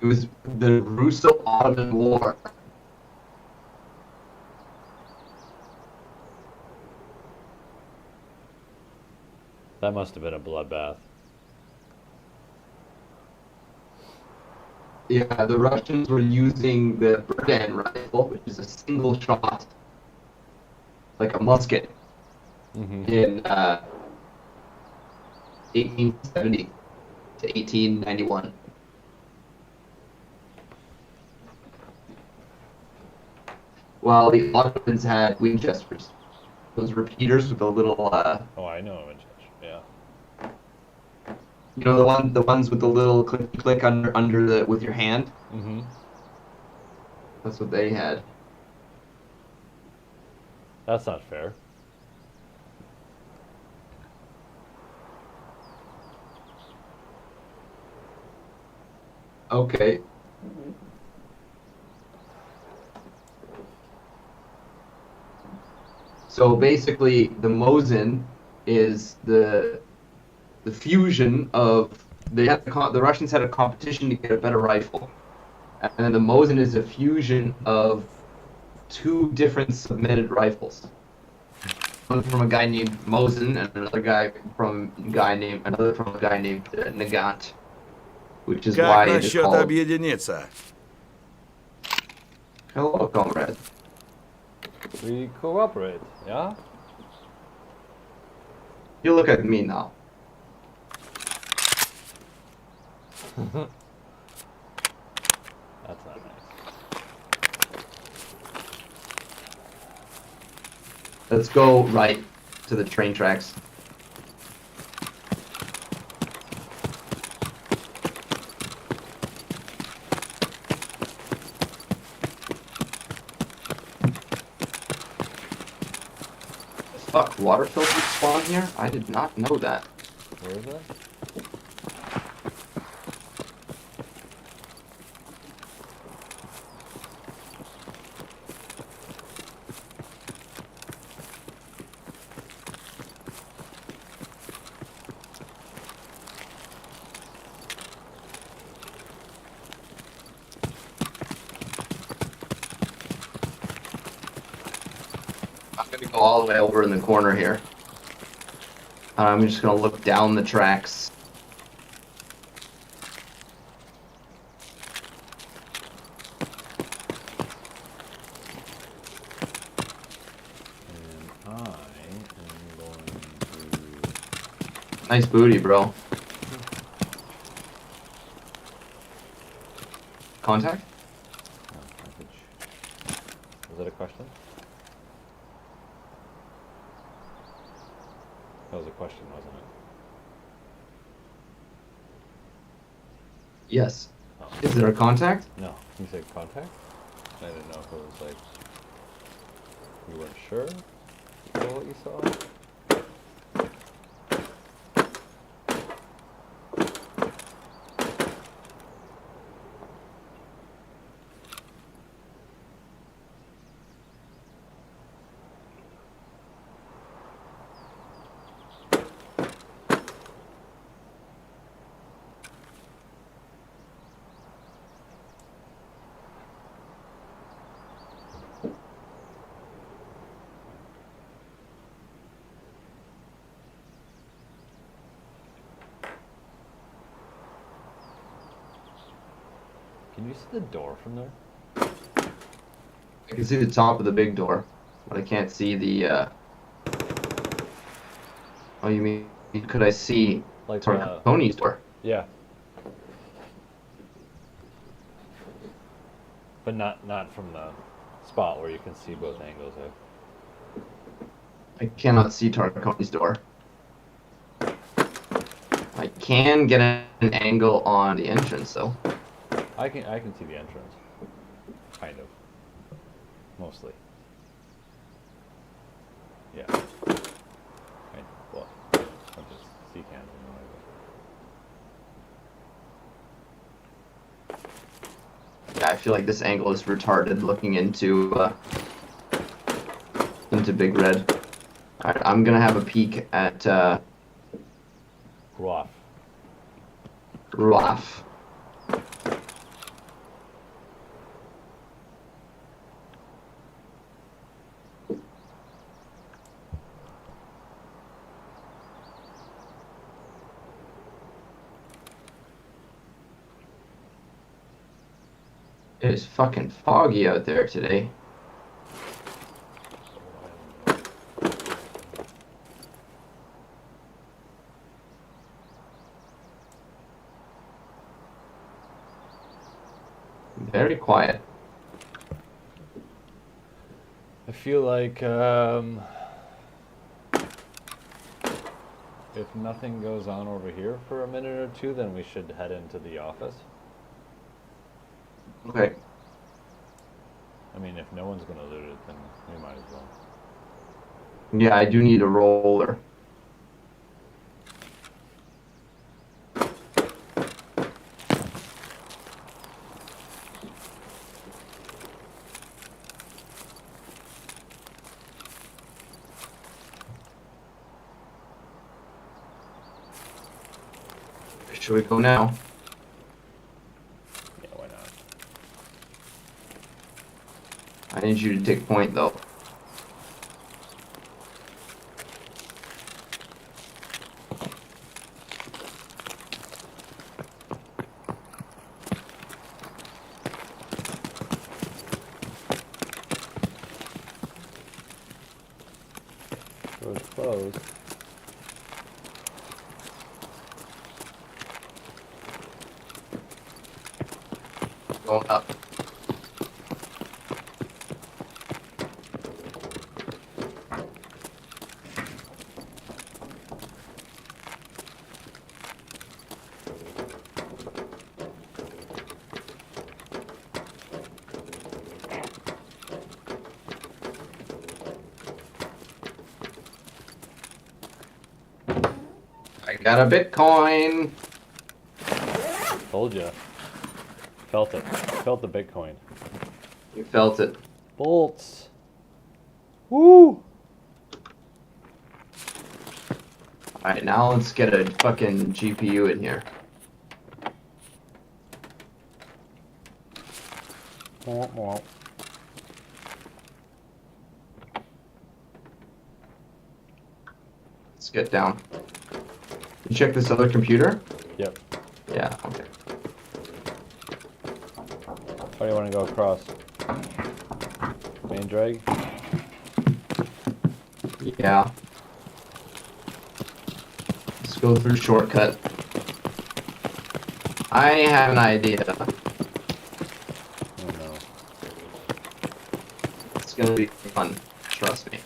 It was the Russo-Ottoman War. that must have been a bloodbath. Yeah, the Russians were using the Berdan rifle, which is a single shot, like a musket, in 1870 to 1891. while the Ottomans had Winchesters. Those repeaters with the little, Oh, I know Winchester. Yeah. you know, the ones with the little click under the with your hand. Mm-hmm. That's what they had. That's not fair. Okay. So basically, the Mosin is the fusion of the Russians had a competition to get a better rifle, and then the Mosin is a fusion of two different submitted rifles. One from a guy named Mosin and another from a guy named Nagant, which is Как why it is насчет called. объединиться? Hello, comrade. We cooperate, yeah? You look at me now. That's not nice. Let's go right to the train tracks. Fuck, water filters spawn here? I did not know that. Where is that? I'm gonna go all the way over in the corner here. I'm just gonna look down the tracks. And I am going to... Nice booty, bro. Contact? Oh, package. Was that a question? That was a question, wasn't it? Yes. Oh. Is there a contact? No. You said contact? I didn't know if it was like... You weren't sure about what you saw? Can you see the door from there? I can see the top of the big door, but I can't see the, Oh, you mean, could I see Like Tarkoni's door? Yeah. But not from the spot where you can see both angles of. I cannot see Tarkoni's door. I can get an angle on the entrance, though. I can see the entrance. Kind of. Mostly. Yeah. Kind of. Well, I'm just see cams and Yeah, I feel like this angle is retarded looking into Big Red. Alright, I'm gonna have a peek at Ruaf. Ruaf. It is fucking foggy out there today. Very quiet. I feel like if nothing goes on over here for a minute or two, then we should head into the office. Okay. I mean, if no one's gonna loot it, then we might as well. Yeah, I do need a roller. Should we go now? Yeah, why not? I need you to take point though. Door's closed. Going up. I got a Bitcoin. Told ya. Felt it. Felt the Bitcoin. You felt it. Bolts. Woo! Alright, now let's get a fucking GPU in here. Womp womp. Let's get down. You check this other computer? Yep. Yeah, okay. How do you want to go across? Main drag? Yeah. Let's go through shortcut. I have an idea. Oh no. It's gonna be fun. Trust me.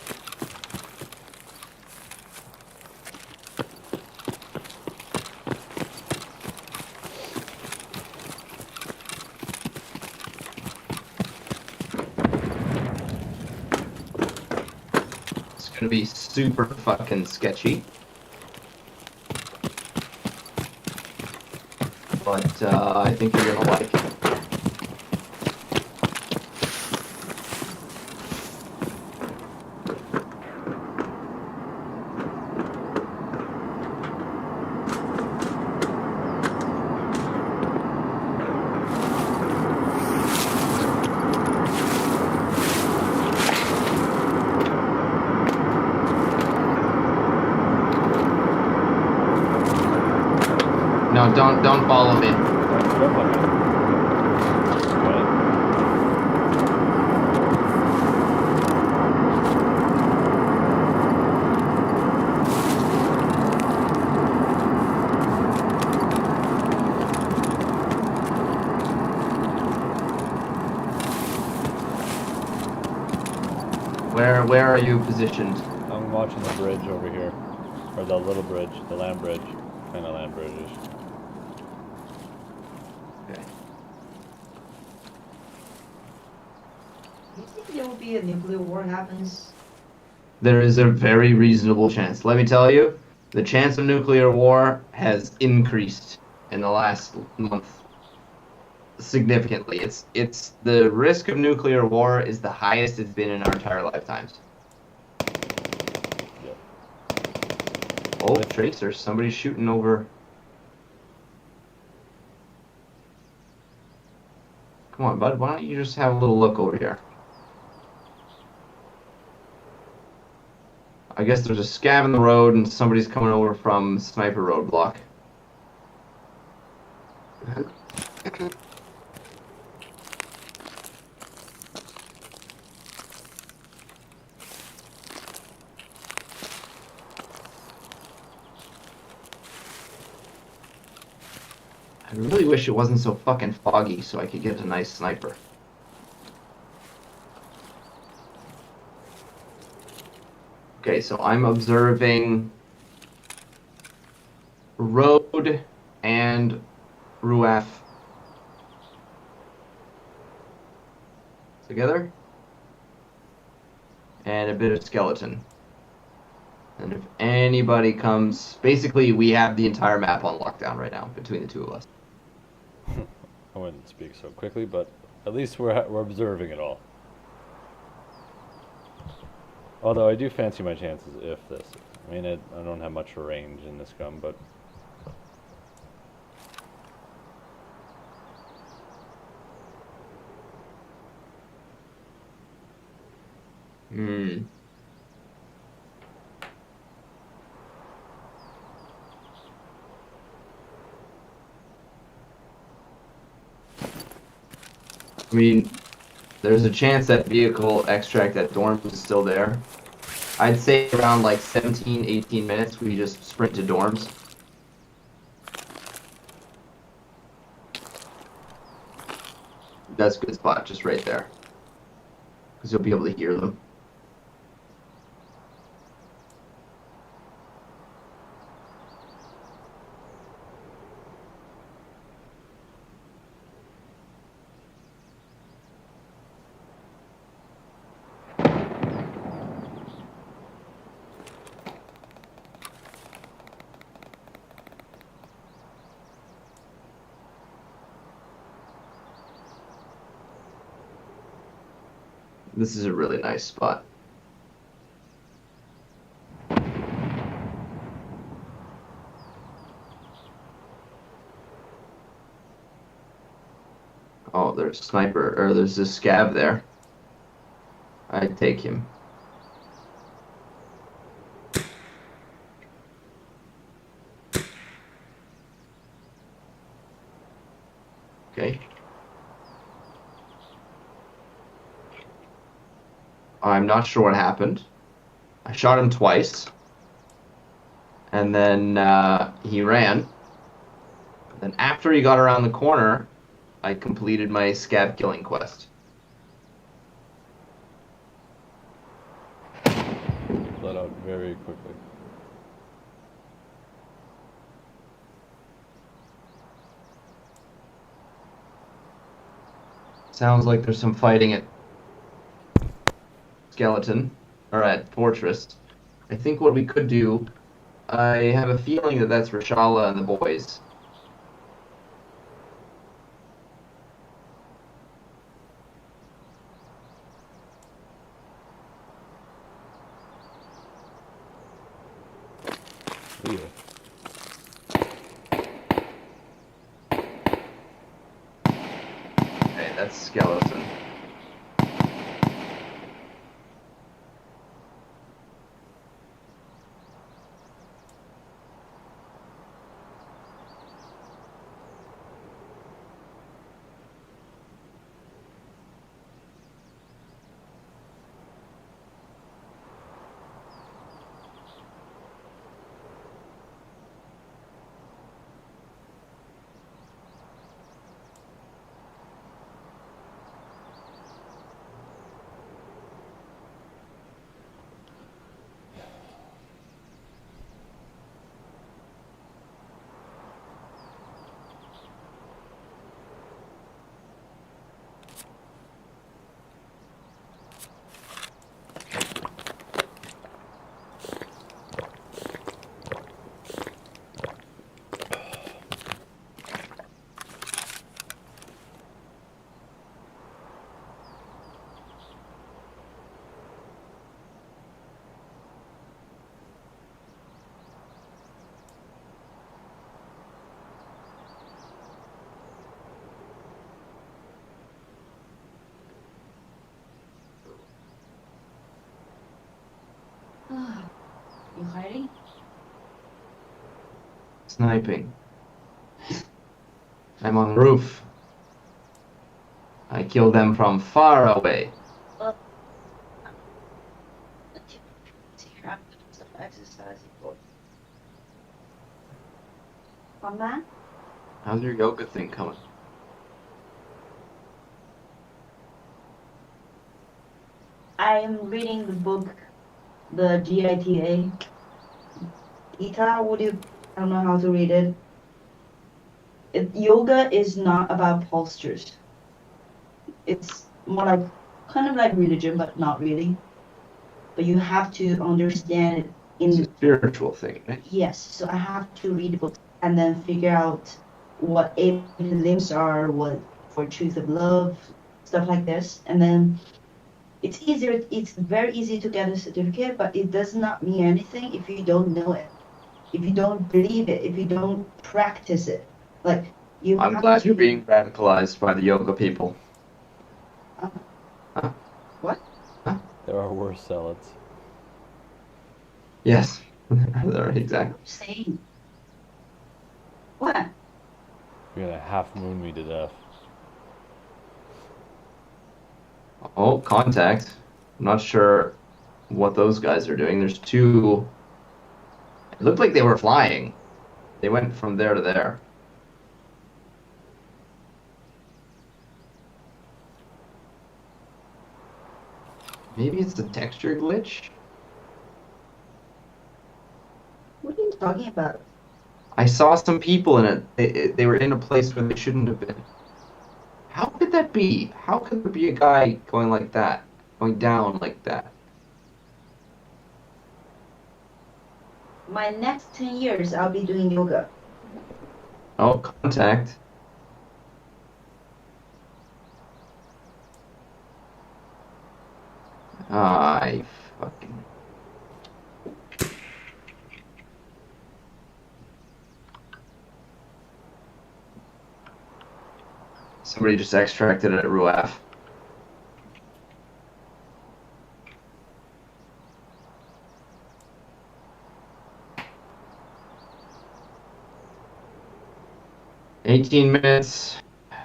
It's gonna be super fucking sketchy. But I think you're gonna like it. No, don't follow me. Where are you positioned? I'm watching the bridge over here. Or the little bridge, the land bridge. Kind of land bridges. Okay. Do you think there will be a nuclear war happens? There is a very reasonable chance. Let me tell you, the chance of nuclear war has increased in the last month significantly. It's the risk of nuclear war is the highest it's been in our entire lifetimes. Yep. Oh, Tracer, somebody's shooting over. Come on, bud, why don't you just have a little look over here? I guess there's a scav in the road and somebody's coming over from sniper roadblock. I really wish it wasn't so fucking foggy so I could get a nice sniper. Okay, so I'm observing Road and Ruaf together, and a bit of skeleton. And if anybody comes, basically we have the entire map on lockdown right now between the two of us. I wouldn't speak so quickly, but at least we're observing it all. Although I do fancy my chances if this. I mean, I don't have much range in this gun, but Hmm. I mean, there's a chance that vehicle extract at dorms is still there. I'd say around like 17, 18 minutes, we just sprint to dorms. That's a good spot, just right there. Because you'll be able to hear them. This is a really nice spot. Oh, there's a sniper, or there's this scab there. I'd take him. Okay. I'm not sure what happened. I shot him twice. And then he ran. Then after he got around the corner, I completed my scab killing quest. let out very quickly. Sounds like there's some fighting at Skeleton, or at Fortress. I think what we could do, I have a feeling that that's Rashala and the boys. Yeah. Okay, that's Skeleton. You hiding? Sniping. I'm on the roof. I kill them from far away. One man? How's your yoga thing coming? I am reading the book the GITA. Ita, would you? I don't know how to read it. Yoga is not about postures. It's more like kind of like religion, but not really. But you have to understand it It's a in spiritual thing, right? yes. So I have to read the book and then figure out what eight limbs are, what for truth of love, stuff like this, and then it's easier. It's very easy to get a certificate, but it does not mean anything if you don't know it, if you don't believe it, if you don't practice it. Like you I'm have glad to. you're being radicalized by the yoga people. Uh, Huh? what? There are worse zealots. Yes. Exactly. Saying what? You're gonna half moon me to death. Oh, contact. I'm not sure what those guys are doing. There's two. It looked like they were flying. They went from there to there. Maybe it's the texture glitch? What are you talking about? I saw some people in it. They were in a place where they shouldn't have been. How could that be? How could there be a guy going like that? Going down like that? My next 10 years, I'll be doing yoga. Oh, contact. I fucking. Somebody just extracted it at Ruaf. $18 minutes.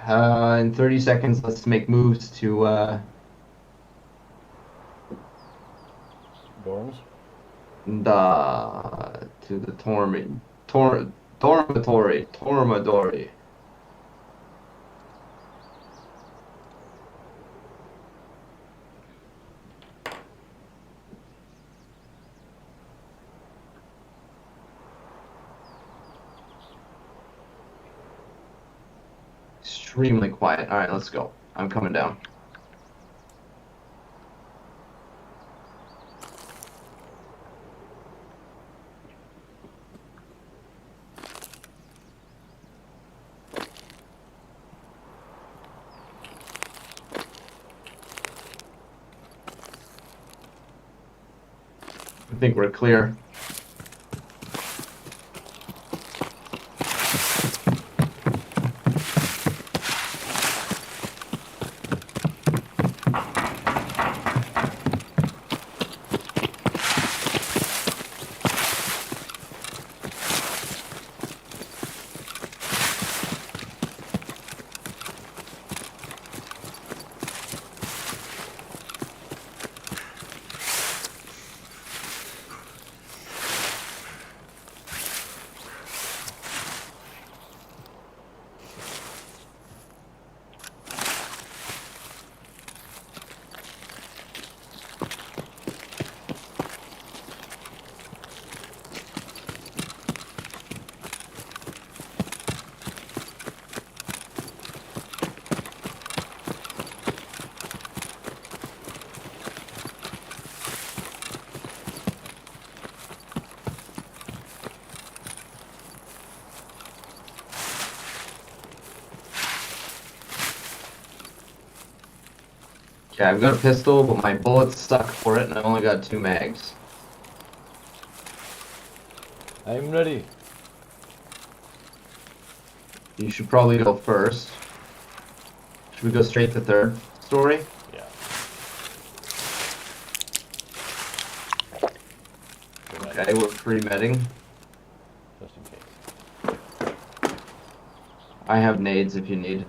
In 30 seconds, let's make moves to Dorms? to the Tormadori. Extremely quiet. All right, let's go. I'm coming down. I think we're clear. Okay, I've got a pistol, but my bullet's stuck for it, and I only got 2 mags. I'm ready. You should probably go first. Should we go straight to third story? Yeah. Okay, we're pre-medding. Just in case. I have nades if you need.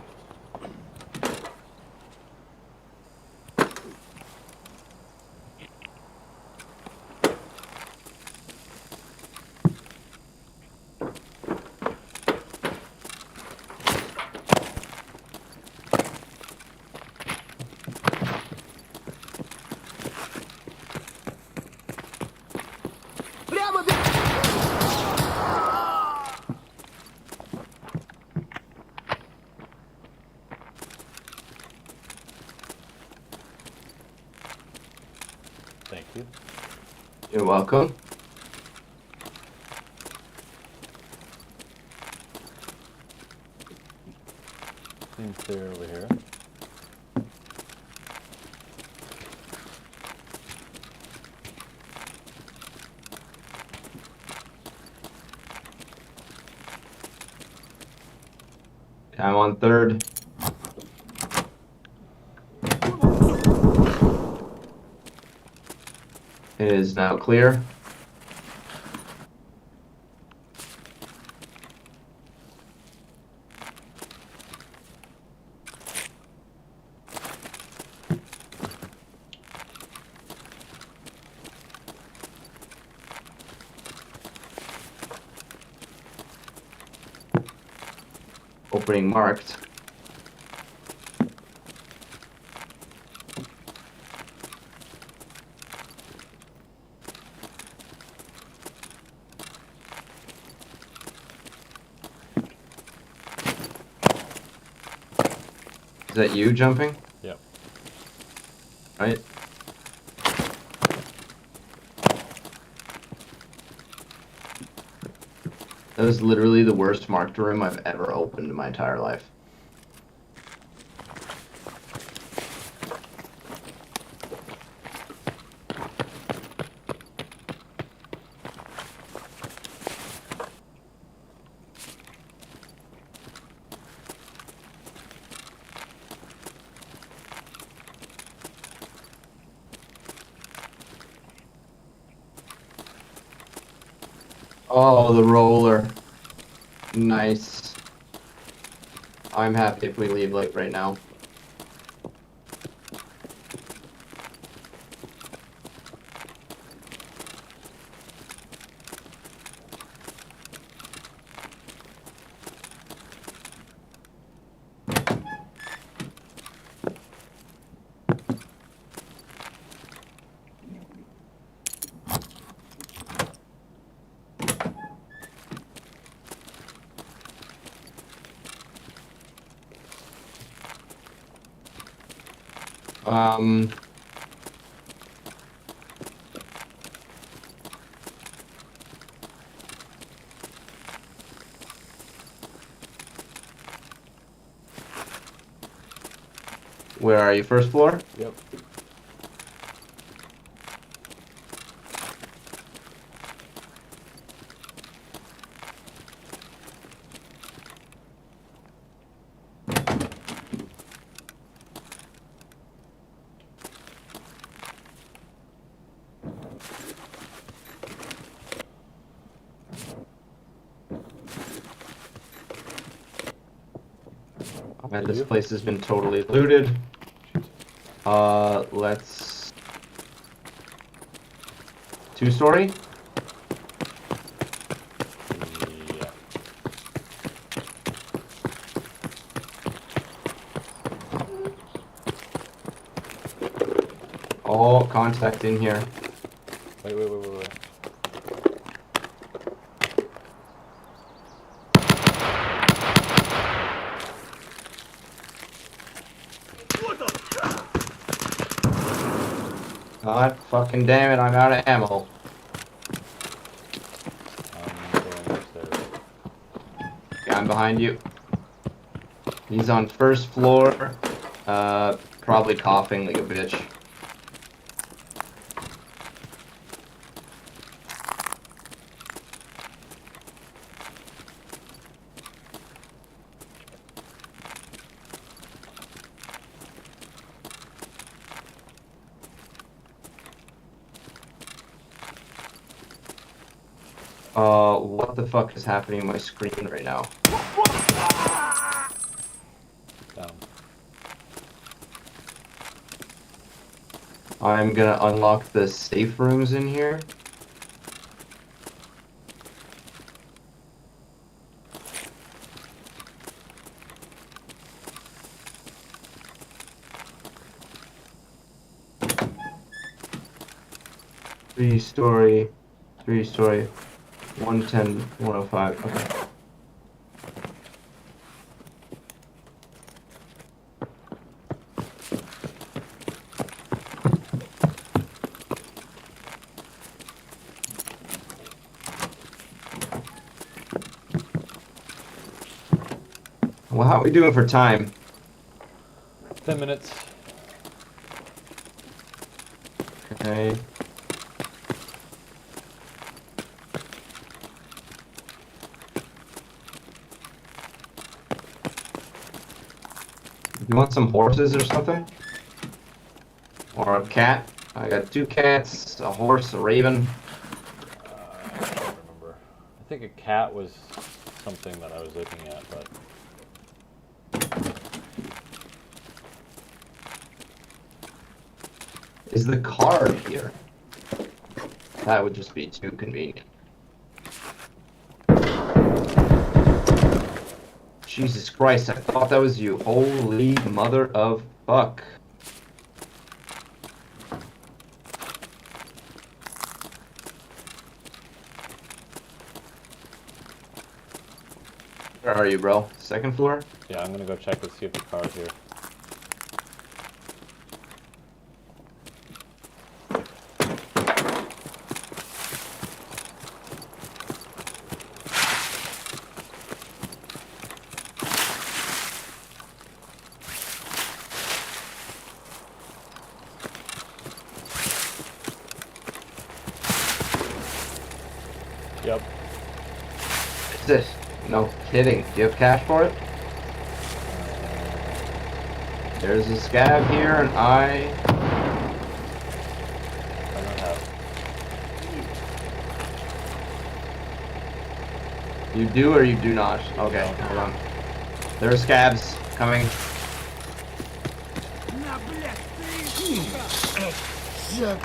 you. You're welcome. Seems clear over here. I'm on third. It is now clear. Opening marked. Is that you jumping? Yep. Right? That was literally the worst marked room I've ever opened in my entire life. Oh, the roller. Nice. I'm happy if we leave like right now. Um, where are you? First floor? Yep. Man, this place has been totally looted. Let's... 2-story? Yeah. Oh, contact in here. Wait. God fucking damn it, I'm out of ammo. I'm going upstairs. Yeah, I'm behind you. He's on first floor. Probably coughing like a bitch. What the fuck is happening on my screen right now? Down. I'm gonna unlock the safe rooms in here. Three-story, 110, 105. Okay. Well, how are we doing for time? 10 minutes. Okay. You want some horses or something? Or a cat? I got 2 cats, a horse, a raven. I can't remember. I think a cat was something that I was looking at, but Is the car here? That would just be too convenient. Jesus Christ, I thought that was you. Holy mother of fuck. Where are you, bro? 2nd floor? yeah, I'm gonna go check to see if the car's here. Yep. Is this? No kidding. Do you have cash for it? There's a scab here, and I don't have. You do or you do not? Okay, hold on. There are scabs coming. На, блядь, ты, сука!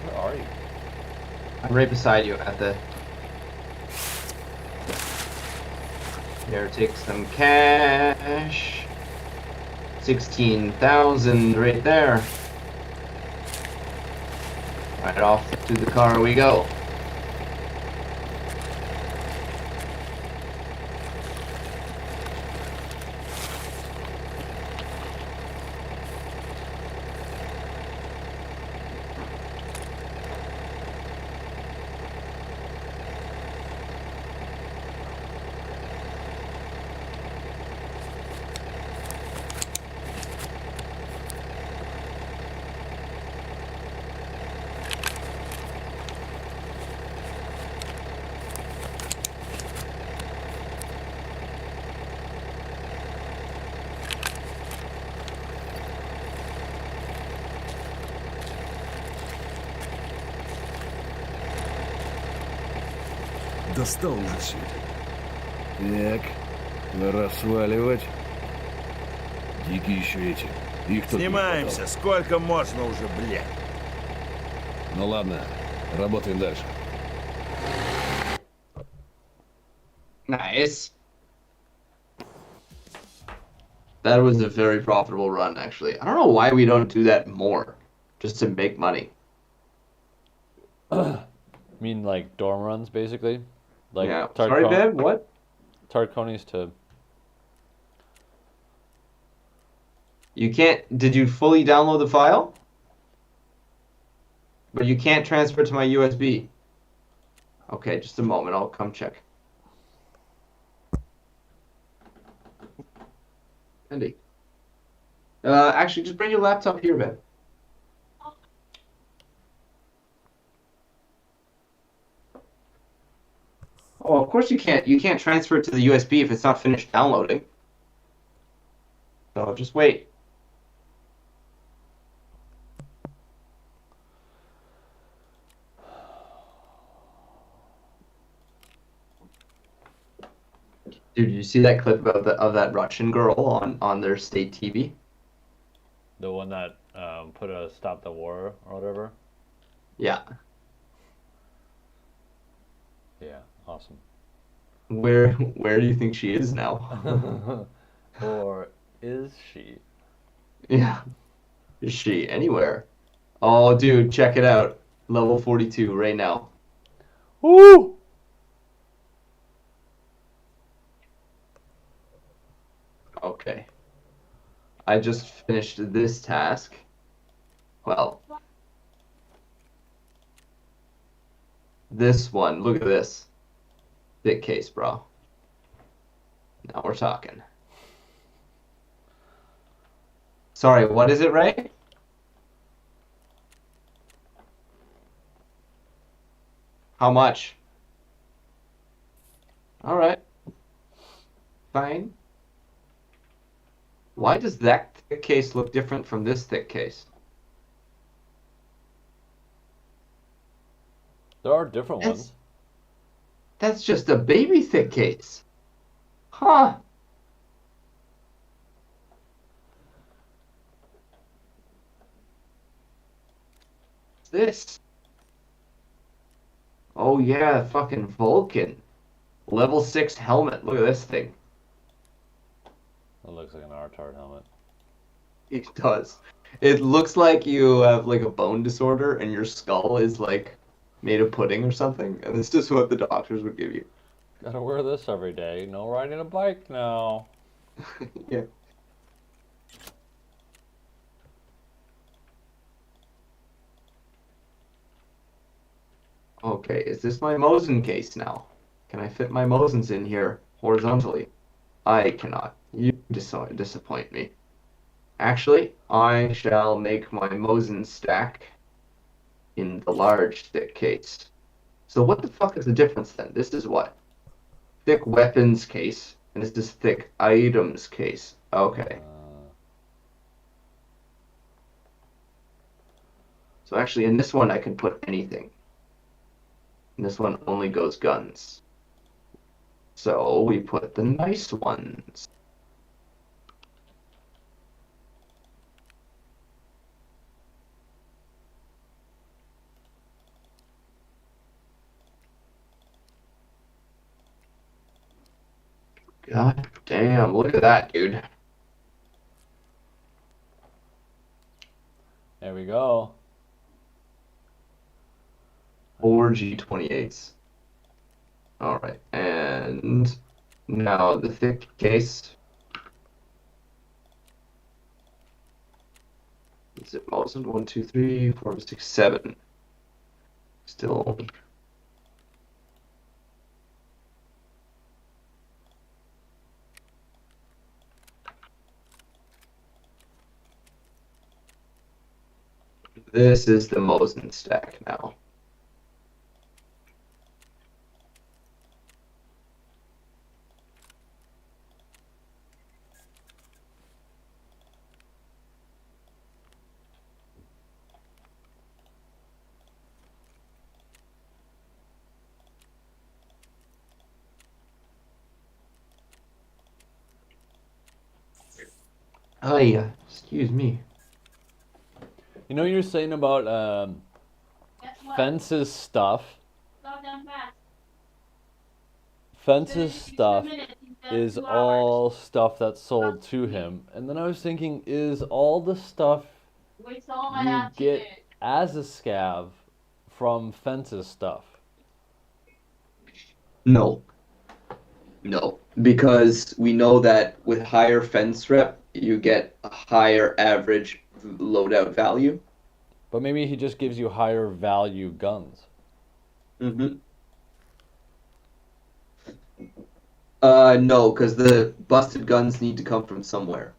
Where are you? I'm right beside you at the... Here, take some cash. 16,000 right there. Right off to the car we go. Достал уже все это. Так, пора сваливать. Дикие еще эти. Их тут не Снимаемся, хватало. сколько можно уже, блядь. Ну ладно, работаем дальше. Nice. That was a very profitable run, actually. I don't know why we don't do that more, just to make money. I mean, like dorm runs, basically. Like Yeah. Sorry, babe. What? Tarkoni's to. You can't. Did you fully download the file? But you can't transfer to my USB. Okay, just a moment. I'll come check. Andy. Actually, just bring your laptop here, babe. Oh, of course you can't. You can't transfer it to the USB if it's not finished downloading. So just wait. Dude, you see that clip of that Russian girl on their state TV? The one that put a stop the war or whatever. Yeah. Yeah, awesome. Where do you think she is now? Or is she? Yeah. Is she anywhere? Oh, dude, check it out. Level 42 right now. Woo! Okay. I just finished this task. Well, this one. Look at this. Thick case, bro. Now we're talking. Sorry, what is it, Ray? How much? All right. Fine. Why does that thick case look different from this thick case? There are different ones. That's just a baby thick case. Huh. What's this? Oh yeah, fucking Vulcan. Level 6 helmet. Look at this thing. It looks like an R-Tard helmet. It does. It looks like you have like a bone disorder and your skull is like made of pudding or something. And it's just what the doctors would give you. Gotta wear this every day. No riding a bike now. Yeah. Okay, is this my Mosin case now? Can I fit my Mosins in here horizontally? I cannot. You disappoint me. Actually, I shall make my Mosin stack in the large thick case. So what the fuck is the difference then? This is what? Thick weapons case, and this is thick items case. Okay. So actually in this one I can put anything. And this one only goes guns. So we put the nice ones. God damn, look at that, dude. There we go. 4 G28s. Alright, and now the thick case. Is it Mosin? 1, 2, 3, 4, 6, 7. Still. This is the Mosin stack now. Oh yeah, excuse me. You know, you're saying about Fence's stuff. Fence's stuff is all stuff that's sold to him. And then I was thinking, is all the stuff you get as a scav from Fence's stuff? No. No, because we know that with higher fence rep, you get a higher average loadout value. But maybe he just gives you higher value guns. Mm-hmm. No, because the busted guns need to come from somewhere.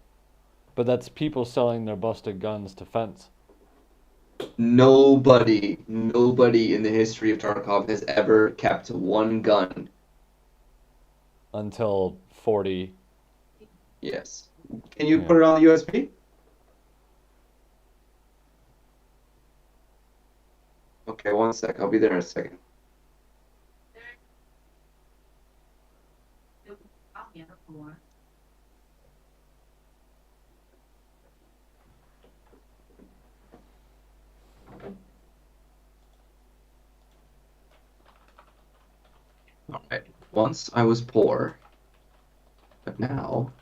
But that's people selling their busted guns to Fence. Nobody in the history of Tarkov has ever kept one gun. Until 40. Yes. Can you put it on the USB? Okay, one sec. I'll be there in a second. Alright. Once I was poor, but now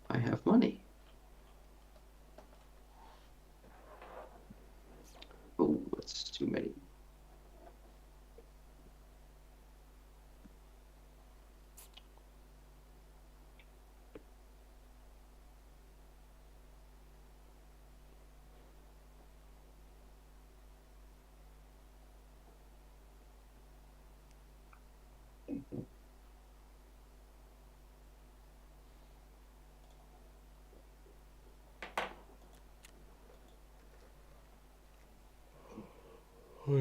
I have money. Oh, that's too many. How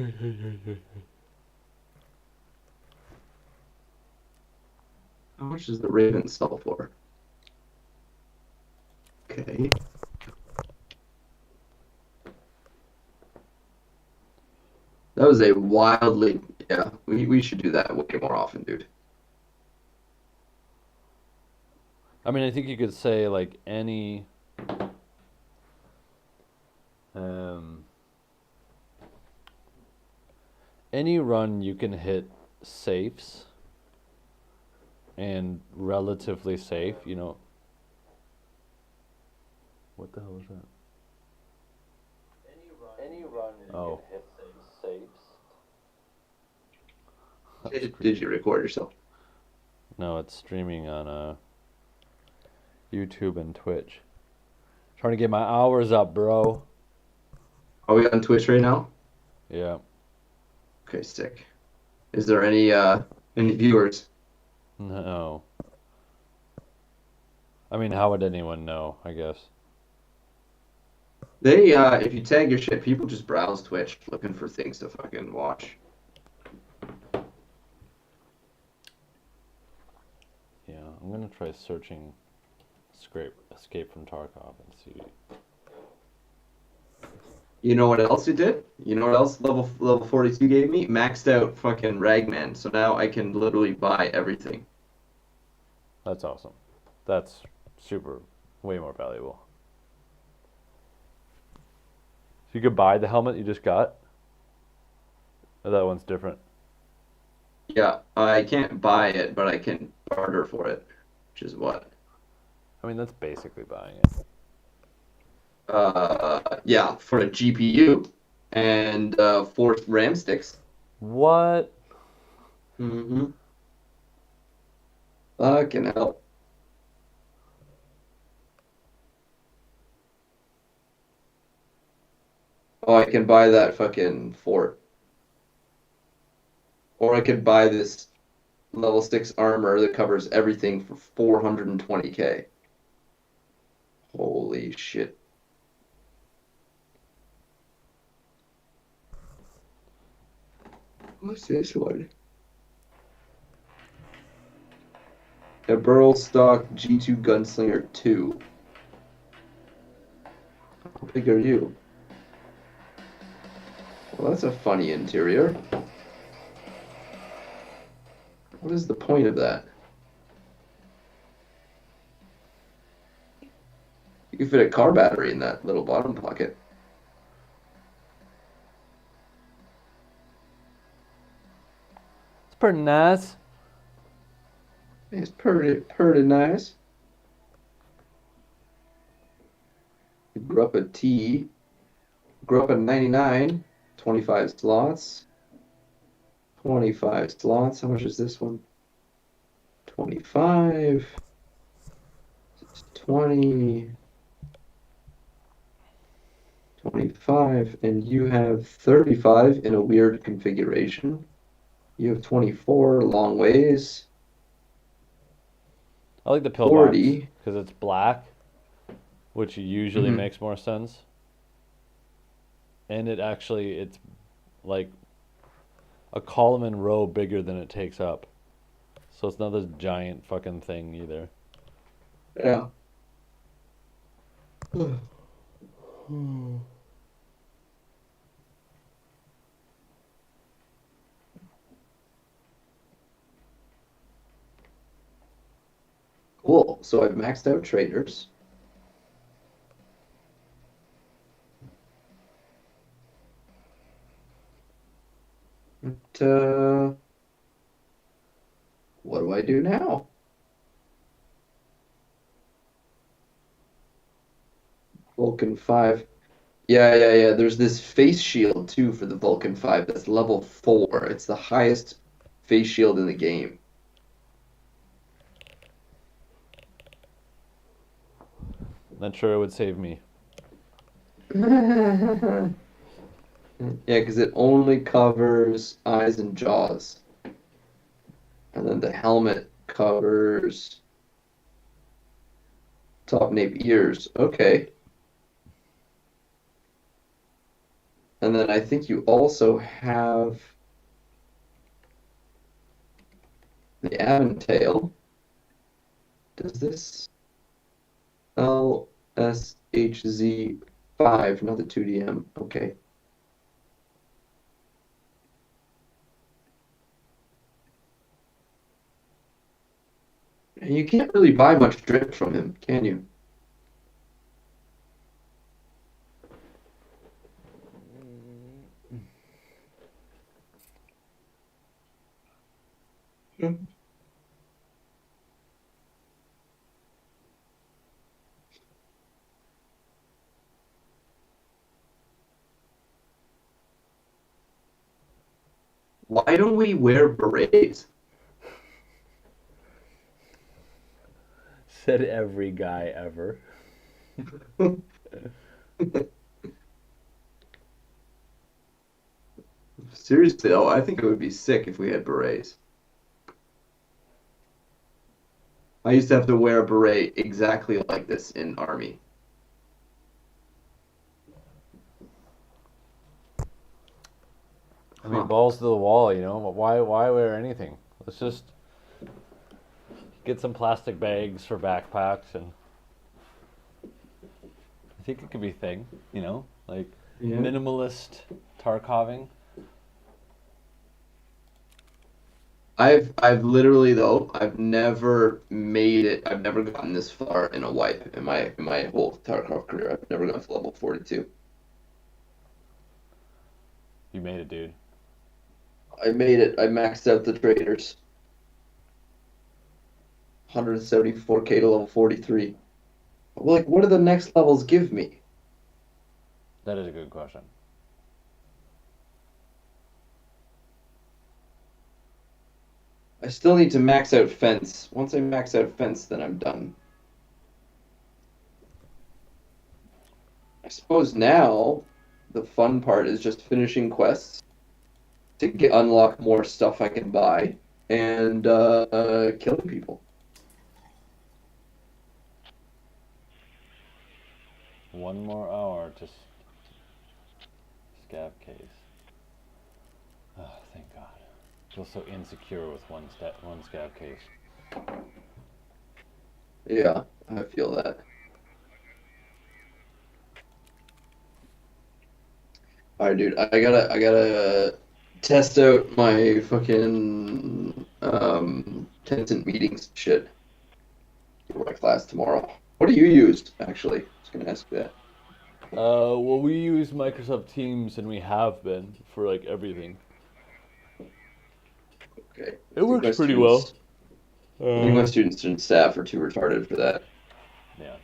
much does the Raven sell for? Okay. That was a wildly, yeah, we should do that way more often, dude. I mean, I think you could say like any run you can hit safes and relatively safe, you know. What the hell was that? Any run you can hit safes. Did you record yourself? No, it's streaming on YouTube and Twitch. Trying to get my hours up, bro. Are we on Twitch right now? Yeah. Okay, sick. Is there any viewers? No. I mean, how would anyone know, I guess? They if you tag your shit, people just browse Twitch looking for things to fucking watch. Yeah, I'm gonna try searching Escape from Tarkov and see. You know what else it did? You know what else level 42 gave me? Maxed out fucking Ragman. So now I can literally buy everything. That's awesome. That's super, way more valuable. So you could buy the helmet you just got? Or that one's different? Yeah, I can't buy it, but I can barter for it, which is what? I mean, that's basically buying it. Yeah, for a GPU and 4 RAM sticks. What? Mm-hmm. Fucking hell. Oh, I can buy that fucking fort. Or I could buy this level 6 armor that covers everything for 420k. Holy shit. What's this one? A Burl Stock G2 Gunslinger 2. How big are you? Well, that's a funny interior. What is the point of that? You can fit a car battery in that little bottom pocket. It's pretty nice. It's pretty nice. Grew up a T. Grew up at 99. 25 slots. 25 slots. How much is this one? 25. 20. 25. And you have 35 in a weird configuration. You have 24 long ways. I like the pillbox 40. because it's black, which usually makes more sense. And it's like a column and row bigger than it takes up. So it's not this giant fucking thing either. Yeah. Cool. So I've maxed out traders. But, what do I do now? Vulcan 5. Yeah. There's this face shield too for the Vulcan 5. That's level 4. It's the highest face shield in the game. Not sure it would save me. Yeah, because it only covers eyes and jaws. And then the helmet covers top nape ears. Okay. And then I think you also have the Aventail. Does this LSHZ5, not the 2DM. Okay. And you can't really buy much drip from him, can you? Why don't we wear berets? Said every guy ever. Seriously, though, I think it would be sick if we had berets. I used to have to wear a beret exactly like this in Army. I mean, balls to the wall, you know? Why wear anything? Let's just get some plastic bags for backpacks, and I think it could be a thing, you know? Like, Yeah. minimalist Tarkoving. I've literally though I've never made it. I've never gotten this far in a wipe in my whole Tarkov career. I've never gone to level 42. You made it, dude. I made it. I maxed out the traders. 174k to level 43. Well, like, what do the next levels give me? That is a good question. I still need to max out fence. Once I max out fence, then I'm done. I suppose now the fun part is just finishing quests to unlock more stuff I can buy and killing people. One more hour to scab case. Oh, thank God. I feel so insecure with one scab case. Yeah, I feel that. All right, dude. I gotta test out my fucking tenant meetings shit for my class tomorrow. What do you use, actually? I was gonna ask that. Well, we use Microsoft Teams, and we have been for like everything. Okay. It works pretty well. I think my students and staff are too retarded for that. Yeah.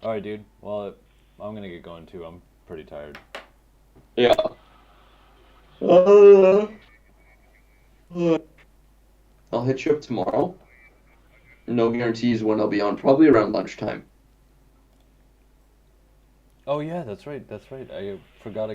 All right, dude. Well, I'm gonna get going too. I'm pretty tired. Yeah. Uh, I'll hit you up tomorrow. No guarantees when I'll be on. Probably around lunchtime. Oh yeah, that's right. That's right. I forgot.